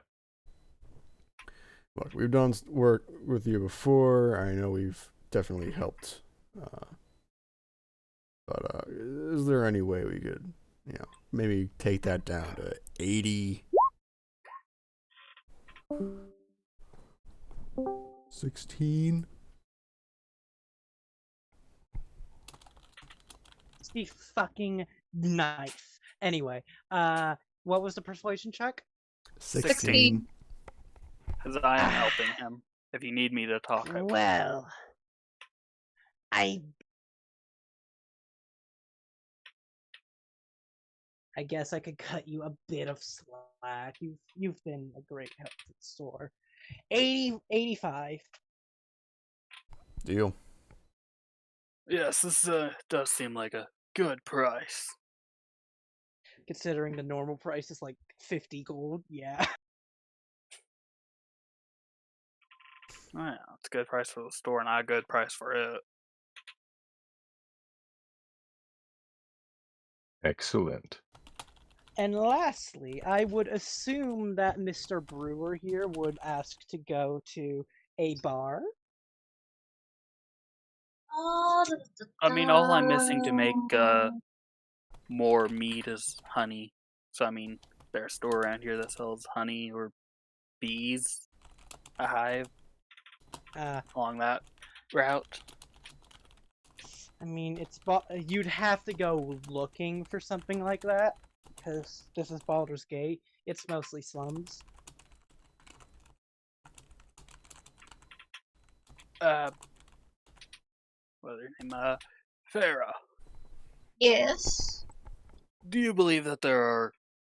Look, we've done work with you before. I know we've definitely helped. But is there any way we could, maybe take that down to 80? 16. Just be fucking nice. Anyway, what was the persuasion check? 16. Because I am helping him. If you need me to talk, I will. Well, I guess I could cut you a bit of slack. You've been a great help to the store. 85. Deal. Yes, this does seem like a good price. Considering the normal price is like 50 gold, yeah. Oh, yeah, it's a good price for the store, not a good price for it. Excellent. And lastly, I would assume that Mr. Brewer here would ask to go to a bar. I mean, all I'm missing to make more meat is honey. So, I mean, there's a store around here that sells honey or bees, a hive along that route. I mean, you'd have to go looking for something like that, because this is Baldur's Gate. It's mostly slums. What's her name? Faera. Yes. Do you believe that there are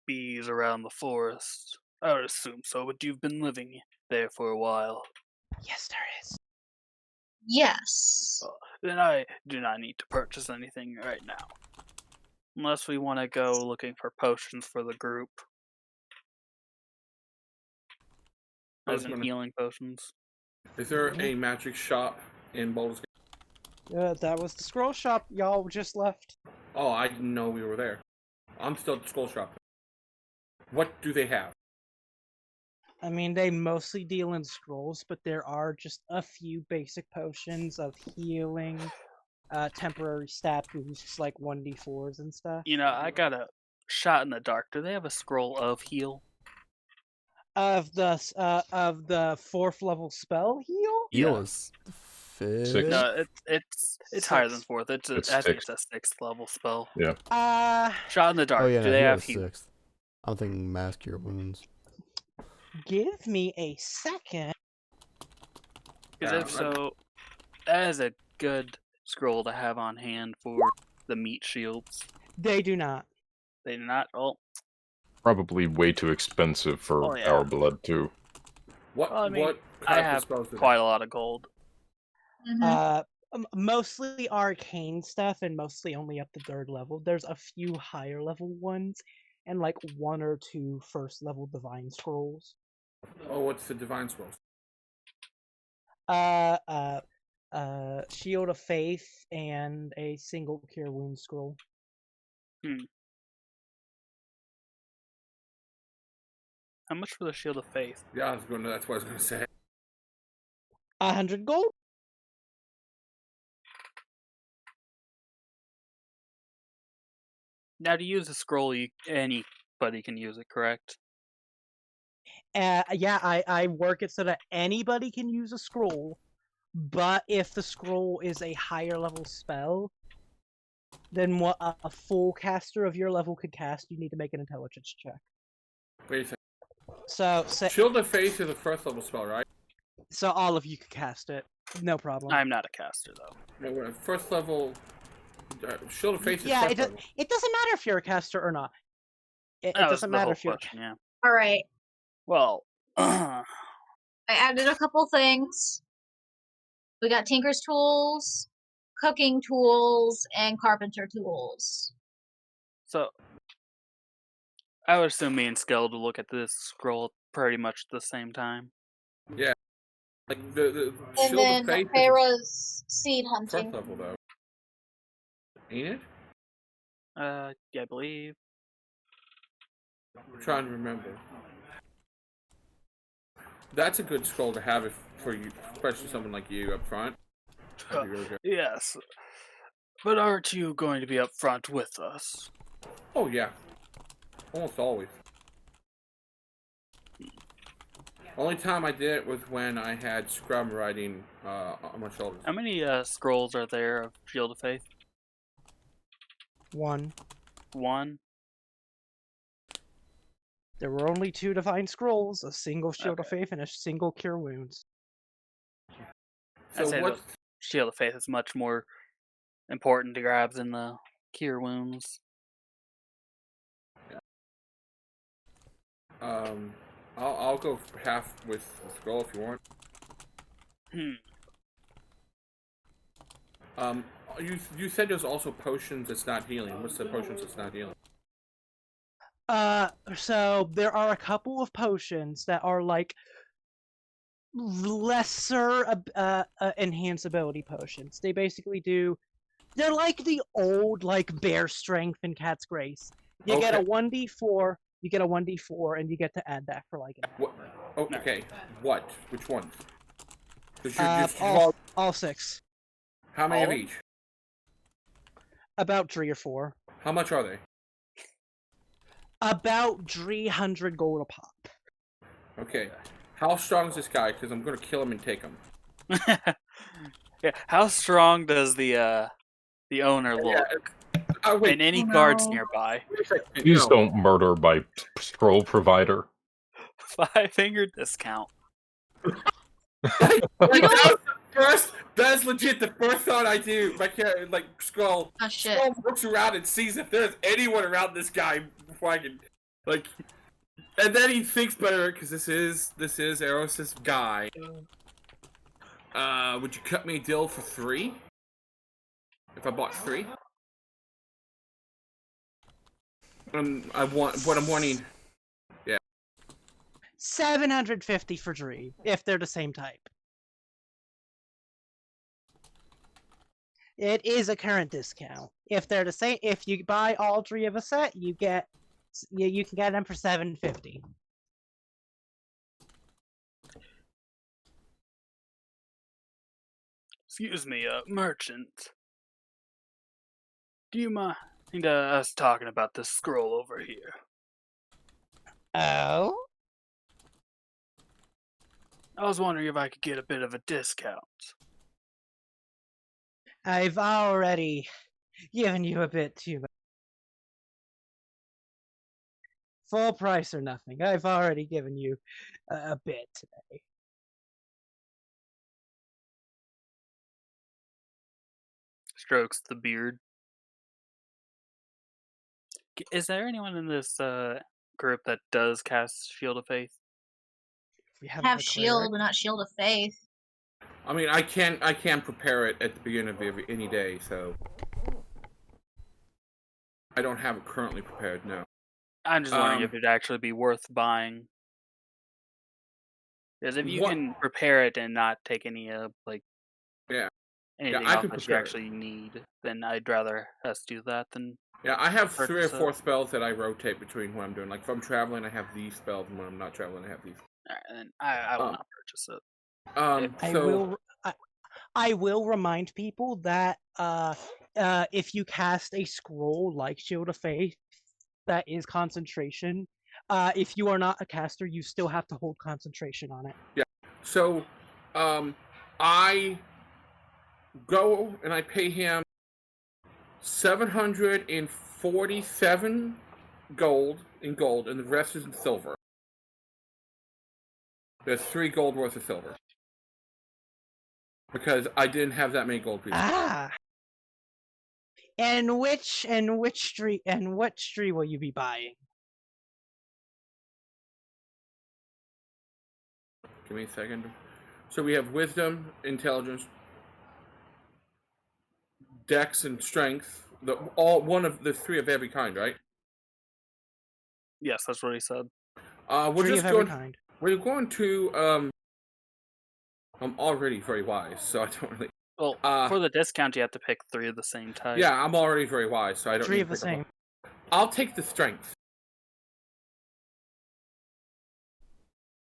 bees around the forest? I would assume so, but you've been living there for a while. Yes, there is. Yes. Then I do not need to purchase anything right now. Unless we want to go looking for potions for the group. As in healing potions. Is there a magic shop in Baldur's Gate? That was the scroll shop y'all just left. Oh, I didn't know we were there. I'm still at the scroll shop. What do they have? I mean, they mostly deal in scrolls, but there are just a few basic potions of healing, temporary stat boosts like 1d4s and stuff. You know, I got a shot in the dark. Do they have a scroll of heal? Of the 4th level spell heal? Heal Yes. is 5th. Six. No, it's higher than 4th. It's I think it's sixth. a 6th level spell. Yeah. Shot in the dark. Oh yeah, Do no, they heal have is heal? 6th. I'm thinking mask cure wounds. Give me a second. Because if so, that is a good scroll to have on hand for the meat shields. They do not. They do not. Oh, Probably way too expensive for Oh, yeah. our blood too. What? Well, I mean, what I type of have spells do they quite a lot of gold. Mostly arcane stuff, and mostly only up to 3rd level. There's a few higher level ones, and like 1 or 2 1st level divine scrolls. Oh, what's the divine scrolls? Shield of Faith and a single cure wound scroll. How much for the Shield of Faith? Yeah, that's what I was going to say. 100 gold. Now, to use a scroll, anybody can use it, correct? Yeah, I work it so that anybody can use a scroll, but if the scroll is a higher level spell than what a full caster of your level could cast, you need to make an intelligence check. Wait a second. So, Shield of Faith is a 1st level spell, right? so all of you could cast it, no problem. I'm not a caster, though. No, 1st level. Shield of Faith is Yeah, 1st level. it doesn't matter if you're a caster or not. It That was doesn't the matter whole if you're. question, yeah. All right. Well, I added a couple things. We got tinker's tools, cooking tools, and carpenter tools. so I would assume me and Skeld will look at this scroll pretty much at the same time. Yeah. Like the And Shield then of Faith Faera's seed is hunting. 1st level, though. Ain't it? Yeah, I believe. I'm trying to remember. That's a good scroll to have for you, especially someone like you up front. That'd be really good. Yes. But aren't you going to be up front with us? Oh yeah, almost always. Only time I did it was when I had Scrum riding on my shoulders. How many scrolls are there of Shield of Faith? 1. 1? There were only 2 divine scrolls, a single Shield of Okay. Faith and a single Cure Wounds. I'd So say what? the Shield of Faith is much more important to grab than the Cure Wounds. I'll go half with the scroll if you want. You said there's also potions that's not healing. What's the potions that's not healing? So there are a couple of potions that are like lesser enhanceability potions. They basically do. They're like the old like Bear Strength and Cat's Grace. You get a 1d4. You get a 1d4, and you get to add that for like an hour. What? Oh, okay. What? Which ones? All 6. How many of All? each? About 3 or 4. How much are they? About 300 gold a pop. Okay. How strong is this guy? Because I'm gonna kill him and take him. Yeah. How strong does the owner look? Wait. And any Oh, guards no. nearby? Please don't murder my scroll provider. 5-finger discount. That's legit the first thought I do. My character, like, Skull. Oh shit. Skull looks around and sees if there's anyone around this guy before I can, like. And then he thinks better because this is Eros' guy. Would you cut me a deal for 3? If I bought 3? I'm wanting. 750 for 3, if they're the same type. It is a current discount. If they're the same, if you buy all 3 of a set, you can get them for 750. Excuse me, merchant. Do you mind us talking about this scroll over here? Oh? I was wondering if I could get a bit of a discount. I've already given you a bit too much. Full price or nothing. I've already given you a bit today. Strokes the beard. Is there anyone in this group that does cast Shield of Faith? We Have a shield, cleric. but not shield of faith. I mean, I can prepare it at the beginning of any day, so I don't have it currently prepared. No. I'm just wondering if it'd actually be worth buying. Because if you can prepare it and not take any anything I else can that you prepare it. actually need, then I'd rather us do that than. Yeah, I have 3 or purchase 4 it. spells that I rotate between when I'm doing. Like if I'm traveling, I have these spells, and when I'm not traveling, I have these. Alright, then I will not purchase it. I will remind people that if you cast a scroll like Shield of Faith that is concentration, if you are not a caster, you still have to hold concentration on it. Yeah. So, I go and I pay him 747 gold, and the rest is in silver. There's 3 gold worth of silver. Because I didn't have that many gold pieces. And which tree will you be buying? Give me a second. So we have wisdom, intelligence, dex, and strength. One of the 3 of every kind, right? Yes, that's what he said. We're 3 just of every going. kind. We're going to. I'm already very wise, so I don't really. Well, for the discount, you have to pick 3 of the same type. Yeah, I'm already very wise, so I don't. 3 need of to the pick up same. I'll take the strength.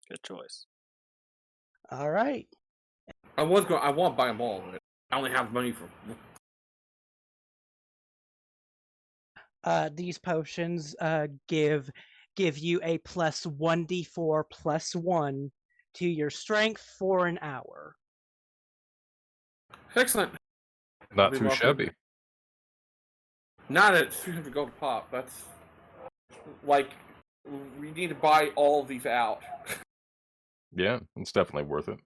Good choice. All right. I want to buy them all, but I only have money for. These potions give you a plus 1d4 plus 1 to your strength for an hour. Excellent. Not Be too welcome. shabby. Not at 300 gold a pop. That's like we need to buy all of these out. Yeah, it's definitely worth it.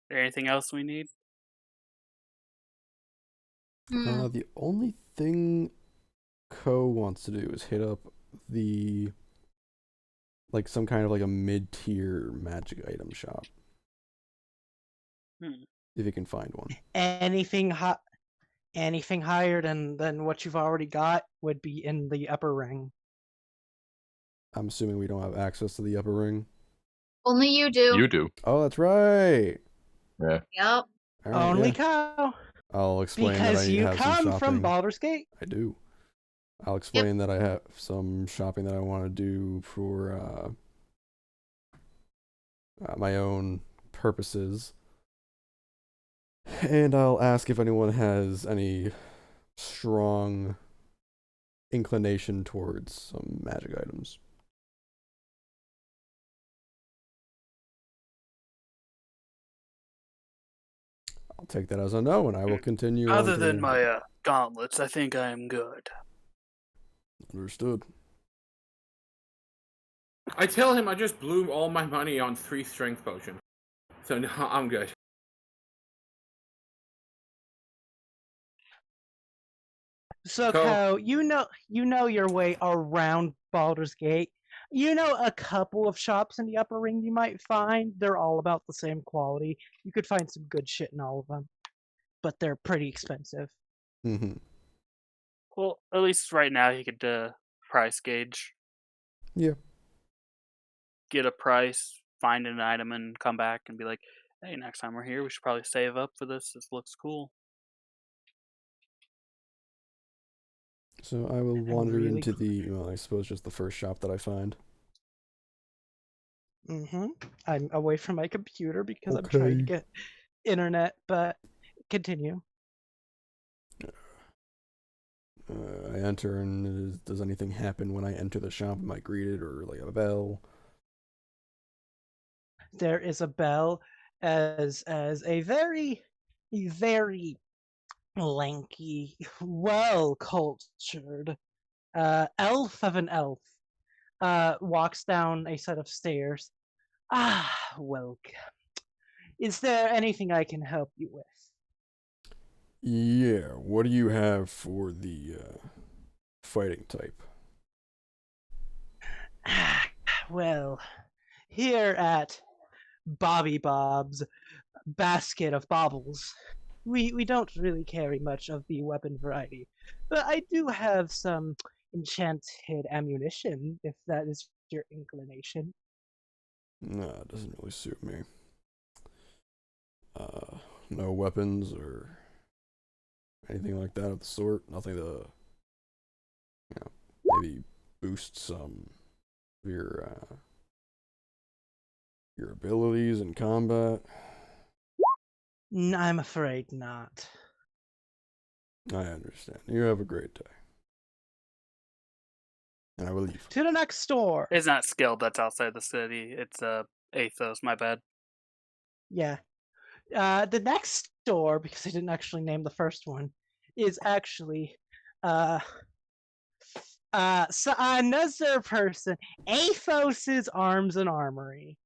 Is there anything else we need? The only thing Ko wants to do is hit up the some kind of a mid-tier magic item shop. If you can find one. Anything higher than what you've already got would be in the upper ring. I'm assuming we don't have access to the upper ring. Only you do. You do. Oh, that's right. Yeah. Yep. All right, Only yeah. Ko. I'll explain that I Because you have some come shopping. from Baldur's Gate. I do. I'll explain that I have some shopping that I want to do for my own purposes. And I'll ask if anyone has any strong inclination towards some magic items. I'll take that as a no, and I will continue. Other on than to... my gauntlets, I think I am good. Understood. I tell him I just blew all my money on 3 strength potions. So no, I'm good. So, Ko, you know your way around Baldur's Gate. You know a couple of shops in the upper ring you might find. They're all about the same quality. You could find some good shit in all of them. But they're pretty expensive. Mm-hmm. Well, at least right now he could price gauge. Yeah. Get a price, find an item, and come back and be like, hey, next time we're here, we should probably save up for this. This looks cool. So I will wander into the, I suppose just the first shop that I find. I'm away from my computer because I'm trying to get internet, but continue. I enter, and does anything happen when I enter the shop? Am I greeted or a bell? There is a bell as a very lanky, well-cultured elf of an elf walks down a set of stairs. Ah, welcome. Is there anything I can help you with? Yeah, what do you have for the fighting type? Well, here at Bobby Bob's Basket of Baubles, we don't really carry much of the weapon variety, but I do have some enchanted ammunition, if that is your inclination. No, it doesn't really suit me. No weapons or anything like that of the sort. Nothing to, maybe boost some of your abilities in combat. I'm afraid not. I understand. You have a great day. And I will leave. To the next store. It's not Skeld that's outside the city. It's Athos, my bad. Yeah. The next store, because I didn't actually name the first one, is actually so another person, Athos's Arms and Armory.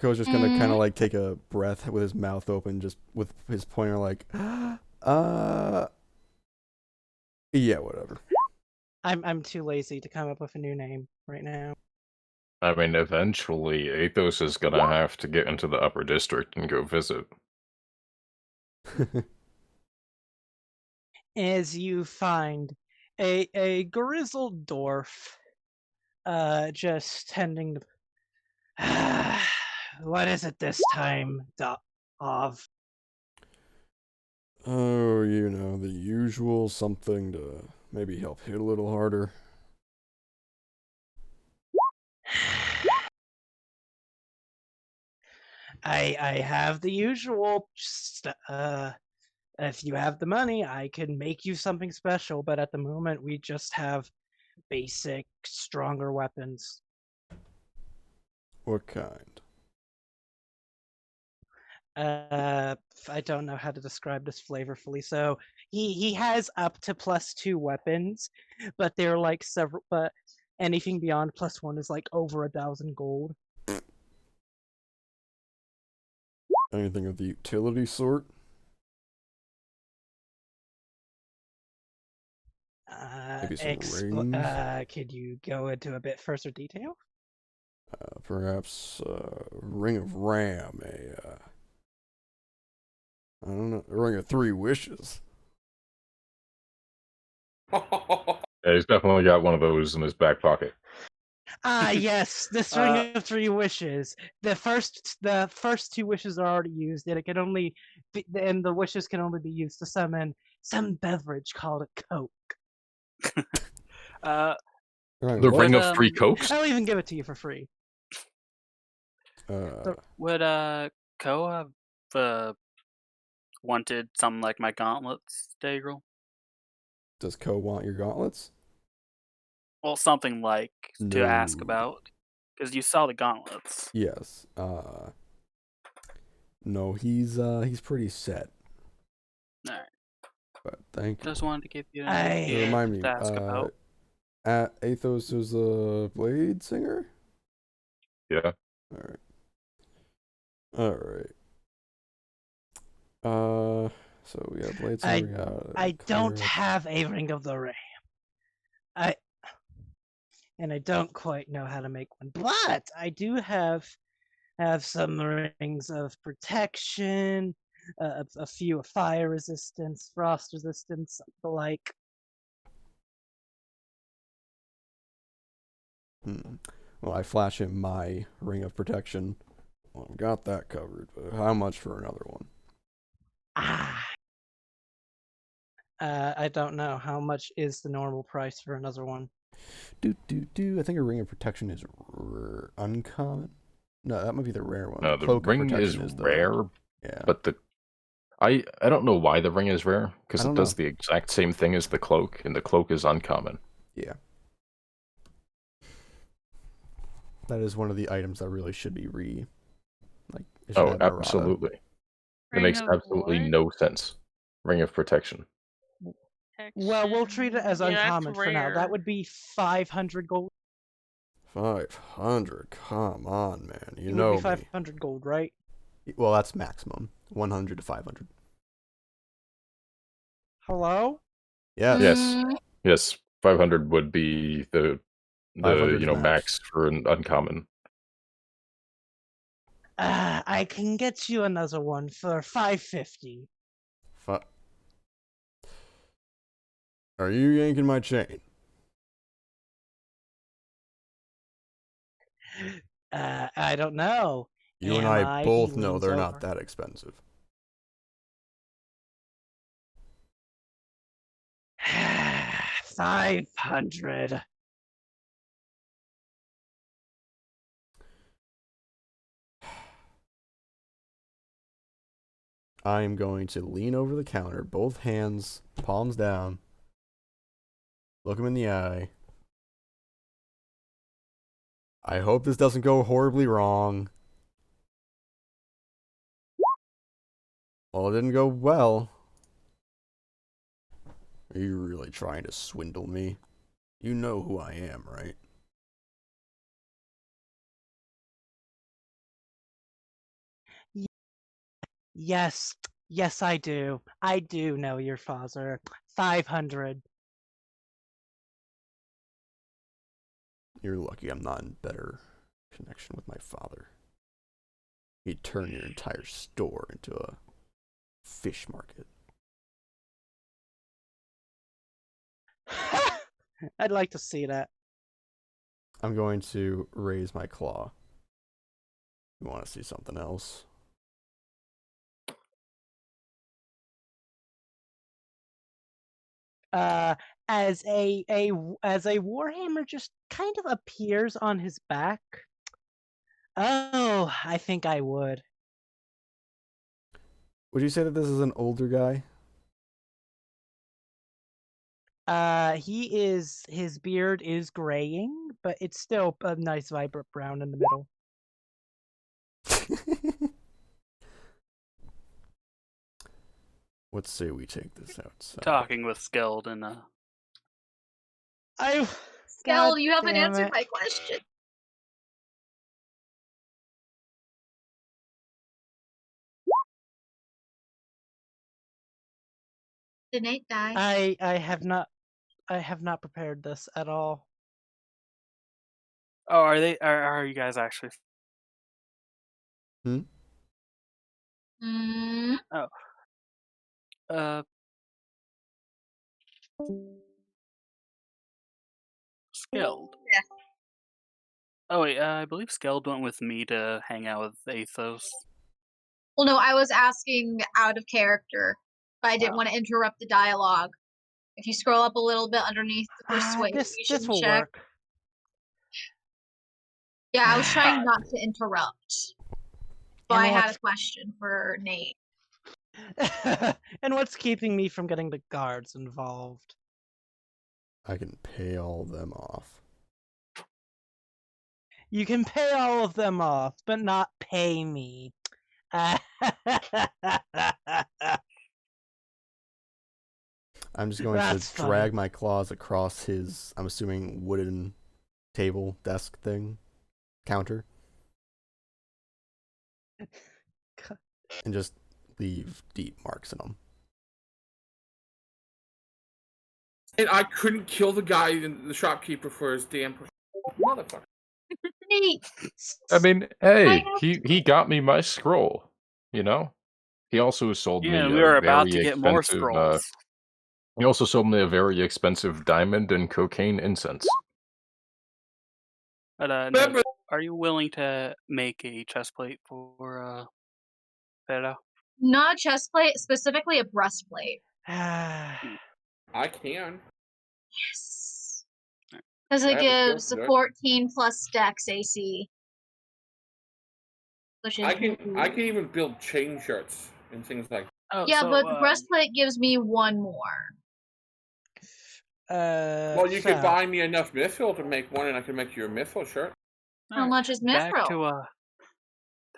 Ko's just gonna kind of take a breath with his mouth open, just with his pointer yeah, whatever. I'm too lazy to come up with a new name right now. I mean, eventually, Athos is gonna have to get into the upper district and go visit. As you find a grizzled dwarf just tending to... What is it this time, of? Oh, the usual, something to maybe help hit a little harder. I have the usual. Just, if you have the money, I can make you something special. But at the moment, we just have basic, stronger weapons. What kind? I don't know how to describe this flavorfully. So he has up to +2 weapons, but they're like several. But anything beyond +1 is like over 1,000 gold. Anything of the utility sort? Maybe some rings? Could you go into a bit further detail? Perhaps Ring of Ram, I don't know, a Ring of 3 Wishes. Yeah, he's definitely got one of those in his back pocket. Yes, this Ring of 3 Wishes. The first 2 wishes are already used, and it can only and the wishes can only be used to summon some beverage called a Coke. Right, The what? Ring of 3 Cokes? I'll even give it to you for free. Would Ko have wanted something like my gauntlets, Daegral? Does Ko want your gauntlets? Well, something like to ask No. about, because you saw the gauntlets. Yes. No, he's pretty set. All right. But thank you. Just wanted to give you an Hey, idea Remind me, to ask about. Athos is a Bladesinger? Yeah. Alright. So we got Bladesinger, I don't Cleric. have a Ring of the Ram. And I don't quite know how to make one, but I do have some rings of protection, a few of fire resistance, frost resistance, the like. Well, I flash him my Ring of Protection. Well, I've got that covered, but how much for another one? I don't know. How much is the normal price for another one? I think a Ring of Protection is uncommon. No, that might be the rare one. No, the Cloak of ring is Protection rare, yeah. but I don't know why the ring is rare, because I it don't does the exact same thing as the cloak, and the cloak is uncommon. Yeah. That is one of the items that really should be it should Oh, have an errata. absolutely. It Ring makes of absolutely what? no sense. Ring of Protection. Well, we'll treat it as Yeah, that's uncommon for now. That rare. would be 500 gold. 500? Come on, man. You It know would be me. 500 gold, right? Well, that's maximum. 100 to 500. Hello? Yes. Mm, Yes, 500 would be the 500 's max for an uncommon. I can get you another one for 550. Are you yanking my chain? I don't know. You and Am I He both know leans they're over. not that expensive. 500. I am going to lean over the counter, both hands, palms down, look him in the eye. I hope this doesn't go horribly wrong. Well, it didn't go well. Are you really trying to swindle me? You know who I am, right? Yes, I do. I do know your father. 500. You're lucky I'm not in better connection with my father. He'd turn your entire store into a fish market. I'd like to see that. I'm going to raise my claw. You want to see something else? As a warhammer just kind of appears on his back. Oh, I think I would. Would you say that this is an older guy? His beard is graying, but it's still a nice vibrant brown in the middle. Let's say we take this outside. Talking with Skeld and Skeld, you haven't damn answered it. my question. Did Nate die? I have not prepared this at all. oh, are you guys actually? Mm, Uh, Skeld. Yeah. Oh wait, I believe Skeld went with me to hang out with Athos. well, no, I was asking out of character, but I didn't Oh. want to interrupt the dialogue. If you scroll up a little bit underneath the persuasion This will check. work. Yeah, I was trying not to interrupt. But And I had what's- a question for Nate. And what's keeping me from getting the guards involved? I can pay all of them off. You can pay all of them off, but not pay me. I'm just going That's to funny. drag my claws across his, I'm assuming, wooden table, desk thing, counter, and just leave deep marks in them. And I couldn't kill the guy, the shopkeeper, for his damn motherfucker. Nate, I mean, hey, I he got me my scroll. You know, he also sold Yeah, me we a were about very to get more expensive. scrolls. He also sold me a very expensive diamond and cocaine incense. But Remember- are you willing to make a chest plate for Faera? not a chest plate, specifically a breastplate. I can. Yes. Because I it have a skill gives for a that. 14 plus dex AC. Which is I can even build chain shirts and things like that. Oh, yeah, so, but the breastplate gives me one more. Well, you could buy me enough mithril to make one, and I can make you a mithril shirt. How much is back mithril?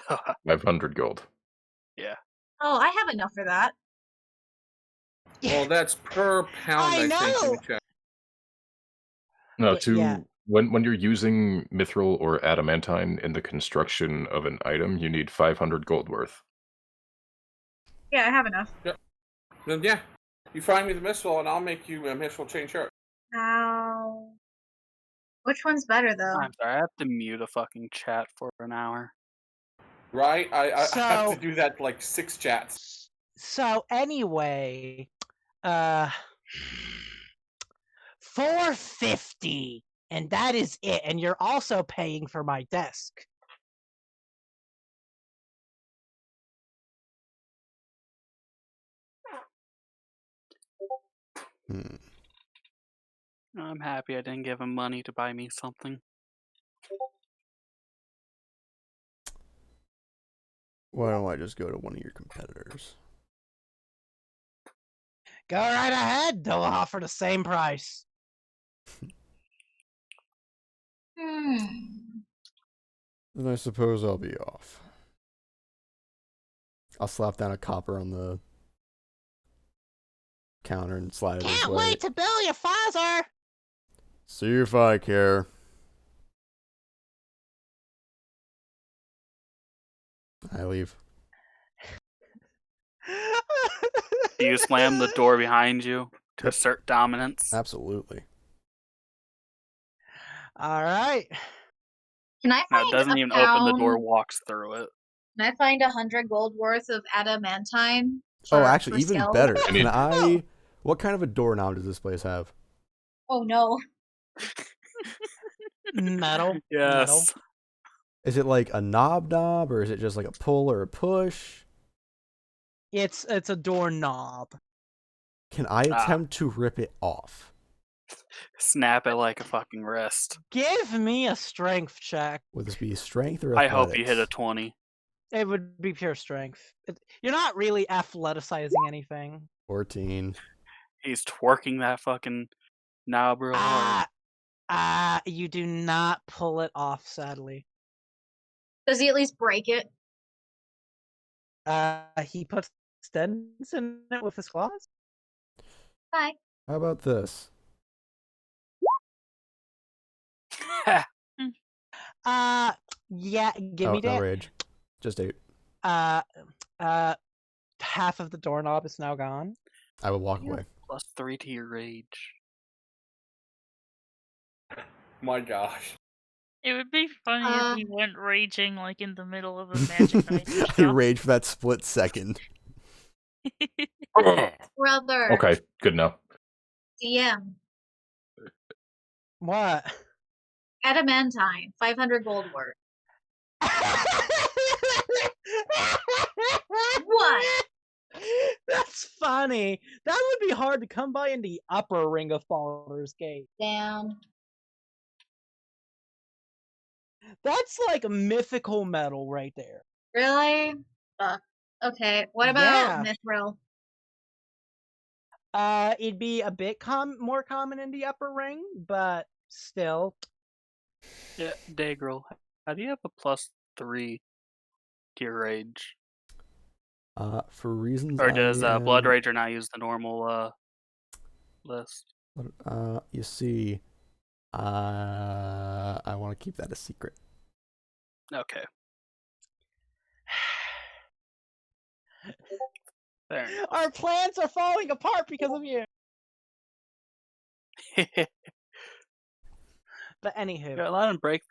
to 500 gold. yeah. Oh, I have enough for that. Well, that's per pound, I I think. Let me know! check. No, But, yeah. when you're using mithril or adamantine in the construction of an item, you need 500 gold worth. Yeah, I have enough. Then yeah, you find me the mithril, and I'll make you a mithril chain shirt. Ow. Which one's better, though? I'm sorry, I have to mute a fucking chat for an hour. Right? I have So- to do that like 6 chats. So anyway, 450, and that is it. And you're also paying for my desk. Hmm. I'm happy I didn't give him money to buy me something. Why don't I just go to one of your competitors? Go right ahead. They'll offer the same price. Then I suppose I'll be off. I'll slap down a copper on the counter and slide it his Can't way. wait to bill your father. See if I care. I leave. Do you slam the door behind you to assert dominance? Absolutely. All right. Can I No, find it doesn't a even pound? open the door, walks through it. Can I find 100 gold worth of adamantine? Oh, for- actually, for even Skeld? better. I mean- Can I... What kind of a doorknob does this place have? Oh no. Metal. Yes. Metal. Is it like a knob, or is it just like a pull or a push? It's a doorknob. Can I Ah. attempt to rip it off? Snap it like a fucking wrist. Give me a strength check. Would this be strength or I athletics? hope you hit a 20. It would be pure strength. You're not really athleticizing anything. 14. He's twerking that fucking knob real hard. You do not pull it off, sadly. Does he at least break it? He puts dents in it with his claws. Bye. How about this? Yeah, give me No that. rage. Just 8. Half of the doorknob is now gone. I will walk You have away. +3 to your rage. My gosh. It would be funny if he went raging like in the middle of a magic item I shop. rage for that split second. Brother. Okay, good now. DM. What? Adamantine. 500 gold worth. What? That's funny. That would be hard to come by in the upper ring of Baldur's Gate. Damn. That's like mythical metal right there. Really? Fuck. Okay. What about Mithril? It'd be a bit more common in the upper ring, but still. Yeah, Daegral, how do you have a +3 to your rage? For reasons Or does Blood am- Rager not use the normal list? You see, I want to keep that a secret. Okay. Fair enough. Our plans are falling apart because of you. But anywho, Yeah, let him break.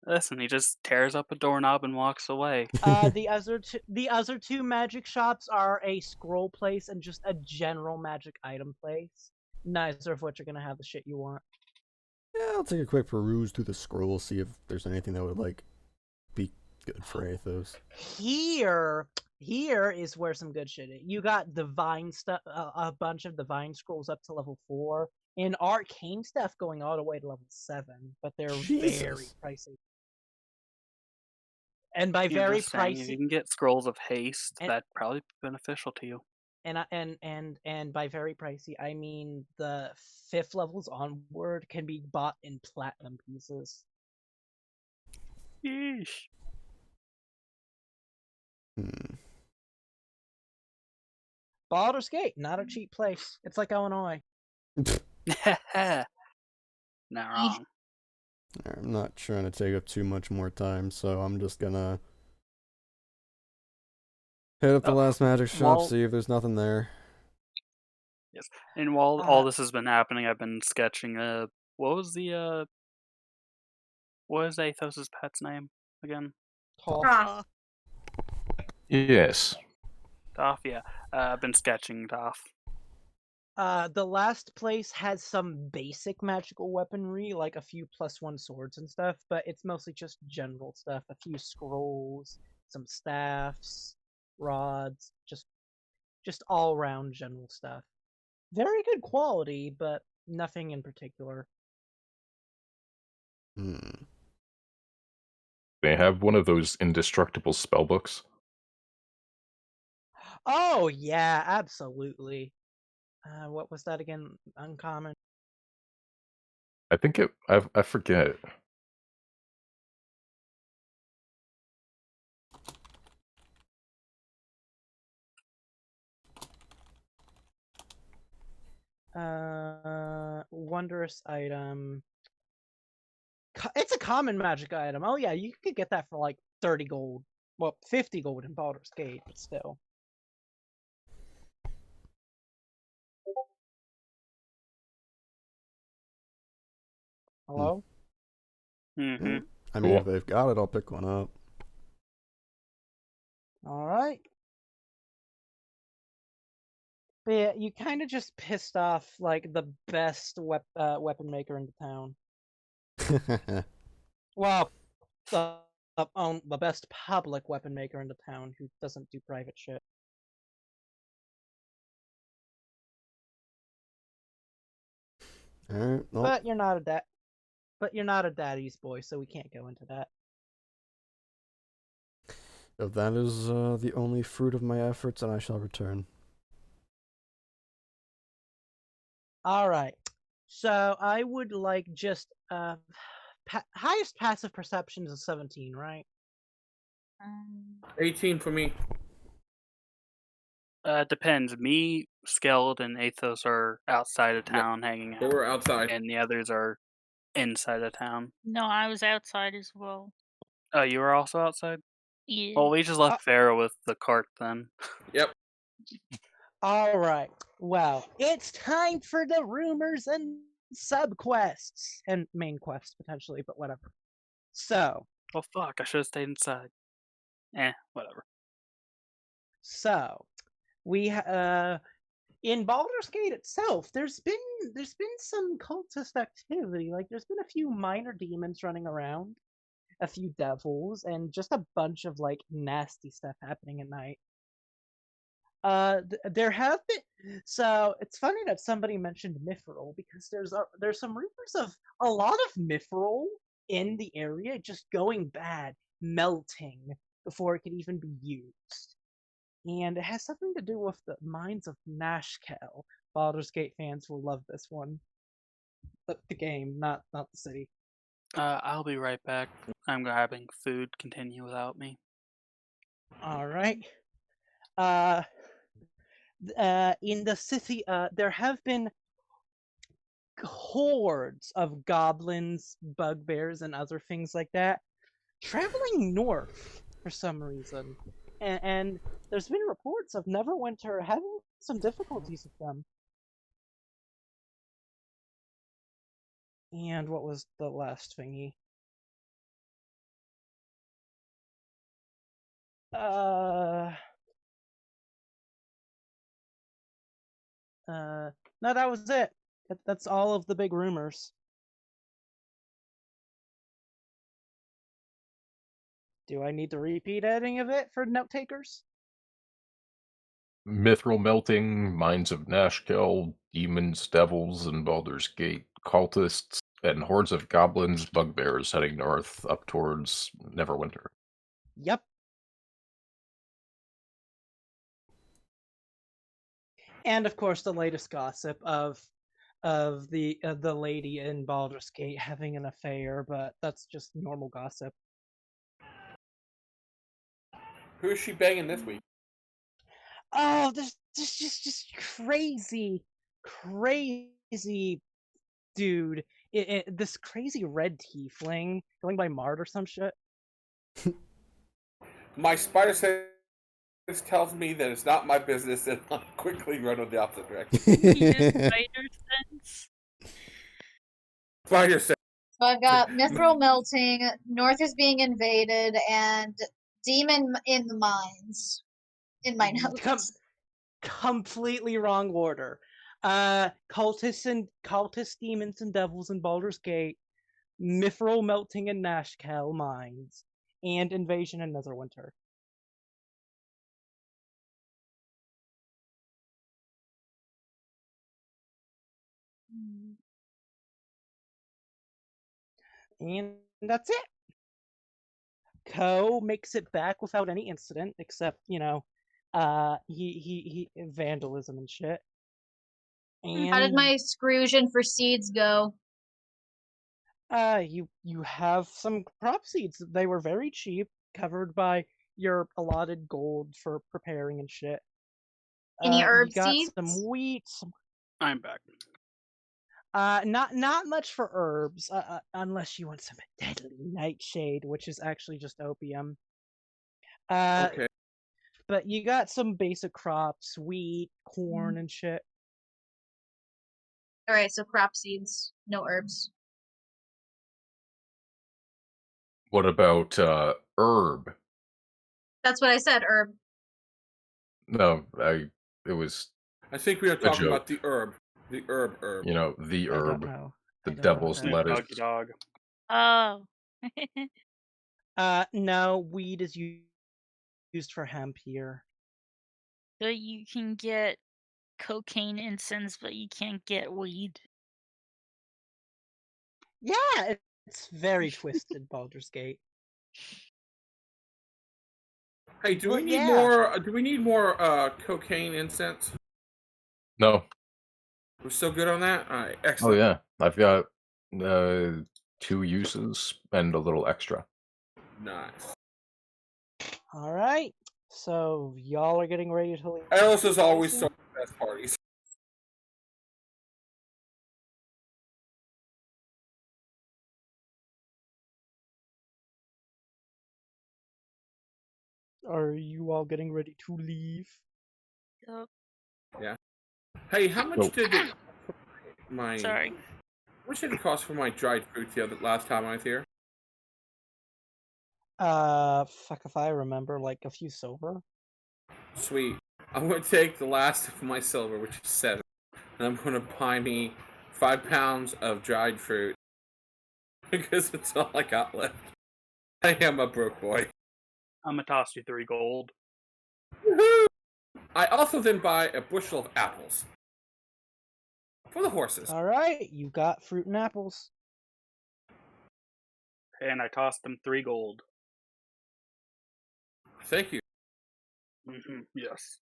Listen, he just tears up a doorknob and walks away. the other two magic shops are a scroll place and just a general magic item place. Neither of which are gonna have the shit you want. Yeah, I'll take a quick peruse through the scroll, see if there's anything that would like be good for Athos. Here is where some good shit is. You got divine stuff, a bunch of divine scrolls up to level 4, and arcane stuff going all the way to level 7, but they're very pricey. And by very Just saying, if pricey, you can get scrolls of haste, that'd probably be beneficial to you. and by very pricey, I mean the 5th levels onward can be bought in platinum pieces. Yeesh. Baldur's Gate, not a cheap place. It's like Illinois. Not wrong. I'm not trying to take up too much more time, so I'm just gonna hit up the last magic shop, see if there's nothing there. Yes, and while all this has been happening, I've been sketching what was Athos's pet's name again? Toph. Yes. Toph, yeah. I've been sketching Toph. The last place has some basic magical weaponry, like a few +1 swords and stuff, but it's mostly just general stuff. A few scrolls, some staffs, rods, just all-round general stuff. Very good quality, but nothing in particular. They have one of those indestructible spellbooks. Oh yeah, absolutely. What was that again? Uncommon. I think I forget. Wondrous item. It's a common magic item. Oh yeah, you could get that for like 30 gold. Well, 50 gold in Baldur's Gate, but still. Hello? Mm-hmm. I mean, if they've got it, I'll pick one up. Alright. But yeah, you kind of just pissed off, like, the best weapon maker in the town. Well, the best public weapon maker in the town who doesn't do private shit. Alright, well. But you're not a daddy's boy, so we can't go into that. That is the only fruit of my efforts, and I shall return. All right. So I would like just highest passive perception is a 17, right? 18 for me. Depends. Me, Skeld, and Athos are outside of town hanging But out, we're outside. and the others are inside of town. No, I was outside as well. Oh, you were also outside? Yeah. Well, we just left Faera with the cart then. Yep. All right. Well, it's time for the rumors and subquests and main quests potentially, but whatever. So, Well, fuck, I should have stayed inside. Whatever. So, we in Baldur's Gate itself, there's been some cultist activity. Like there's been a few minor demons running around, a few devils, and just a bunch of like nasty stuff happening at night. There have been. So it's funny that somebody mentioned Mithril because there's some rumors of a lot of Mithril in the area just going bad, melting before it could even be used. And it has something to do with the mines of Nashkel. Baldur's Gate fans will love this one. The game, not the city. I'll be right back. I'm having food continue without me. All right. In the city, there have been hordes of goblins, bugbears, and other things like that traveling north for some reason. And there's been reports of Neverwinter having some difficulties with them. And what was the last thingy? No, that was it. That's all of the big rumors. Do I need to repeat any of it for note takers? Mithril melting, mines of Nashkel, demons, devils, and Baldur's Gate, cultists, and hordes of goblins, bugbears heading north up towards Neverwinter. Yep. And of course, the latest gossip of the lady in Baldur's Gate having an affair, but that's just normal gossip. Who is she banging this week? Oh, there's just crazy dude. This crazy red tiefling going by Mart or some shit. My spider sense tells me that it's not my business, and I'll quickly run in the opposite direction. Spider sense. Spider sense. So I've got Mithril melting, North is being invaded, and Demon in the mines. In my notes. Completely wrong order. Cultists, demons, and devils in Baldur's Gate, Mithril melting in Nashkel mines, and invasion in Neverwinter. And that's it. Ko makes it back without any incident, except, he vandalism and shit. And how did my excursion for seeds go? You have some crop seeds. They were very cheap, covered by your allotted gold for preparing and shit. Any herb you got seeds? some wheat. I'm back. Not much for herbs, unless you want some deadly nightshade, which is actually just opium. Okay. But you got some basic crops, wheat, corn, and shit. Alright, so crop seeds, no herbs. What about herb? That's what I said, herb. No, it was I think we are a talking joke. about the herb. The herb. You know, the I don't herb, know. the I don't devil's know. lettuce. Doggy dog. Oh. No, weed is used for hemp here. So you can get cocaine incense, but you can't get weed. Yeah, it's very twisted, Baldur's Gate. Hey, do Well, we need yeah. more? Do we need more cocaine incense? No. We're still good on that. All right, Oh excellent. yeah, I've got 2 uses and a little extra. Nice. All right. So y'all are getting ready to leave. Athos is always Jason? so the best parties. Are you all getting ready to leave? Yep. Hey, how much Nope. did it? My Sorry. How much did it cost for my dried fruit the last time I was here? Fuck if I remember, like a few silver. Sweet. I'm gonna take the last of my silver, which is 7, and I'm gonna buy me 5 pounds of dried fruit because it's all I got left. I am a broke boy. I'm gonna toss you 3 gold. Woohoo! I also then buy a bushel of apples for the horses. All right, you got fruit and apples. And I tossed them 3 gold. Thank you. Yes.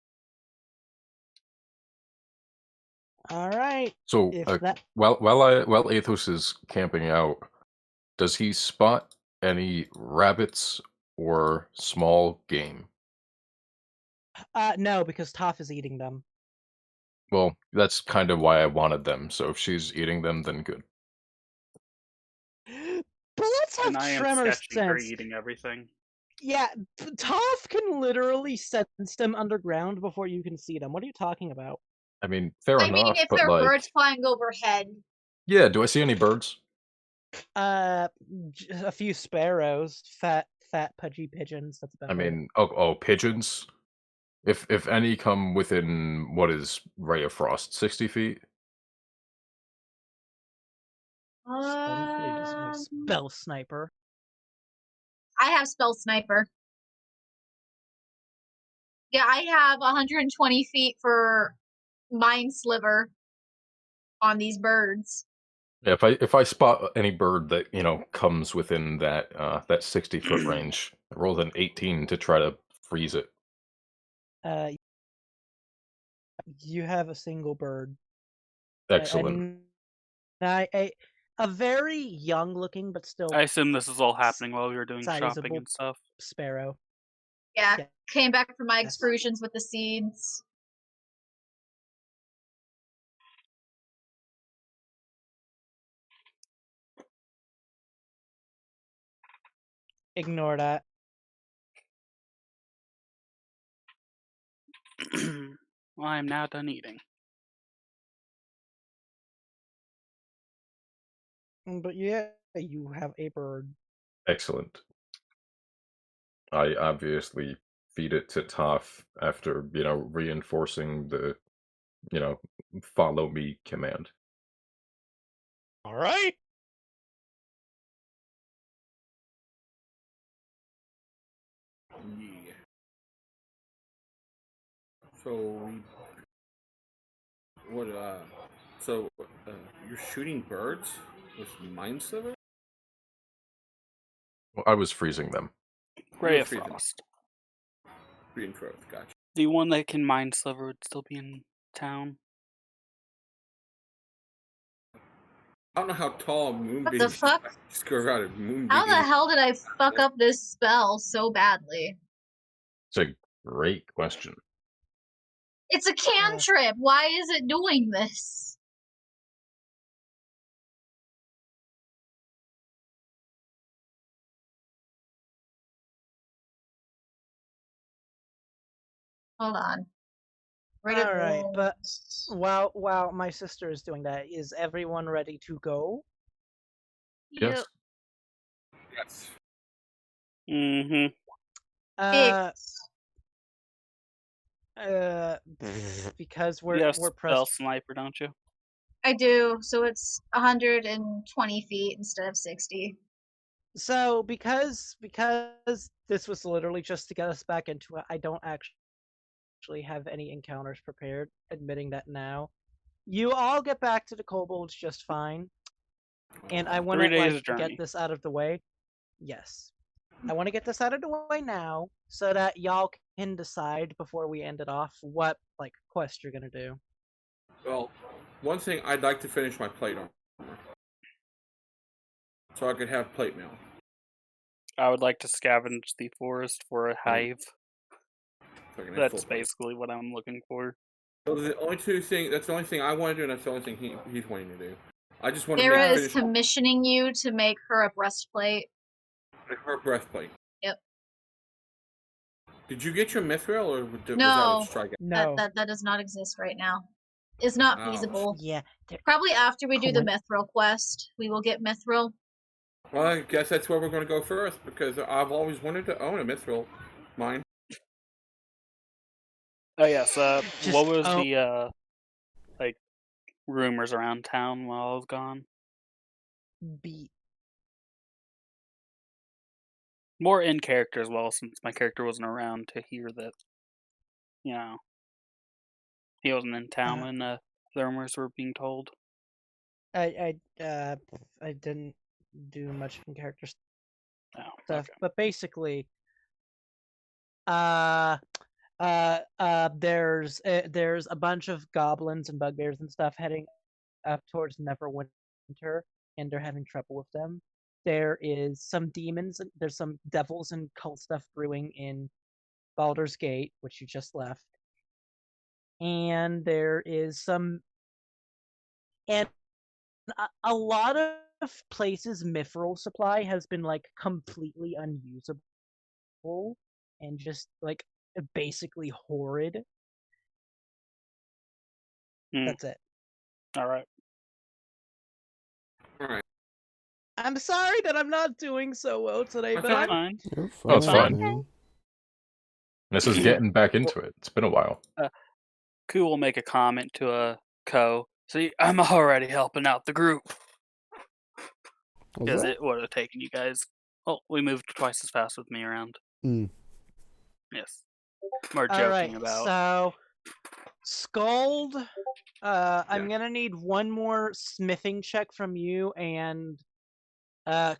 All right. So If that while Athos is camping out, does he spot any rabbits or small game? no, because Toph is eating them. Well, that's kind of why I wanted them. So if she's eating them, then good. But let's have And I am tremor sketchy for sense. eating everything. Yeah, Toph can literally sense them underground before you can see them. What are you talking about? I mean, fair I mean, enough, if but there are like, birds flying overhead. yeah. Do I see any birds? A few sparrows, fat, pudgy pigeons. That's about I it. mean, pigeons. If any come within what is Ray of Frost, 60 feet. Somebody doesn't have spell sniper. I have spell sniper. Yeah, I have 120 feet for mind sliver on these birds. Yeah, if I spot any bird that comes within that 60-foot range, I rolled an 18 to try to freeze it. You have a single bird. Excellent. A very young-looking, but still I assume this is all happening while we were doing shopping sizable and stuff. sparrow. Yeah, Yeah. came back from my Yes. excursions with the seeds. Ignore that. Well, I am now done eating. But yeah, you have a bird. Excellent. I obviously feed it to Toph after reinforcing the follow me command. All right. Yeah. So what? So you're shooting birds with mind sliver? Well, I was freezing them. Ray of freezing. Frost. Reinforced. Gotcha. The one that can mind sliver would still be in town. I don't know how tall Moonbeam What the fuck? Just go around and Moonbeam. How the hell did I fuck up this spell so badly? It's a great question. It's a cantrip. Why is it doing this? Hold on. All right, but while my sister is doing that, is everyone ready to go? Yes. Yes. Because You have we're spell pressed. sniper, don't you? I do, so it's 120 feet instead of 60. So because this was literally just to get us back into it, I don't actually have any encounters prepared. Admitting that now, you all get back to the kobolds just fine, and I want 3 to days like journey. get this out of the way. Yes. I want to get this out of the way now, so that y'all can decide before we end it off what quest you're gonna do. Well, one thing, I'd like to finish my plate armor, so I could have plate mail. I would like to scavenge the forest for a hive. So I can have That's full plate. basically what I'm looking for. So that's the only thing I want to do, and that's the only thing he's wanting to do. I just want to Faera is finish commissioning you to make her a breastplate. her breastplate. Yep. Did you get your mithril, or was that No. a strike? No. That does not exist right now. It's not Oh. feasible. Yeah. Probably after we do the Coin- mithril quest, we will get mithril. Well, I guess that's where we're going to go first, because I've always wanted to own a mithril mine. Oh yes. Just- What was oh. the rumors around town while I was gone? Be More in character as well, since my character wasn't around to hear that. He wasn't in town when the rumors were being told. I didn't do much in character Oh, stuff, okay. but basically, there's a bunch of goblins and bugbears and stuff heading up towards Neverwinter, and they're having trouble with them. There is some demons, there's some devils and cult stuff brewing in Baldur's Gate, which you just left, and there is some, and a lot of places mithril supply has been completely unusable and just basically horrid. That's it. All right. I'm sorry that I'm not doing so well today, That's but Fine. You're Oh, it's fine. man. This is getting back into it. It's been a while. Ku will make a comment to Ko. See, I'm already helping out the group. Was Because that? it would have taken you guys. Well, we moved twice as fast with me around. Yes. We're joking Alright, about. so Skeld, I'm gonna need one more smithing check from you, and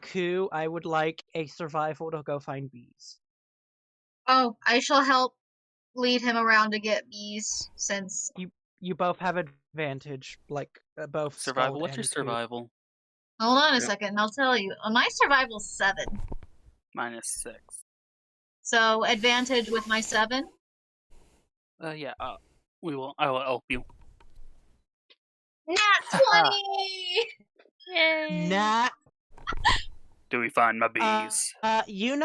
Ku, I would like a survival to go find bees. Oh, I shall help lead him around to get bees, since You both have advantage, both Survival? Skeld What's your and Ku. survival? Hold on a second, and I'll tell you. My survival's 7. -6. So advantage with my 7. Yeah. I will help you. Nat 20! Yay! Nat. Do we find my bees? You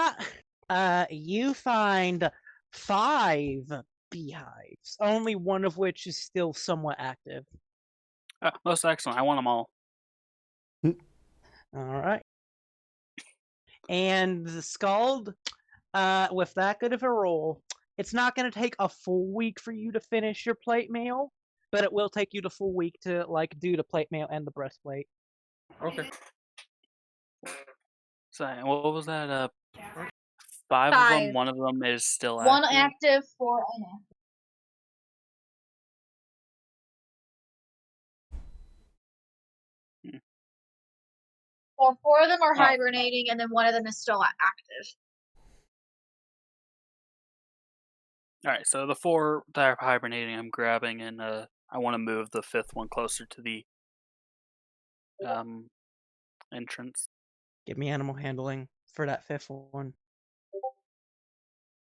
find 5 beehives, only one of which is still somewhat active. Most excellent. I want them all. Alright. And the Skald, with that good of a roll, it's not going to take a full week for you to finish your plate mail, but it will take you the full week to do the plate mail and the breastplate. Okay. So, what was that? 5 of 5. them. One of them is still active. 1 active, 4 inactive. Well, 4 of them are hibernating, and then 1 of them is still active. Alright, so the 4 that are hibernating, I'm grabbing, and I want to move the 5th one closer to the entrance. Give me animal handling for that 5th one.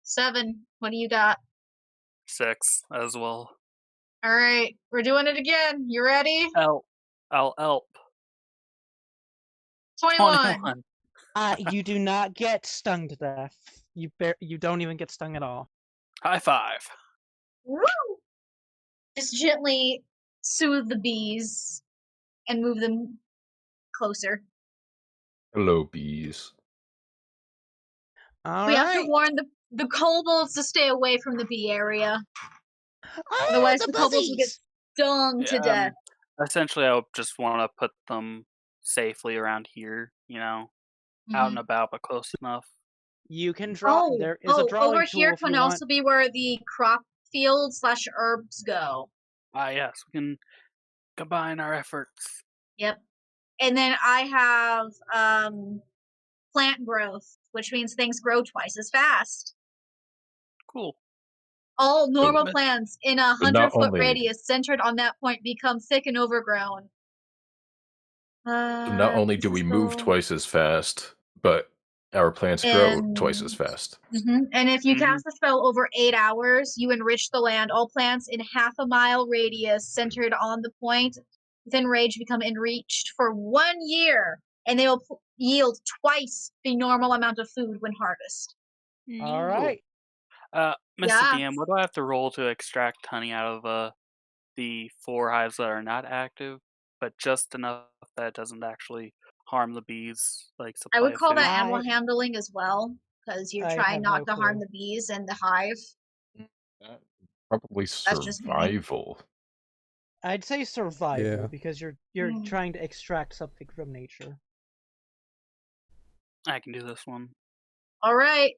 7. What do you got? 6 as well. Alright, we're doing it again. You ready? I'll help. 21. You do not get stung to death. You don't even get stung at all. High 5. Woo! Just gently soothe the bees and move them closer. Hello, bees. All We have to right. warn the kobolds to stay away from the bee area. Oh, Otherwise, the the kobolds will get buzzies! stung to death. Essentially, I just want to put them safely around here, out and about, but close enough. You can draw. There is a drawing over tool here if can you also want. be where the crop field / herbs go. Yes, we can combine our efforts. Yep. And then I have plant growth which means things grow twice as fast. Cool. All normal but- plants in a but not 100-foot only- radius centered on that point become thick and overgrown. Not only do we move so- twice as fast, but our plants grow twice as fast. And if you Mhm. cast a spell over 8 hours, you enrich the land. All plants in half a mile radius centered on the point within range become enriched for 1 year, and they will yield twice the normal amount of food when harvested. All right. Mr. Yeah. DM, what do I have to roll to extract honey out of the 4 hives that are not active, but just enough that it doesn't actually harm the bees? Like I supply would of call food? that animal handling as well, because you're I trying have not no to harm clue. the bees and the hive. Probably That's just me. survival. I'd say survival Yeah. because you're Mm. trying to extract something from nature. I can do this one. All right.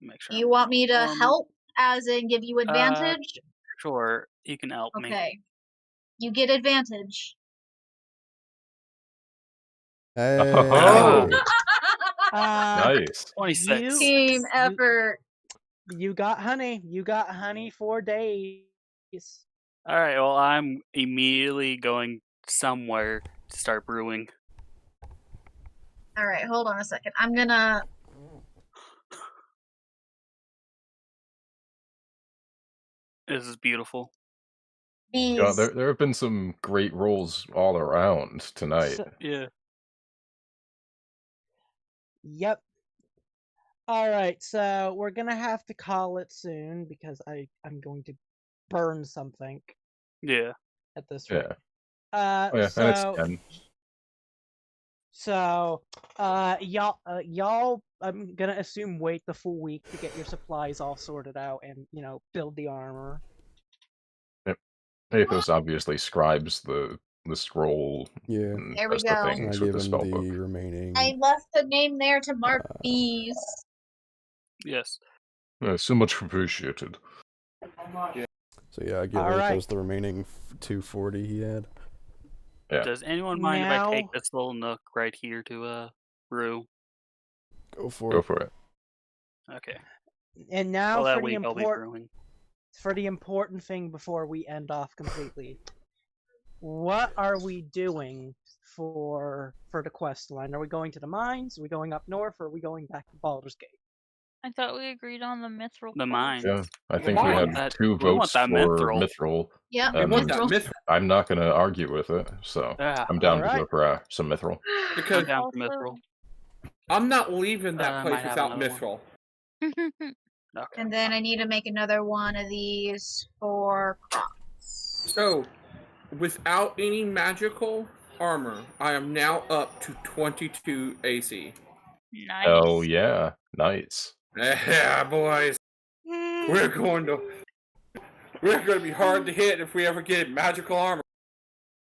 Make sure. Do you I'm want me to normal. help, as in give you advantage? Sure, you can help me. Okay. You get advantage. Hey. Oh, nice. 26. Team effort. You got honey. You got honey for days. All right. Well, I'm immediately going somewhere to start brewing. All right, hold on a second. I'm gonna. This is beautiful. These. Yeah, there have been some great rolls all around tonight. So- Yeah. Yep. All right, so we're gonna have to call it soon because I'm going to burn something Yeah. at this rate. Yeah. Oh, yeah, and it's So 10. y'all, I'm gonna assume wait the full week to get your supplies all sorted out and build the armor. Athos obviously scribes the scroll Yeah. and There we does the go. And I things gave with the him spell the book. remaining. I left the name there to mark these. Yes. So much appreciated. So yeah, I give All right. Athos the remaining 240 he had. Yeah. Does anyone mind if I Now- take this little nook right here to brew? Go for Go it. for it. Okay. And now Well, that for the week I'll be brewing. important thing before we end off completely. What are we doing for the quest line? Are we going to the mines? Are we going up north? Or are we going back to Baldur's Gate? I thought we agreed on the mithril. The quest. mine. Yeah, I think Why we want had that- 2 we want votes that for mithril. mithril. Yep, We want that mithril. myth I'm not going to argue with it, so Yeah. I'm down to Alright. go for some mithril. because I'm down for Also- mithril. I'm not leaving that I place might have without another mithril. Okay. And then I need to make another one of these for crops. So, without any magical armor, I am now up to 22 AC. Nice. Oh yeah, nice. Yeah, boys. We're going to be hard to hit if we ever get magical armor.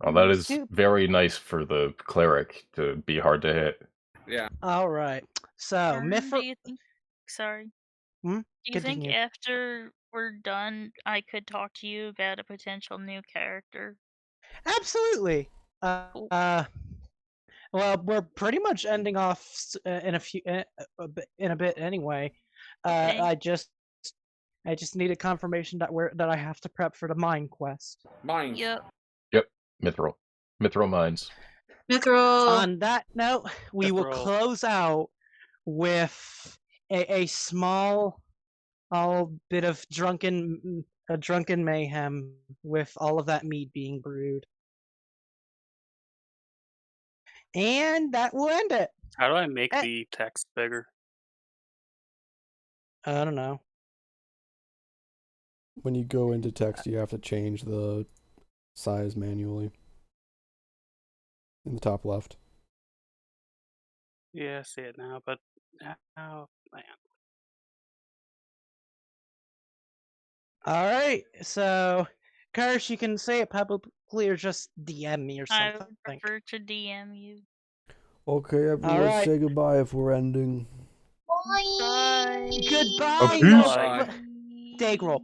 Well, that is Dude. very nice for the cleric to be hard to hit. Yeah. All right. So Vern, do mithril. you think? Sorry. Hmm? Do you think Continue. after we're done, I could talk to you about a potential new character? Absolutely. Cool. Well, we're pretty much ending off in a bit anyway. Okay. I just need a confirmation that I have to prep for the mine quest. Mine. Yep. Mithril. Mithril mines. Mithril. On that note, we will Mithril. close out with a small bit of drunken mayhem with all of that mead being brewed. And that will end it. How do I make Eh. the text bigger? I don't know. When you go into text, you have to change the size manually. In the top left. Yeah, I see it now, but oh man. All right, so Kirsch, you can say it publicly or just DM me or I something. would prefer to DM you. Okay, everyone, Alright. say goodbye if we're ending. Bye. Goodbye, peace. Daegral.